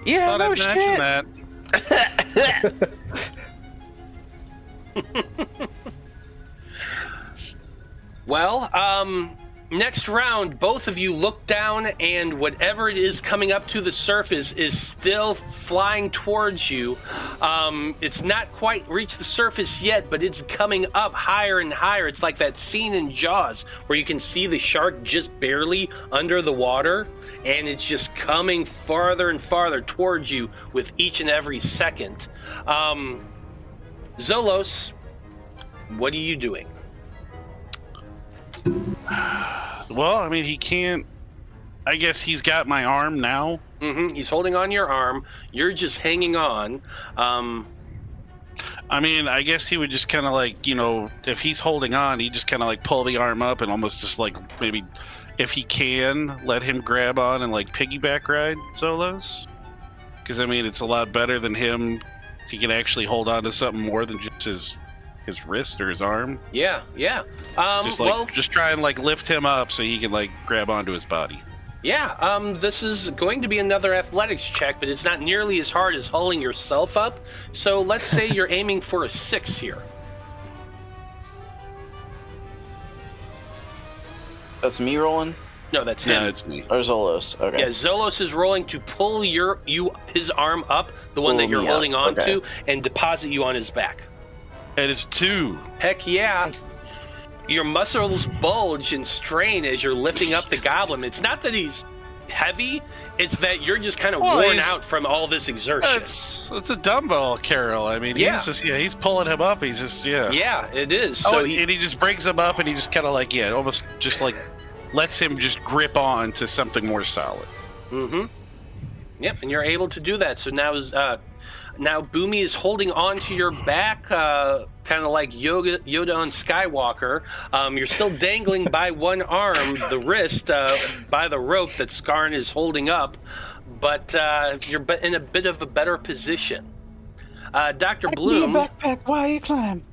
Yeah, Thought no I'd shit. mention that. Well, next round, both of you look down, and whatever it is coming up to the surface is still flying towards you. It's not quite reached the surface yet, but it's coming up higher and higher. It's like that scene in Jaws where you can see the shark just barely under the water, and it's just coming farther and farther towards you with each and every second. Zolos, what are you doing? Well, I mean, he can't. I guess he's got my arm now. Mm-hmm. He's holding on your arm. You're just hanging on. I mean, I guess he would just kind of like, if he's holding on, he just kind of like pull the arm up and almost just like maybe if he can, let him grab on and like piggyback ride Zolos. Because I mean, it's a lot better than him. He can actually hold on to something more than just his wrist or his arm. Yeah. Just try and like lift him up so he can like grab onto his body. Yeah, this is going to be another athletics check, but it's not nearly as hard as hauling yourself up. So let's say you're aiming for a 6 here. That's me rolling? No, that's him. No, it's me. Or Zolos? Okay. Yeah, Zolos is rolling to pull his arm up, the one that you're holding on to, and deposit you on his back. And it's 2. Heck yeah. Your muscles bulge and strain as you're lifting up the goblin. It's not that he's heavy, it's that you're just kind of worn out from all this exertion. It's a dumbbell, Carol. I mean, he's pulling him up. He's just, Yeah, it is. So and he just brings him up and he just kind of like, almost just like lets him just grip on to something more solid. Mm-hmm. Yep, and you're able to do that. So now Boomy is holding on to your back, kind of like Yoda on Skywalker. You're still dangling by one arm, the wrist, by the rope that Skarn is holding up, but you're in a bit of a better position. Dr. Bloom... Need a backpack while you climb.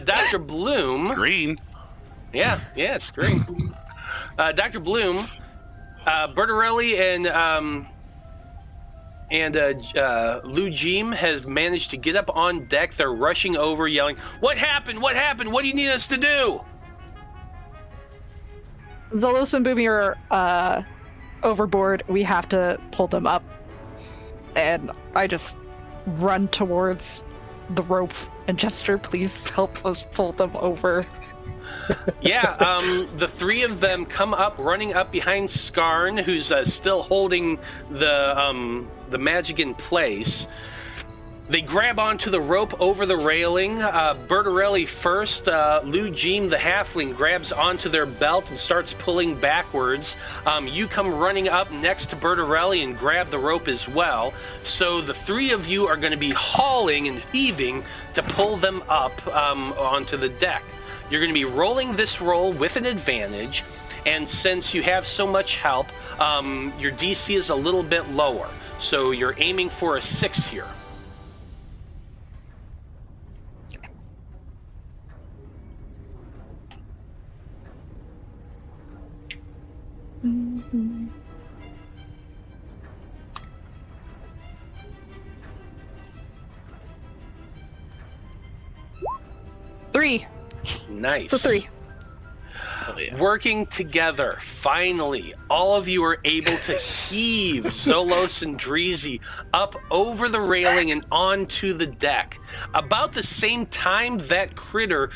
Dr. Bloom... Green. Yeah, it's green. Dr. Bloom... Bertarelli and Lou Jeem have managed to get up on deck. They're rushing over, yelling, "What happened? What happened? What do you need us to do?" Zolos and Boomy are overboard. We have to pull them up. And I just run towards the rope and gesture, "Please help us pull them over." Yeah, the three of them come up, running up behind Skarn, who's still holding the magic in place. They grab onto the rope over the railing. Bertarelli first. Lou Jeem, the halfling, grabs onto their belt and starts pulling backwards. You come running up next to Bertarelli and grab the rope as well. So the three of you are going to be hauling and heaving to pull them up onto the deck. You're going to be rolling this roll with an advantage, and since you have so much help, your DC is a little bit lower. So you're aiming for a 6 here. Mm-hmm. Three. Nice. So 3. Oh, yeah. Working together, finally, all of you are able to heave Zolos and Dreezy up over the railing and onto the deck. About the same time, that critter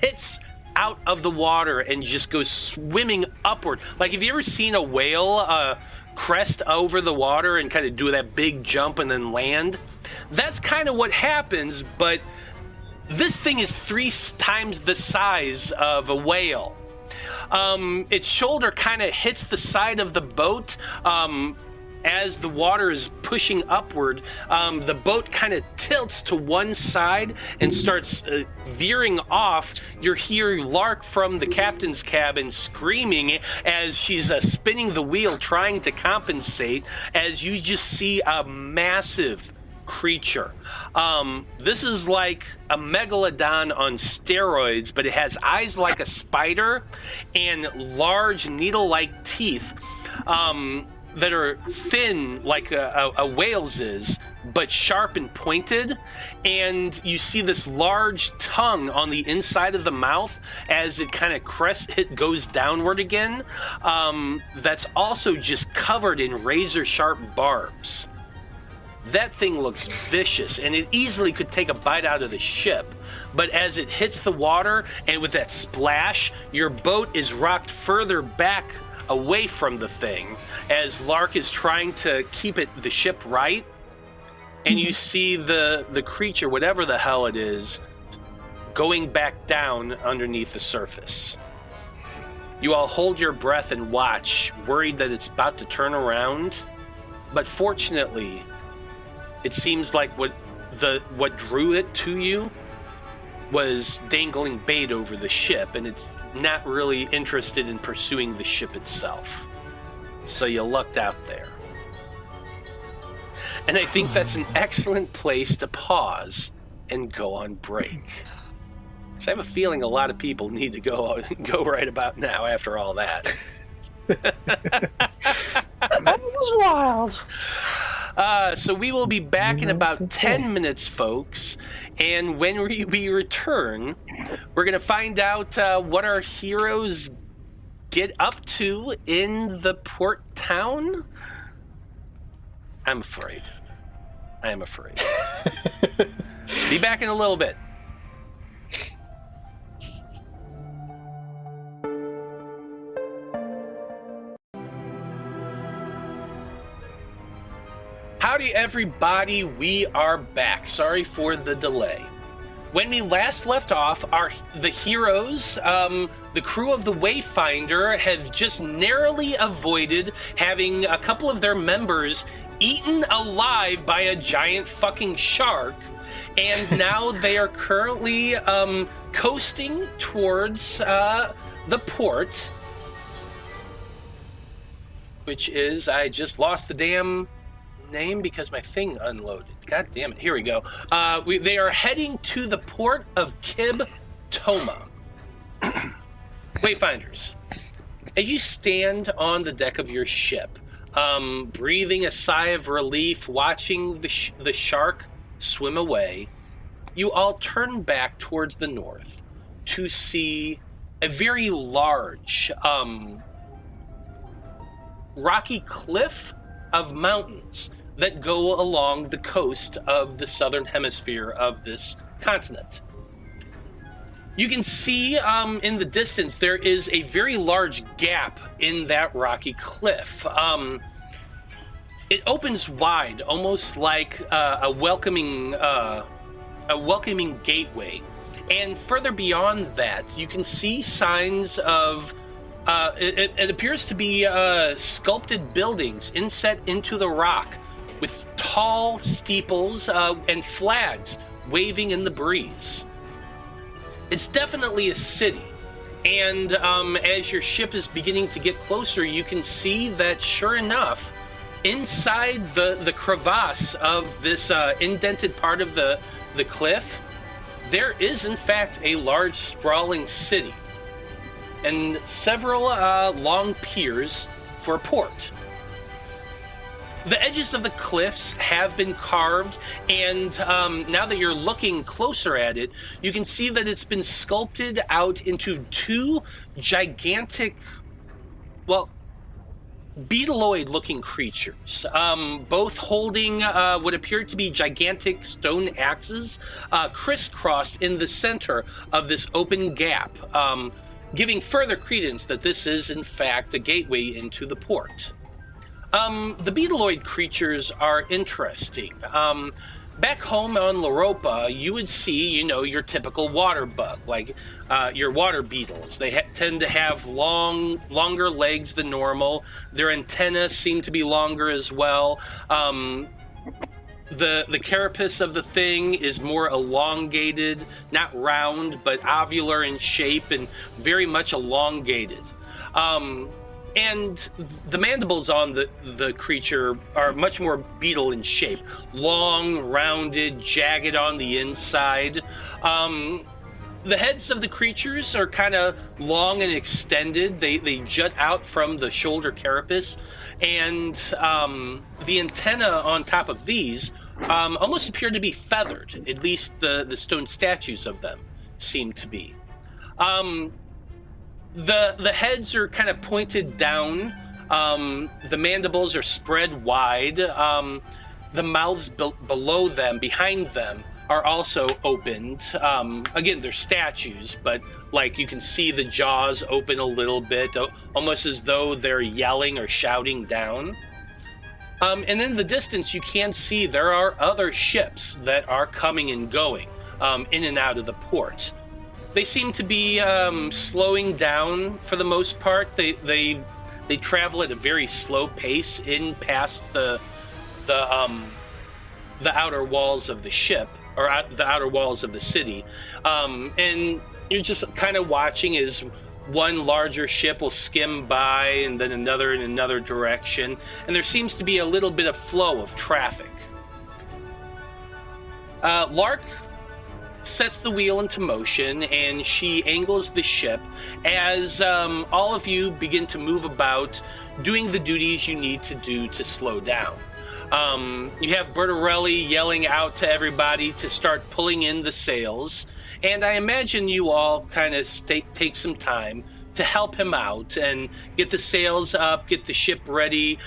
hits out of the water and just goes swimming upward. Like, have you ever seen a whale crest over the water and kind of do that big jump and then land? That's kind of what happens, but this thing is 3 times the size of a whale. Its shoulder kind of hits the side of the boat as the water is pushing upward. The boat kind of tilts to one side and starts veering off. You hear Lark from the captain's cabin screaming as she's spinning the wheel, trying to compensate, as you just see a massive creature. This is like a megalodon on steroids, but it has eyes like a spider and large needle-like teeth that are thin like a whale's is, but sharp and pointed. And you see this large tongue on the inside of the mouth as it kind of goes downward again. That's also just covered in razor-sharp barbs. That thing looks vicious, and it easily could take a bite out of the ship. But as it hits the water, and with that splash, your boat is rocked further back away from the thing, as Lark is trying to keep the ship right. And you see the creature, whatever the hell it is, going back down underneath the surface. You all hold your breath and watch, worried that it's about to turn around. But fortunately, it seems like what drew it to you was dangling bait over the ship, and it's not really interested in pursuing the ship itself. So you lucked out there. And I think that's an excellent place to pause and go on break. So I have a feeling a lot of people need to go right about now after all that. That was wild. So we will be back in about 10 minutes, folks. And when we return, we're going to find out what our heroes get up to in the port town. I'm afraid. I am afraid. Be back in a little bit. Howdy everybody, we are back. Sorry for the delay. When we last left off, the heroes, the crew of the Wayfinder, have just narrowly avoided having a couple of their members eaten alive by a giant fucking shark, and now they are currently coasting towards the port, which is, I just lost the damn name because my thing unloaded. God damn it. Here we go. They are heading to the port of Kib Toma. Wayfinders, as you stand on the deck of your ship, breathing a sigh of relief, watching the shark swim away, you all turn back towards the north to see a very large rocky cliff of mountains that go along the coast of the southern hemisphere of this continent. You can see in the distance there is a very large gap in that rocky cliff. It opens wide, almost like a welcoming gateway. And further beyond that, you can see signs of it appears to be sculpted buildings inset into the rock, with tall steeples and flags waving in the breeze. It's definitely a city, and as your ship is beginning to get closer, you can see that, sure enough, inside the crevasse of this indented part of the cliff, there is in fact a large sprawling city, and several long piers for a port. The edges of the cliffs have been carved, and now that you're looking closer at it, you can see that it's been sculpted out into two gigantic, well, beetleoid-looking creatures, both holding what appear to be gigantic stone axes, crisscrossed in the center of this open gap, giving further credence that this is, in fact, a gateway into the port. The beetleoid creatures are interesting. Back home on Loroupa, you would see, your typical water bug, like your water beetles. They tend to have longer legs than normal. Their antennae seem to be longer as well. The carapace of the thing is more elongated, not round, but ovular in shape and very much elongated. And the mandibles on the creature are much more beetle in shape. Long, rounded, jagged on the inside. The heads of the creatures are kind of long and extended. They jut out from the shoulder carapace. And the antenna on top of these almost appear to be feathered. At least the stone statues of them seem to be. The heads are kind of pointed down. The mandibles are spread wide. The mouths below them, behind them, are also opened. Again, they're statues, but like you can see the jaws open a little bit, almost as though they're yelling or shouting down. And in the distance, you can see there are other ships that are coming and going in and out of the port. They seem to be slowing down for the most part. They travel at a very slow pace in past the outer walls of the ship. or the outer walls of the city. And you're just kind of watching as one larger ship will skim by and then another in another direction. And there seems to be a little bit of flow of traffic. Lark sets the wheel into motion and she angles the ship as all of you begin to move about, doing the duties you need to do to slow down. You have Bertarelli yelling out to everybody to start pulling in the sails, and I imagine you all kind of take some time to help him out and get the sails up, get the ship ready,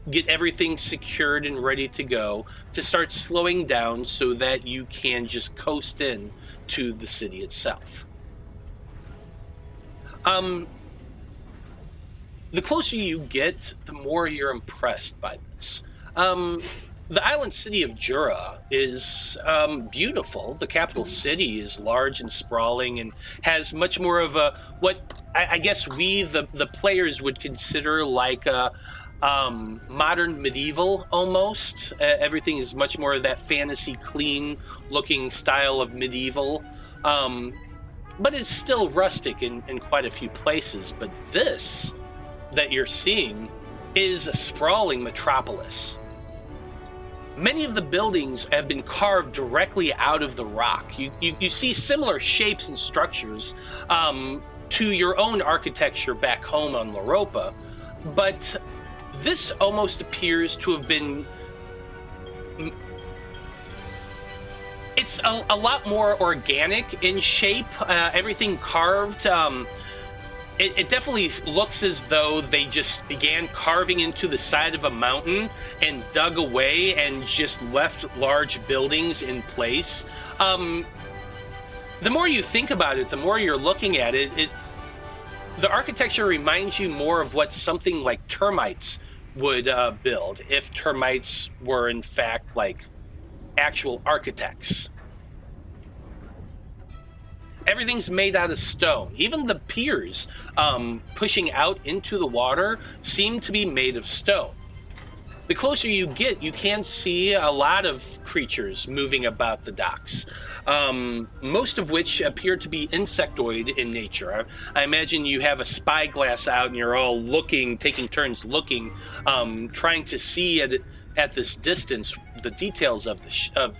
get everything secured and ready to go, to start slowing down so that you can just coast in to the city itself. The closer you get, the more you're impressed by this. The island city of Jura is beautiful. The capital city is large and sprawling and has much more of a, what I guess we, the players, would consider like a modern medieval almost. Everything is much more of that fantasy, clean looking style of medieval. But it's still rustic in quite a few places. But this that you're seeing is a sprawling metropolis. Many of the buildings have been carved directly out of the rock. You see similar shapes and structures to your own architecture back home on Loroupa, but this almost appears to have been... It's a lot more organic in shape, everything carved. It definitely looks as though they just began carving into the side of a mountain and dug away and just left large buildings in place. The more you think about it, the more you're looking at it, the architecture reminds you more of what something like termites would build, if termites were in fact like actual architects. Everything's made out of stone. Even the piers pushing out into the water seem to be made of stone. The closer you get, you can see a lot of creatures moving about the docks, most of which appear to be insectoid in nature. I imagine you have a spyglass out and you're all looking, taking turns looking, trying to see at this distance the details of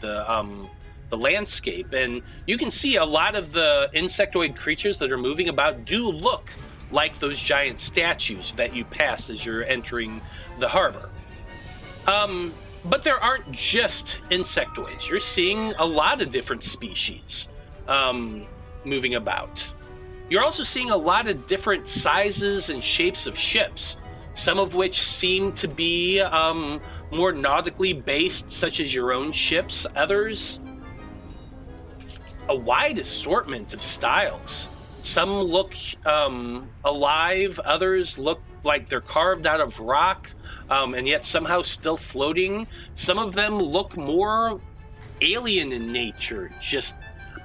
the landscape, and you can see a lot of the insectoid creatures that are moving about do look like those giant statues that you pass as you're entering the harbor. But there aren't just insectoids. You're seeing a lot of different species moving about. You're also seeing a lot of different sizes and shapes of ships, some of which seem to be more nautically based, such as your own ships. Others, a wide assortment of styles. Some look alive, others look like they're carved out of rock, and yet somehow still floating. Some of them look more alien in nature, just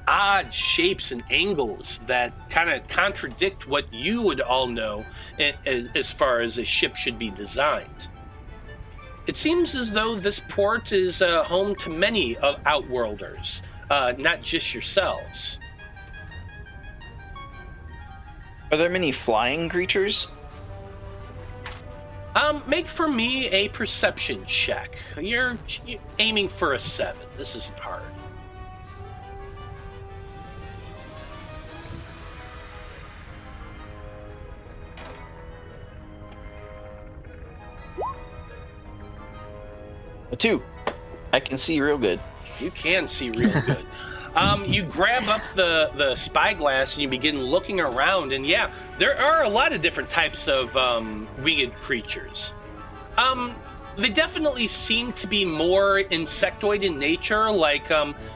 odd shapes and angles that kind of contradict what you would all know as far as a ship should be designed. It seems as though this port is home to many outworlders, not just yourselves. Are there many flying creatures? Make for me a perception check. You're aiming for a 7. This isn't hard. A 2. I can see real good. You can see real good. You grab up the spyglass and you begin looking around, and yeah, there are a lot of different types of winged creatures. They definitely seem to be more insectoid in nature, like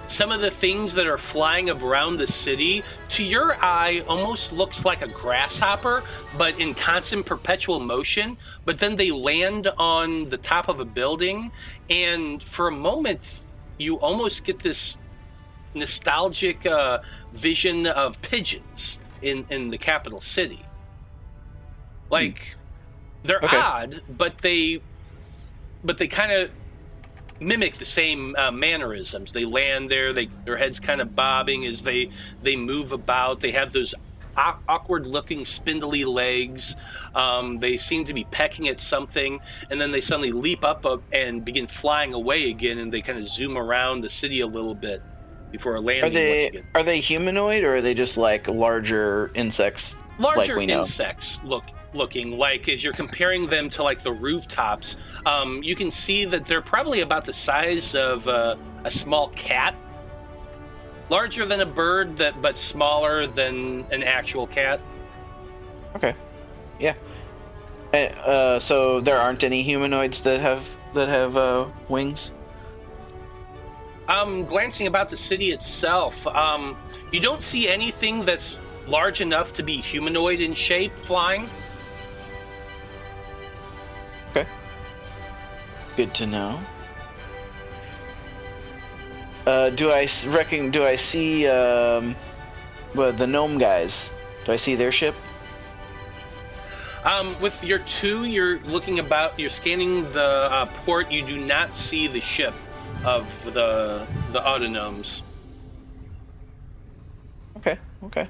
some of the things that are flying around the city, to your eye, almost looks like a grasshopper, but in constant perpetual motion. But then they land on the top of a building, and for a moment, you almost get this nostalgic vision of pigeons in the capital city. Like, they're odd, but they kind of mimic the same mannerisms. They land there, their heads kind of bobbing as they move about. They have those awkward-looking spindly legs. They seem to be pecking at something, and then they suddenly leap up and begin flying away again, and they kind of zoom around the city a little bit before landing once again. Are they humanoid, or are they just like larger insects? Larger like we know? insects looking like, as you're comparing them to like the rooftops, you can see that they're probably about the size of a small cat. Larger than a bird, but smaller than an actual cat. Okay. Yeah. So there aren't any humanoids that have wings? Glancing about the city itself, you don't see anything that's large enough to be humanoid in shape flying. Okay. Good to know. Do I see the gnome guys? Do I see their ship? With your 2, you're looking about, you're scanning the port. You do not see the ship of the autognomes. Okay. Okay.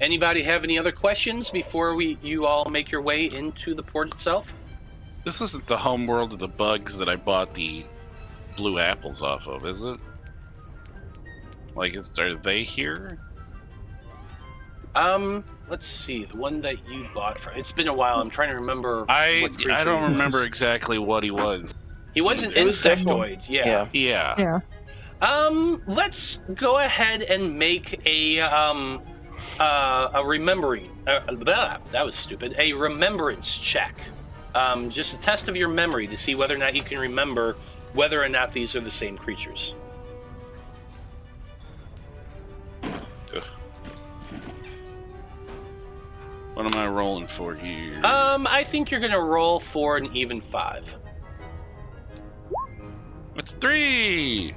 Anybody have any other questions before you all make your way into the port itself? This isn't the home world of the bugs that I bought the blue apples off of, is it? Like, are they here? Let's see. The one that you bought from. It's been a while. I'm trying to remember. I what creature don't he was. remember exactly what he was. He was an It was insectoid. Yeah. Yeah. Let's go ahead and make a remembering. That was stupid. A remembrance check. Just a test of your memory to see whether or not you can remember whether or not these are the same creatures. Ugh. What am I rolling for here? I think you're gonna roll for an even 5. It's 3.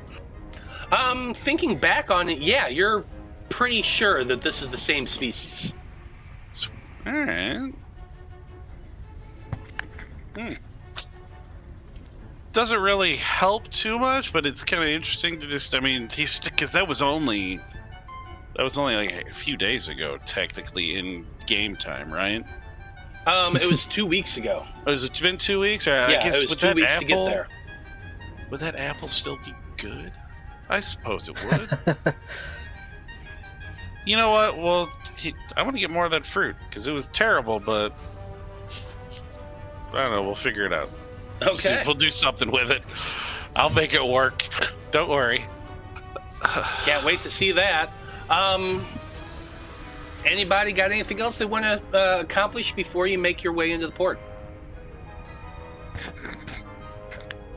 Thinking back on it, yeah, you're pretty sure that this is the same species. All right. Doesn't really help too much, but it's kind of interesting to just, because that was only like a few days ago, technically, in game time, right? It was 2 weeks ago. Has it been 2 weeks? Yeah, it was 2 weeks to get there. Would that apple still be good? I suppose it would. You know what? Well, I want to get more of that fruit, because it was terrible, but I don't know. We'll figure it out. Okay. We'll do something with it. I'll make it work. Don't worry. Can't wait to see that. Anybody got anything else they want to accomplish before you make your way into the port?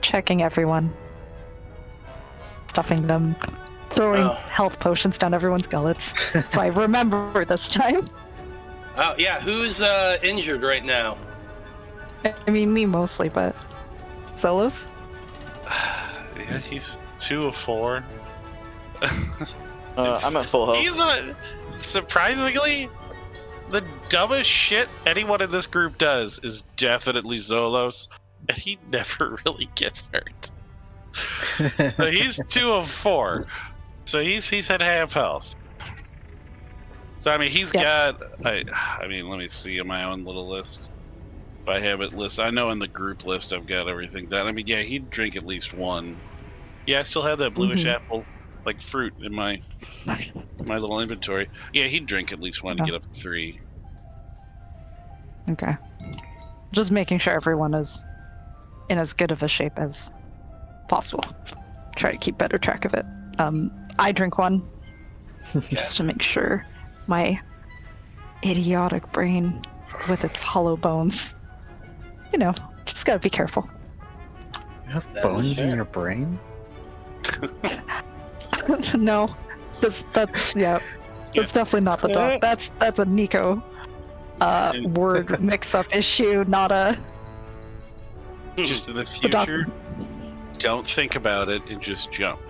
Checking everyone. Stuffing them. Throwing health potions down everyone's gullets. So I remember this time. Oh, yeah. Who's injured right now? I mean, me mostly, but... Zolos? Yeah, he's 2 of 4. I'm at full health. Surprisingly, the dumbest shit anyone in this group does is definitely Zolos, and he never really gets hurt. So he's 2 of 4, so he's at half health. So he's got. Let me see on my own little list. If I have it listed, I know in the group list I've got everything done. He'd drink at least 1. Yeah, I still have that bluish apple, like fruit, in my little inventory. Yeah, he'd drink at least 1 to get up to 3. Okay. Just making sure everyone is in as good of a shape as possible. Try to keep better track of it. I drink 1 just to make sure my idiotic brain with its hollow bones. Just gotta be careful. You have bones in your brain? No, that's definitely not the dog. That's a Nico word mix-up issue, not a. Just in the future, don't think about it and just jump.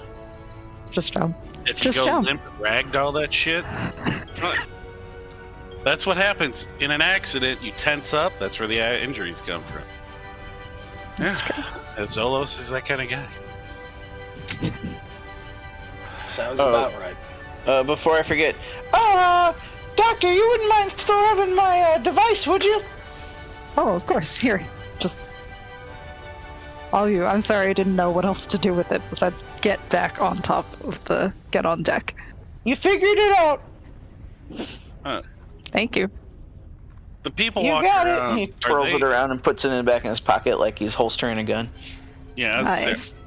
Just jump. If you go limp and ragdoll that shit, That's what happens in an accident. You tense up. That's where the injuries come from. Yeah, and Zolos is that kind of guy. Sounds about right. Before I forget, Doctor, you wouldn't mind still having my device, would you? Oh, of course. Here, just all you. I'm sorry, I didn't know what else to do with it besides get back on top of the get on deck. You figured it out. Thank you. The people You walking got it. around. He twirls it around and puts it in the back in his pocket like he's holstering a gun. Yeah, that's Nice. it.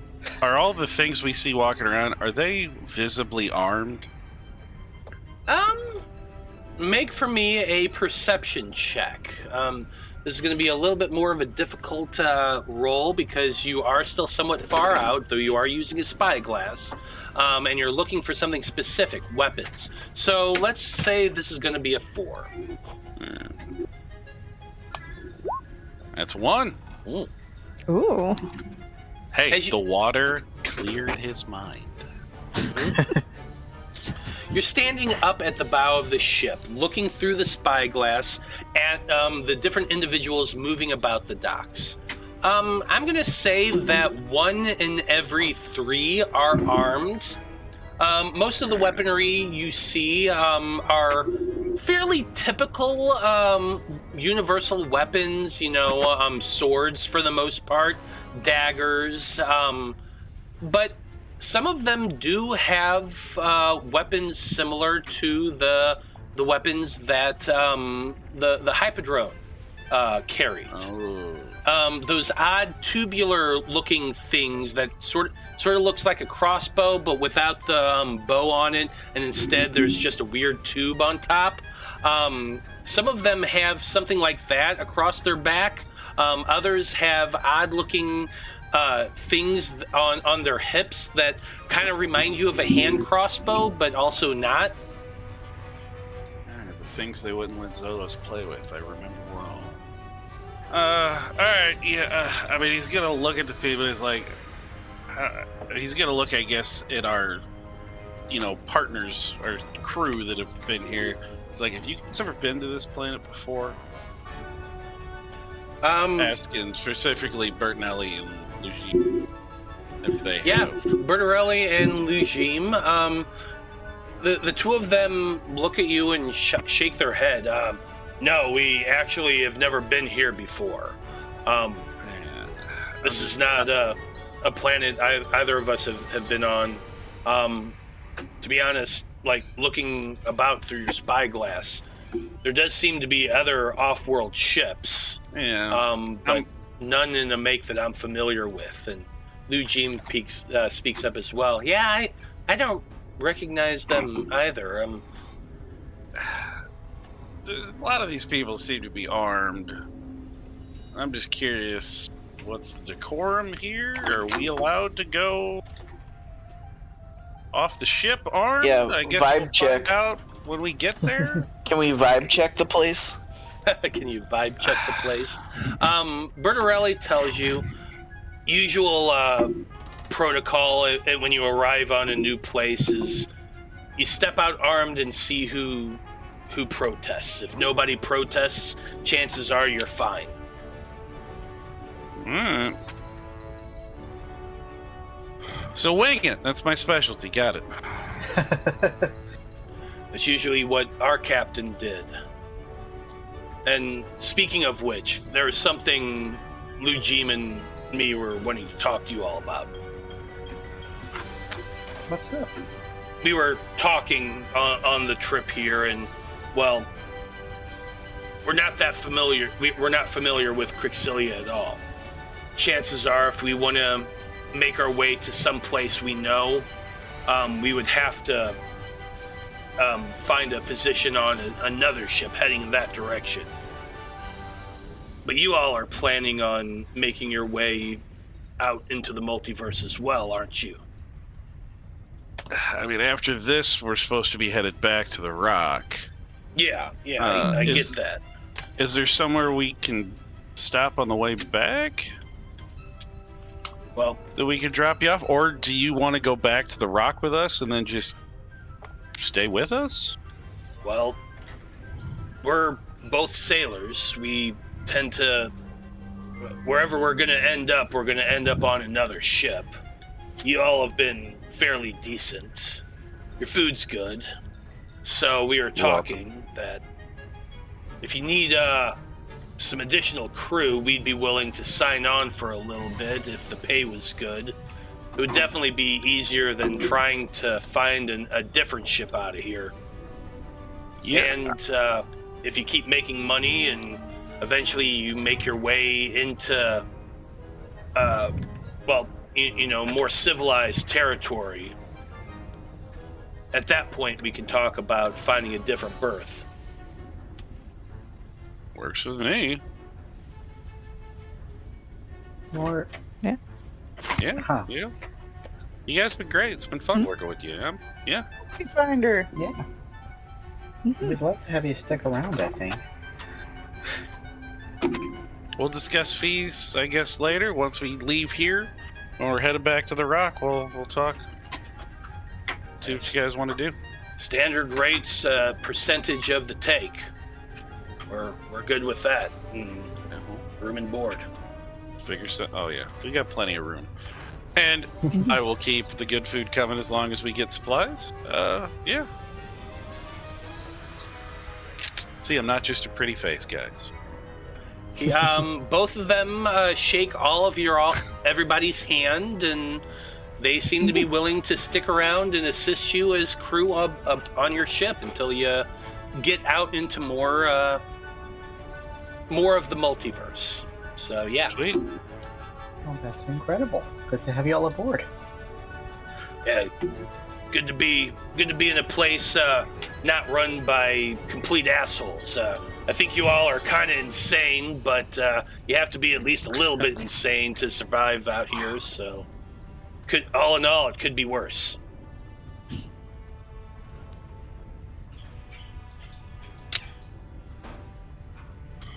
Are all the things we see walking around, are they visibly armed? Make for me a perception check. This is going to be a little bit more of a difficult roll because you are still somewhat far out, though you are using a spyglass, and you're looking for something specific, weapons. So let's say this is going to be a 4. That's 1. Ooh. Hey, As the water cleared his mind. You're standing up at the bow of the ship, looking through the spyglass at the different individuals moving about the docks. I'm going to say that 1 in every 3 are armed. Most of the weaponry you see are fairly typical universal weapons, swords for the most part, daggers, but some of them do have weapons similar to the weapons that the Hypodrone carried. Oh. Those odd tubular-looking things that sort of looks like a crossbow, but without the bow on it, and instead there's just a weird tube on top. Some of them have something like that across their back. Others have odd-looking things on their hips that kind of remind you of a hand crossbow, but also not. The things they wouldn't let Zolos play with, I remember wrong. Alright, yeah, I mean, he's gonna look at the people, he's like, he's gonna look, I guess, at our, partners, our crew that have been here. It's like, have you guys ever been to this planet before? Asking specifically Bertinelli and Lugim, if they have. Bertinelli and Lugim. The two of them look at you and shake their head. No, we actually have never been here before. This is not a planet either of us have been on. To be honest, like looking about through your spyglass, there does seem to be other off-world ships. Yeah. But none in a make that I'm familiar with. And Lugim speaks up as well. Yeah, I don't recognize them either. A lot of these people seem to be armed. I'm just curious, what's the decorum here? Are we allowed to go off the ship armed? Yeah, I guess vibe we'll check. find out when we get there. Can we vibe check the place? Can you vibe check the place? Bertinelli tells you usual protocol when you arrive on a new place is you step out armed and see who protests. If nobody protests, chances are you're fine. Alright. So wing it. That's my specialty. Got it. That's usually what our captain did. And speaking of which, there's something Lugim and me were wanting to talk to you all about. What's up? We were talking on the trip here, and well, we're not that familiar. We're not familiar with Krixillia at all. Chances are, if we want to make our way to some place we know, we would have to find a position on another ship heading in that direction. But you all are planning on making your way out into the multiverse as well, aren't you? I mean, after this, we're supposed to be headed back to the rock. Yeah, I get that. Is there somewhere we can stop on the way back? Well, That we can drop you off? Or do you want to go back to the rock with us and then just stay with us? well, we're both sailors. We tend to, wherever we're going to end up on another ship. You all have been fairly decent. Your food's good. So we were talking that if you need some additional crew, we'd be willing to sign on for a little bit if the pay was good. It would definitely be easier than trying to find a different ship out of here. Yeah. And if you keep making money and eventually you make your way into, more civilized territory, at that point we can talk about finding a different berth. Works with me. Or Yeah. Yeah. You guys been great. It's been fun working with you. Yeah. Wayfinder. yeah. We'd love to have you stick around, I think. We'll discuss fees, I guess, later once we leave here. When we're headed back to the Rock, we'll talk. See what you guys want to do. Standard rates, percentage of the take. We're good with that. Room and board. Oh yeah, we got plenty of room. And I will keep the good food coming as long as we get supplies. Yeah. See, I'm not just a pretty face, guys. Both of them shake everybody's hand, and they seem to be willing to stick around and assist you as crew on your ship until you get out into more of the multiverse. So yeah. Sweet. Oh, that's incredible. Good to have you all aboard. Yeah. Good to be in a place not run by complete assholes. I think you all are kind of insane, but you have to be at least a little bit insane to survive out here. So, all in all, it could be worse.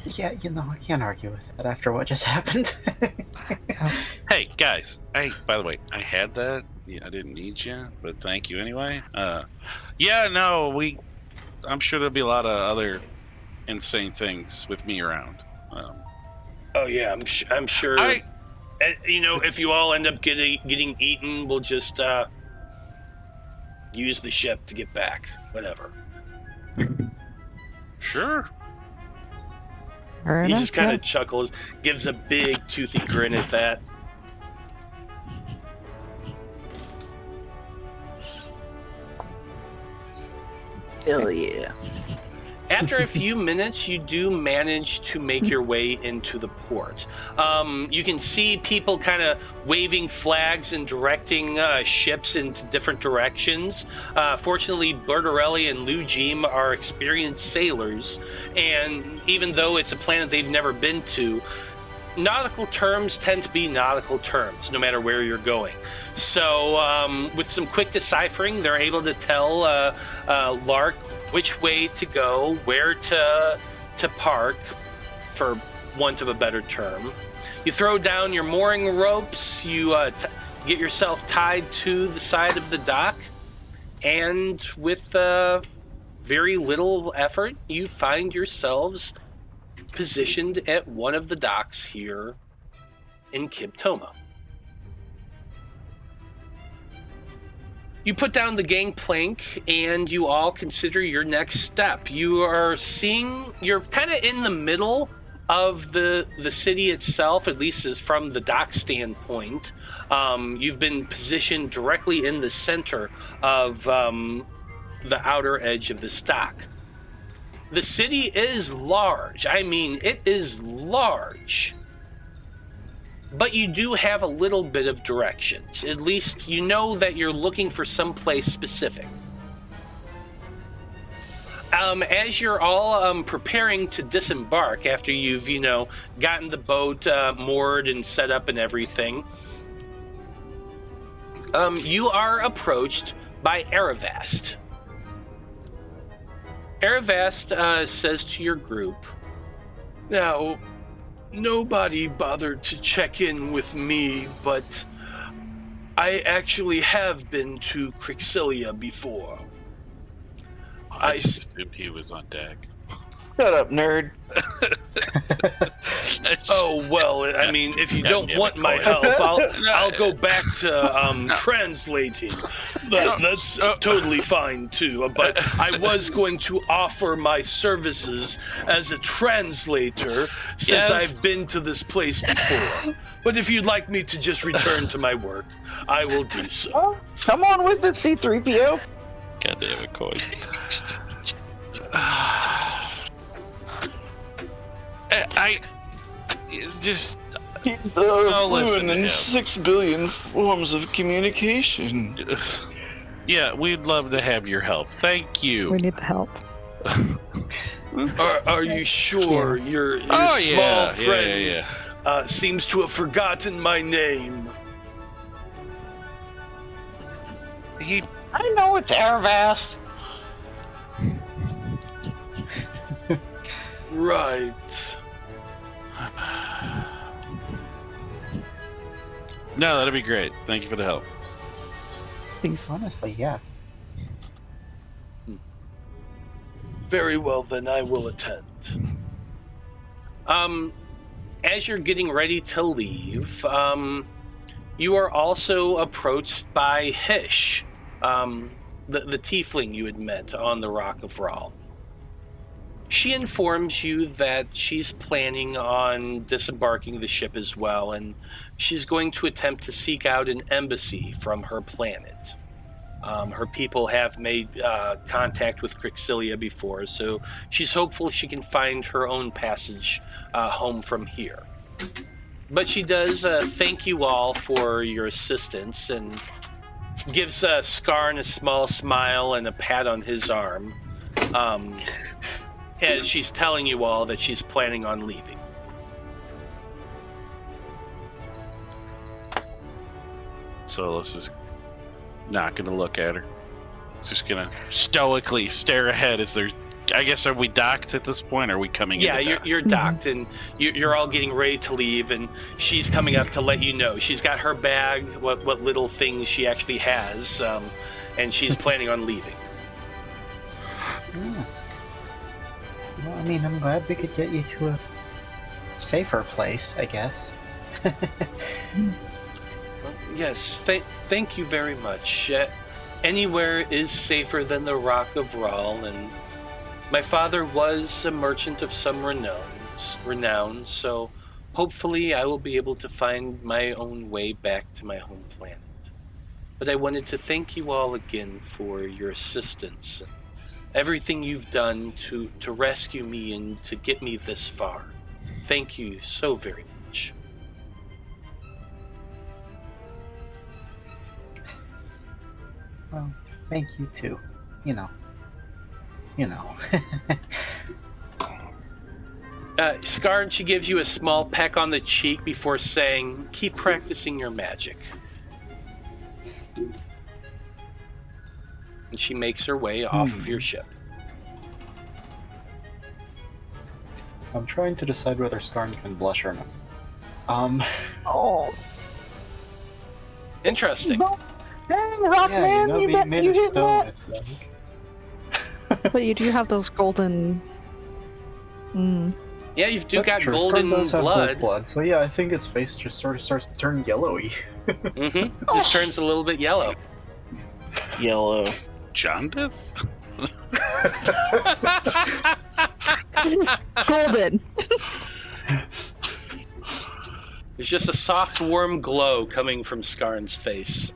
Yeah, I can't argue with that after what just happened. Hey, guys. Hey, by the way, I had that. I didn't need you, but thank you anyway. I'm sure there'll be a lot of other insane things with me around. Oh yeah, I'm sure. If you all end up getting eaten, we'll just use the ship to get back. Whatever. Sure. He just kind of chuckles, gives a big toothy grin at that. Hell yeah. After a few minutes, you do manage to make your way into the port. You can see people kind of waving flags and directing ships into different directions. Fortunately, Bertarelli and Lou Jeem are experienced sailors, and even though it's a planet they've never been to, nautical terms tend to be nautical terms, no matter where you're going. So with some quick deciphering, they're able to tell Lark which way to go, where to park, for want of a better term. You throw down your mooring ropes, you get yourself tied to the side of the dock, and with very little effort, you find yourselves positioned at one of the docks here in Kibtoma. You put down the gangplank and you all consider your next step. You're kind of in the middle of the city itself, at least as from the dock standpoint. You've been positioned directly in the center of the outer edge of the dock. The city is large. I mean, it is large. But you do have a little bit of directions. At least you know that you're looking for someplace specific. As you're all preparing to disembark after you've, gotten the boat moored and set up and everything, you are approached by Aravast. Aravast says to your group, "Now, nobody bothered to check in with me, but I actually have been to Krixillia before. I assumed he was on deck. Shut up, nerd. Oh, well, I mean, if you don't want my help, I'll go back to translating. That's totally fine, too. But I was going to offer my services as a translator since I've been to this place before. But if you'd like me to just return to my work, I will do so. Oh, come on with it, C-3PO. God damn it, Coins. I just Fluent in 6 billion forms of communication. Yeah, we'd love to have your help. Thank you. We need the help. Are you sure your small friend seems to have forgotten my name? I know it's Airvast. Right. No, that'd be great. Thank you for the help. Thanks, honestly, yeah. Very well, then I will attend. As you're getting ready to leave, you are also approached by Hish, the tiefling you had met on the Rock of Ral. She informs you that she's planning on disembarking the ship as well, and she's going to attempt to seek out an embassy from her planet. Her people have made contact with Krixillia before, so she's hopeful she can find her own passage home from here. But she does thank you all for your assistance and gives Skarn a small smile and a pat on his arm. As she's telling you all that she's planning on leaving. So Alyssa's not going to look at her. It's just going to stoically stare ahead as they're... I guess, are we docked at this point, or are we coming in? Yeah, you're docked, and you're all getting ready to leave, and she's coming up to let you know. She's got her bag, what little things she actually has, and she's planning on leaving. Yeah. Well, I mean, I'm glad we could get you to a safer place, I guess. Yes, thank you very much. Anywhere is safer than the Rock of Ral, and my father was a merchant of some renown, so hopefully I will be able to find my own way back to my home planet. But I wanted to thank you all again for your assistance and everything you've done to rescue me and to get me this far. Thank you so very much. Well, thank you too. You know. Skarn, she gives you a small peck on the cheek before saying, keep practicing your magic. And she makes her way off of your ship. I'm trying to decide whether Skarn can blush or not. Oh. Interesting. No. Dang, Rockman, you bet you hit that. It's like... But you do have those golden... Yeah, you do That's got true. golden Skarn does have blood. gold blood. So yeah, I think its face just sort of starts to turn yellowy. Just turns a little bit yellow. Yellow. Jaundice? Golden. There's just a soft, warm glow coming from Skarn's face.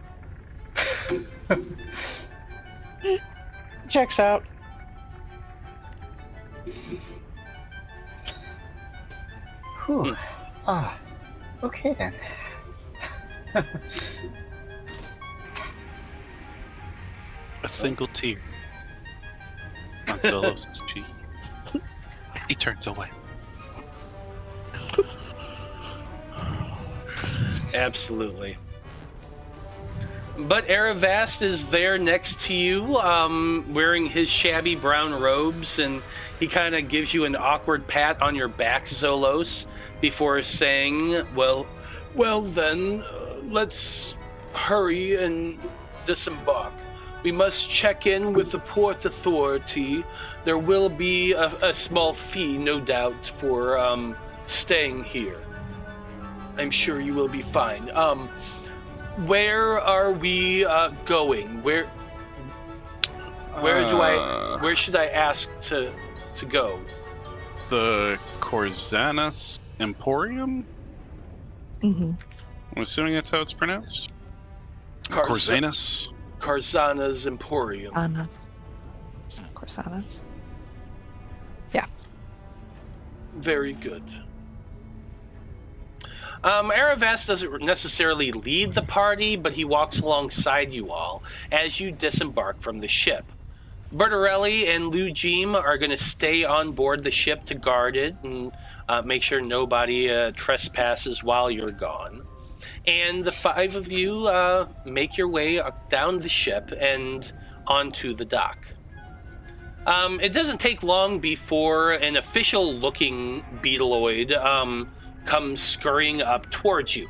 Checks out. Whew. Okay then. A single tear on Zolos' cheek. He turns away. Absolutely. But Aravast is there next to you, wearing his shabby brown robes, and he kind of gives you an awkward pat on your back, Zolos, before saying, well then, let's hurry and disembark. We must check in with the Port Authority. There will be a small fee, no doubt, for staying here. I'm sure you will be fine. Where are we going? Where should I ask to go? The Corzanas Emporium? Mm-hmm. I'm assuming that's how it's pronounced. Corzanas? Karzana's Emporium. Corzanas. Yeah. Very good. Aravas doesn't necessarily lead the party, but he walks alongside you all as you disembark from the ship. Bertarelli and Lujim are going to stay on board the ship to guard it and make sure nobody trespasses while you're gone. And the 5 of you make your way down the ship and onto the dock. It doesn't take long before an official-looking beetleoid comes scurrying up towards you.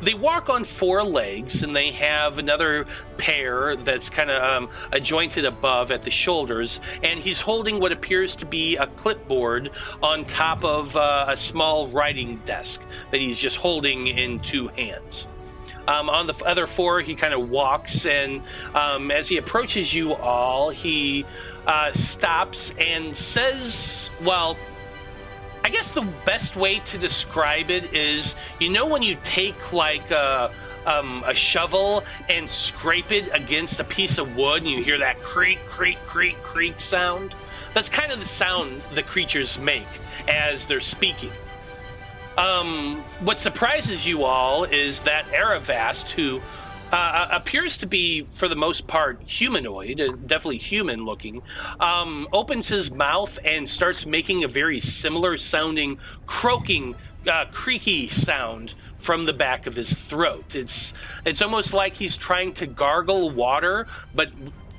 They walk on 4 legs, and they have another pair that's kind of jointed above at the shoulders, and he's holding what appears to be a clipboard on top of a small writing desk that he's just holding in 2 hands. On the other 4, he kind of walks, and as he approaches you all, he stops and says, well, I guess the best way to describe it is, you know when you take like a shovel and scrape it against a piece of wood and you hear that creak, creak, creak, creak sound? That's kind of the sound the creatures make as they're speaking. What surprises you all is that Aravast, who appears to be, for the most part, humanoid, definitely human-looking, opens his mouth and starts making a very similar-sounding, croaking, creaky sound from the back of his throat. It's almost like he's trying to gargle water, but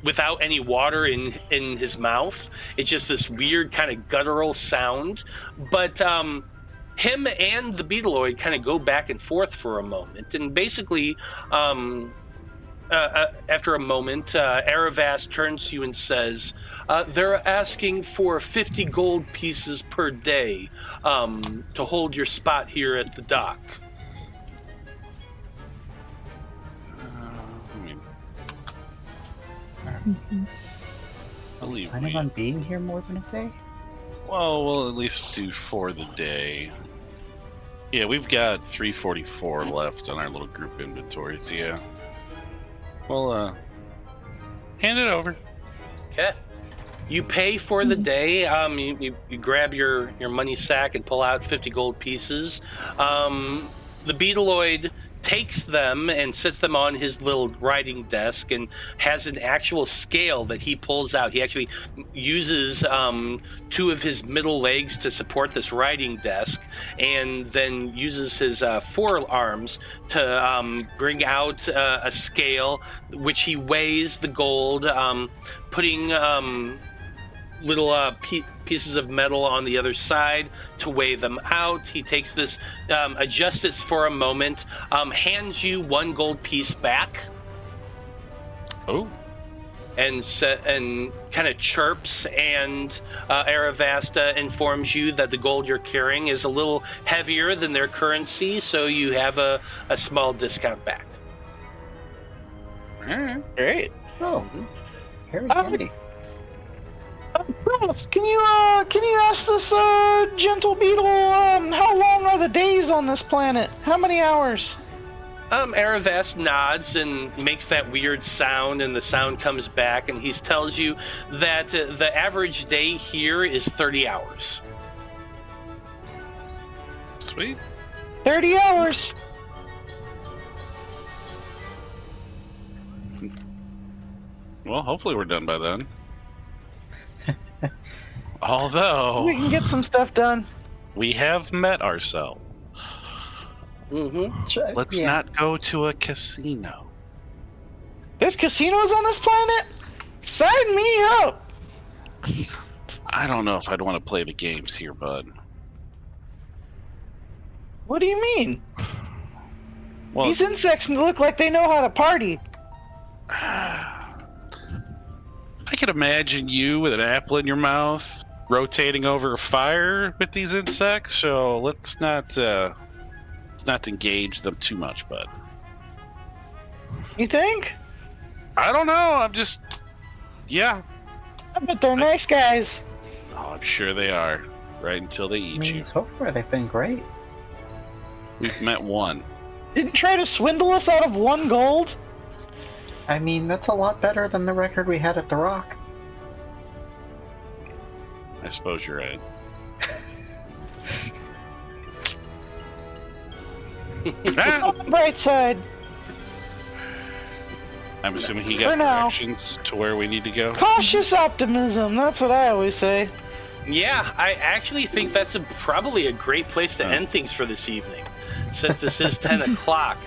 without any water in his mouth. It's just this weird kind of guttural sound. But him and the beetleoid kind of go back and forth for a moment, and basically after a moment, Aravas turns to you and says, they're asking for 50 gold pieces per day to hold your spot here at the dock. Believe Planning me. on being here more than a day? Well, we'll at least do for the day. Yeah, we've got 344 left on our little group inventories. Yeah. Well, hand it over. Okay. You pay for the day. You grab your money sack and pull out 50 gold pieces. The beetleoid takes them and sits them on his little writing desk and has an actual scale that he pulls out. He actually uses 2 of his middle legs to support this writing desk, and then uses his forearms to bring out a scale which he weighs the gold, putting little pieces of metal on the other side to weigh them out. He takes this, adjusts this for a moment, hands you 1 gold piece back. Oh. And kind of chirps, and Aravasta informs you that the gold you're carrying is a little heavier than their currency, so you have a small discount back. All right. Great. Oh, very handy. Prof, can you ask this gentle beetle how long are the days on this planet? How many hours? Aravast nods and makes that weird sound, and the sound comes back, and he tells you that the average day here is 30 hours. Sweet. 30 hours. Well, hopefully we're done by then. Although We can get some stuff done. we have met ourselves. Mm-hmm. Let's not go to a casino. There's casinos on this planet? Sign me up! I don't know if I'd want to play the games here, bud. What do you mean? Well, These insects look like they know how to party. can imagine you with an apple in your mouth, rotating over a fire with these insects. So let's not engage them too much, bud. You think? I don't know. I'm just, yeah. I bet they're nice guys. Oh, I'm sure they are. Right until they I eat mean, you. so far they've been great. We've met one. Didn't try to swindle us out of 1 gold? I mean, that's a lot better than the record we had at the Rock. I suppose you're right. On the bright side. I'm assuming he For got now. directions to where we need to go. Cautious optimism, that's what I always say. Yeah, I actually think that's probably a great place to end things for this evening, since this is 10 o'clock.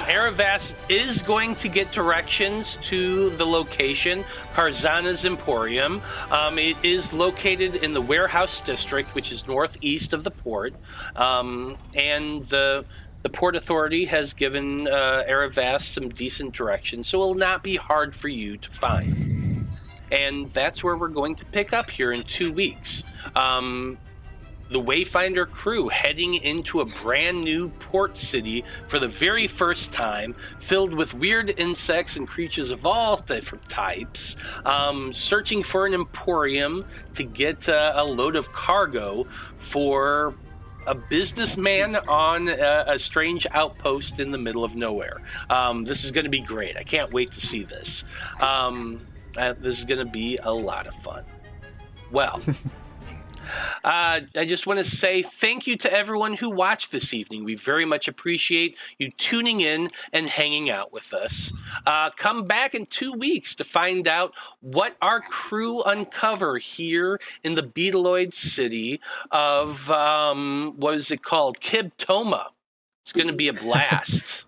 Eravast is going to get directions to the location, Karzana's Emporium. It is located in the Warehouse District, which is northeast of the port, and the Port Authority has given Eravast some decent direction, so it will not be hard for you to find. And that's where we're going to pick up here in 2 weeks. The Wayfinder crew heading into a brand new port city for the very first time, filled with weird insects and creatures of all different types, searching for an emporium to get a load of cargo for a businessman on a strange outpost in the middle of nowhere. This is going to be great. I can't wait to see this. This is going to be a lot of fun. Well, I just want to say thank you to everyone who watched this evening. We very much appreciate you tuning in and hanging out with us. Come back in 2 weeks to find out what our crew uncover here in the beetleoid city of, what is it called? Kibtoma. It's going to be a blast.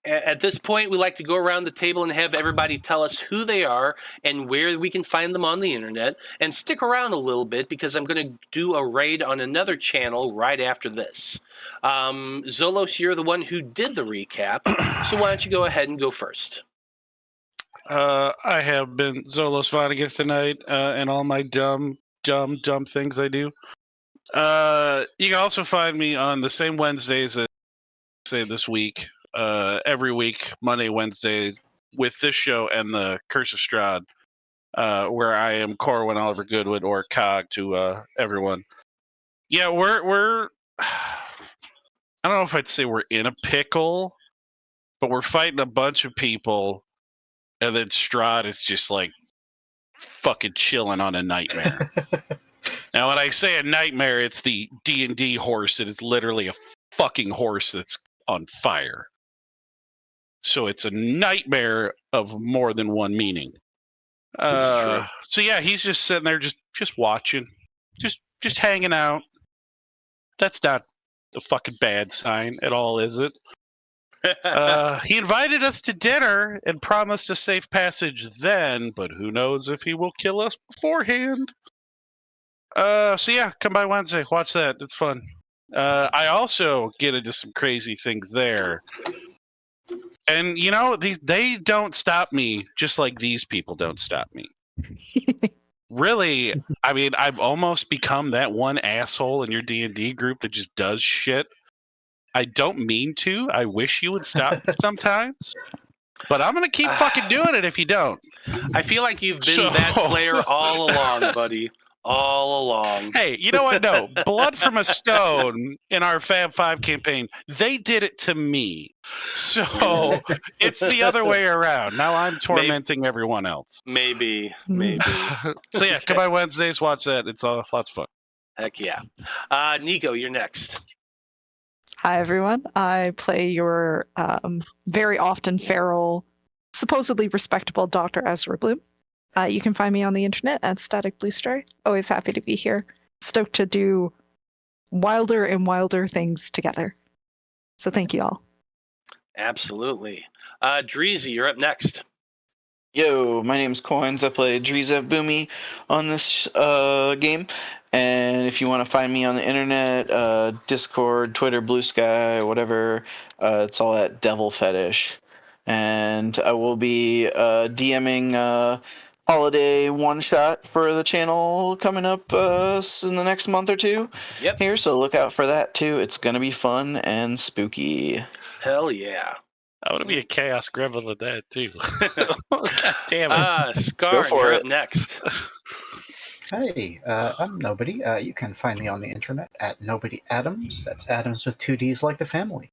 At this point, we like to go around the table and have everybody tell us who they are and where we can find them on the internet. And stick around a little bit because I'm going to do a raid on another channel right after this. Zolos, you're the one who did the recap, so why don't you go ahead and go first? I have been Zolos Vohnagath tonight, and all my dumb things I do. You can also find me on the same Wednesdays as, say, this week. Every week, Monday, Wednesday, with this show and the Curse of Strahd, where I am Corwin Oliver Goodwood, or Cog to everyone. Yeah, we're I don't know if I'd say we're in a pickle, but we're fighting a bunch of people, and then Strahd is just like fucking chilling on a nightmare. Now, when I say a nightmare, it's the D&D horse. It is literally a fucking horse that's on fire. So it's a nightmare of more than one meaning. So yeah, he's just sitting there, just watching, just hanging out. That's not a fucking bad sign at all, is it? He invited us to dinner and promised a safe passage then, but who knows if he will kill us beforehand. So yeah, come by Wednesday, watch that. It's fun. I also get into some crazy things there. And, you know, they don't stop me just like these people don't stop me. Really, I mean, I've almost become that one asshole in your D&D group that just does shit. I don't mean to. I wish you would stop sometimes. But I'm going to keep fucking doing it if you don't. I feel like you've been that player all along, buddy. All along. Hey, you know what? No. Blood from a Stone in our Fab 5 campaign, they did it to me. So it's the other way around. Now I'm tormenting everyone else. Maybe. So yeah, come by Wednesdays, watch that. It's lots of fun. Heck yeah. Nico, you're next. Hi, everyone. I play your very often feral, supposedly respectable Dr. Ezra Bloom. You can find me on the internet at Static Blue Stray. Always happy to be here. Stoked to do wilder and wilder things together. So thank you all. Absolutely. Dreezy, you're up next. Yo, my name's KOINES. I play Dreezy Boomy on this game. And if you want to find me on the internet, Discord, Twitter, Blue Sky, whatever, it's all at Devil Fetish. and I will be DMing holiday one shot for the channel coming up in the next month or two. Yep. Here, so look out for that too. It's gonna be fun and spooky. Hell yeah. I want to be a chaos gremlin with that too. God damn it! Skarn, for you're it. up next. Hey, I'm Nobody. You can find me on the internet at Nobody Adams. That's Adams with 2 Ds like the family.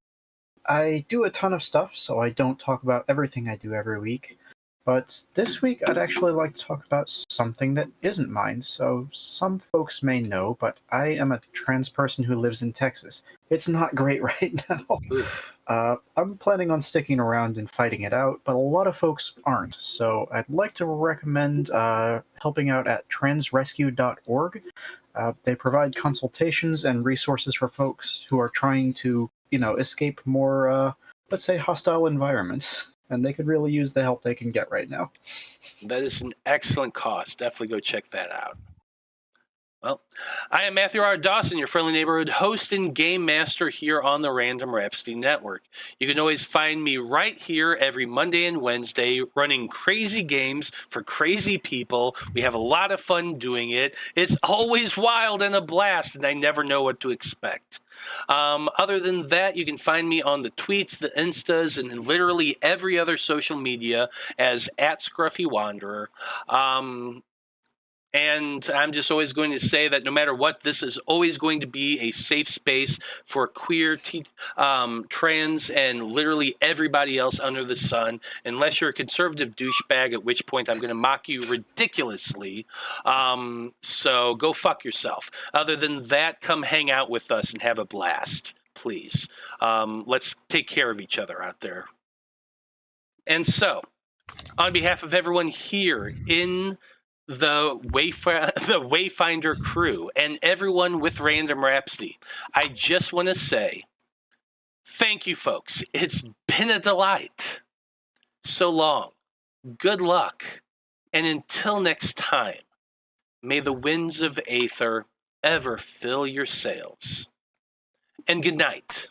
I do a ton of stuff, so I don't talk about everything I do every week. But this week, I'd actually like to talk about something that isn't mine. So some folks may know, but I am a trans person who lives in Texas. It's not great right now. I'm planning on sticking around and fighting it out, but a lot of folks aren't. So I'd like to recommend helping out at transrescue.org. They provide consultations and resources for folks who are trying to, escape more, let's say, hostile environments. And they could really use the help they can get right now. That is an excellent cause. Definitely go check that out. Well, I am Matthew R. Dawson, your friendly neighborhood host and game master here on the Random Rhapsody Network. You can always find me right here every Monday and Wednesday running crazy games for crazy people. We have a lot of fun doing it. It's always wild and a blast, and I never know what to expect. Other than that, you can find me on the tweets, the Instas, and in literally every other social media as @ScruffyWanderer. And I'm just always going to say that no matter what, this is always going to be a safe space for queer, trans, and literally everybody else under the sun, unless you're a conservative douchebag, at which point I'm going to mock you ridiculously. So go fuck yourself. Other than that, come hang out with us and have a blast, please. Let's take care of each other out there. And so, on behalf of everyone here in the Wayfinder crew and everyone with Random Rhapsody, I just want to say thank you, folks. It's been a delight. So long. Good luck. And until next time, may the winds of Aether ever fill your sails. And good night.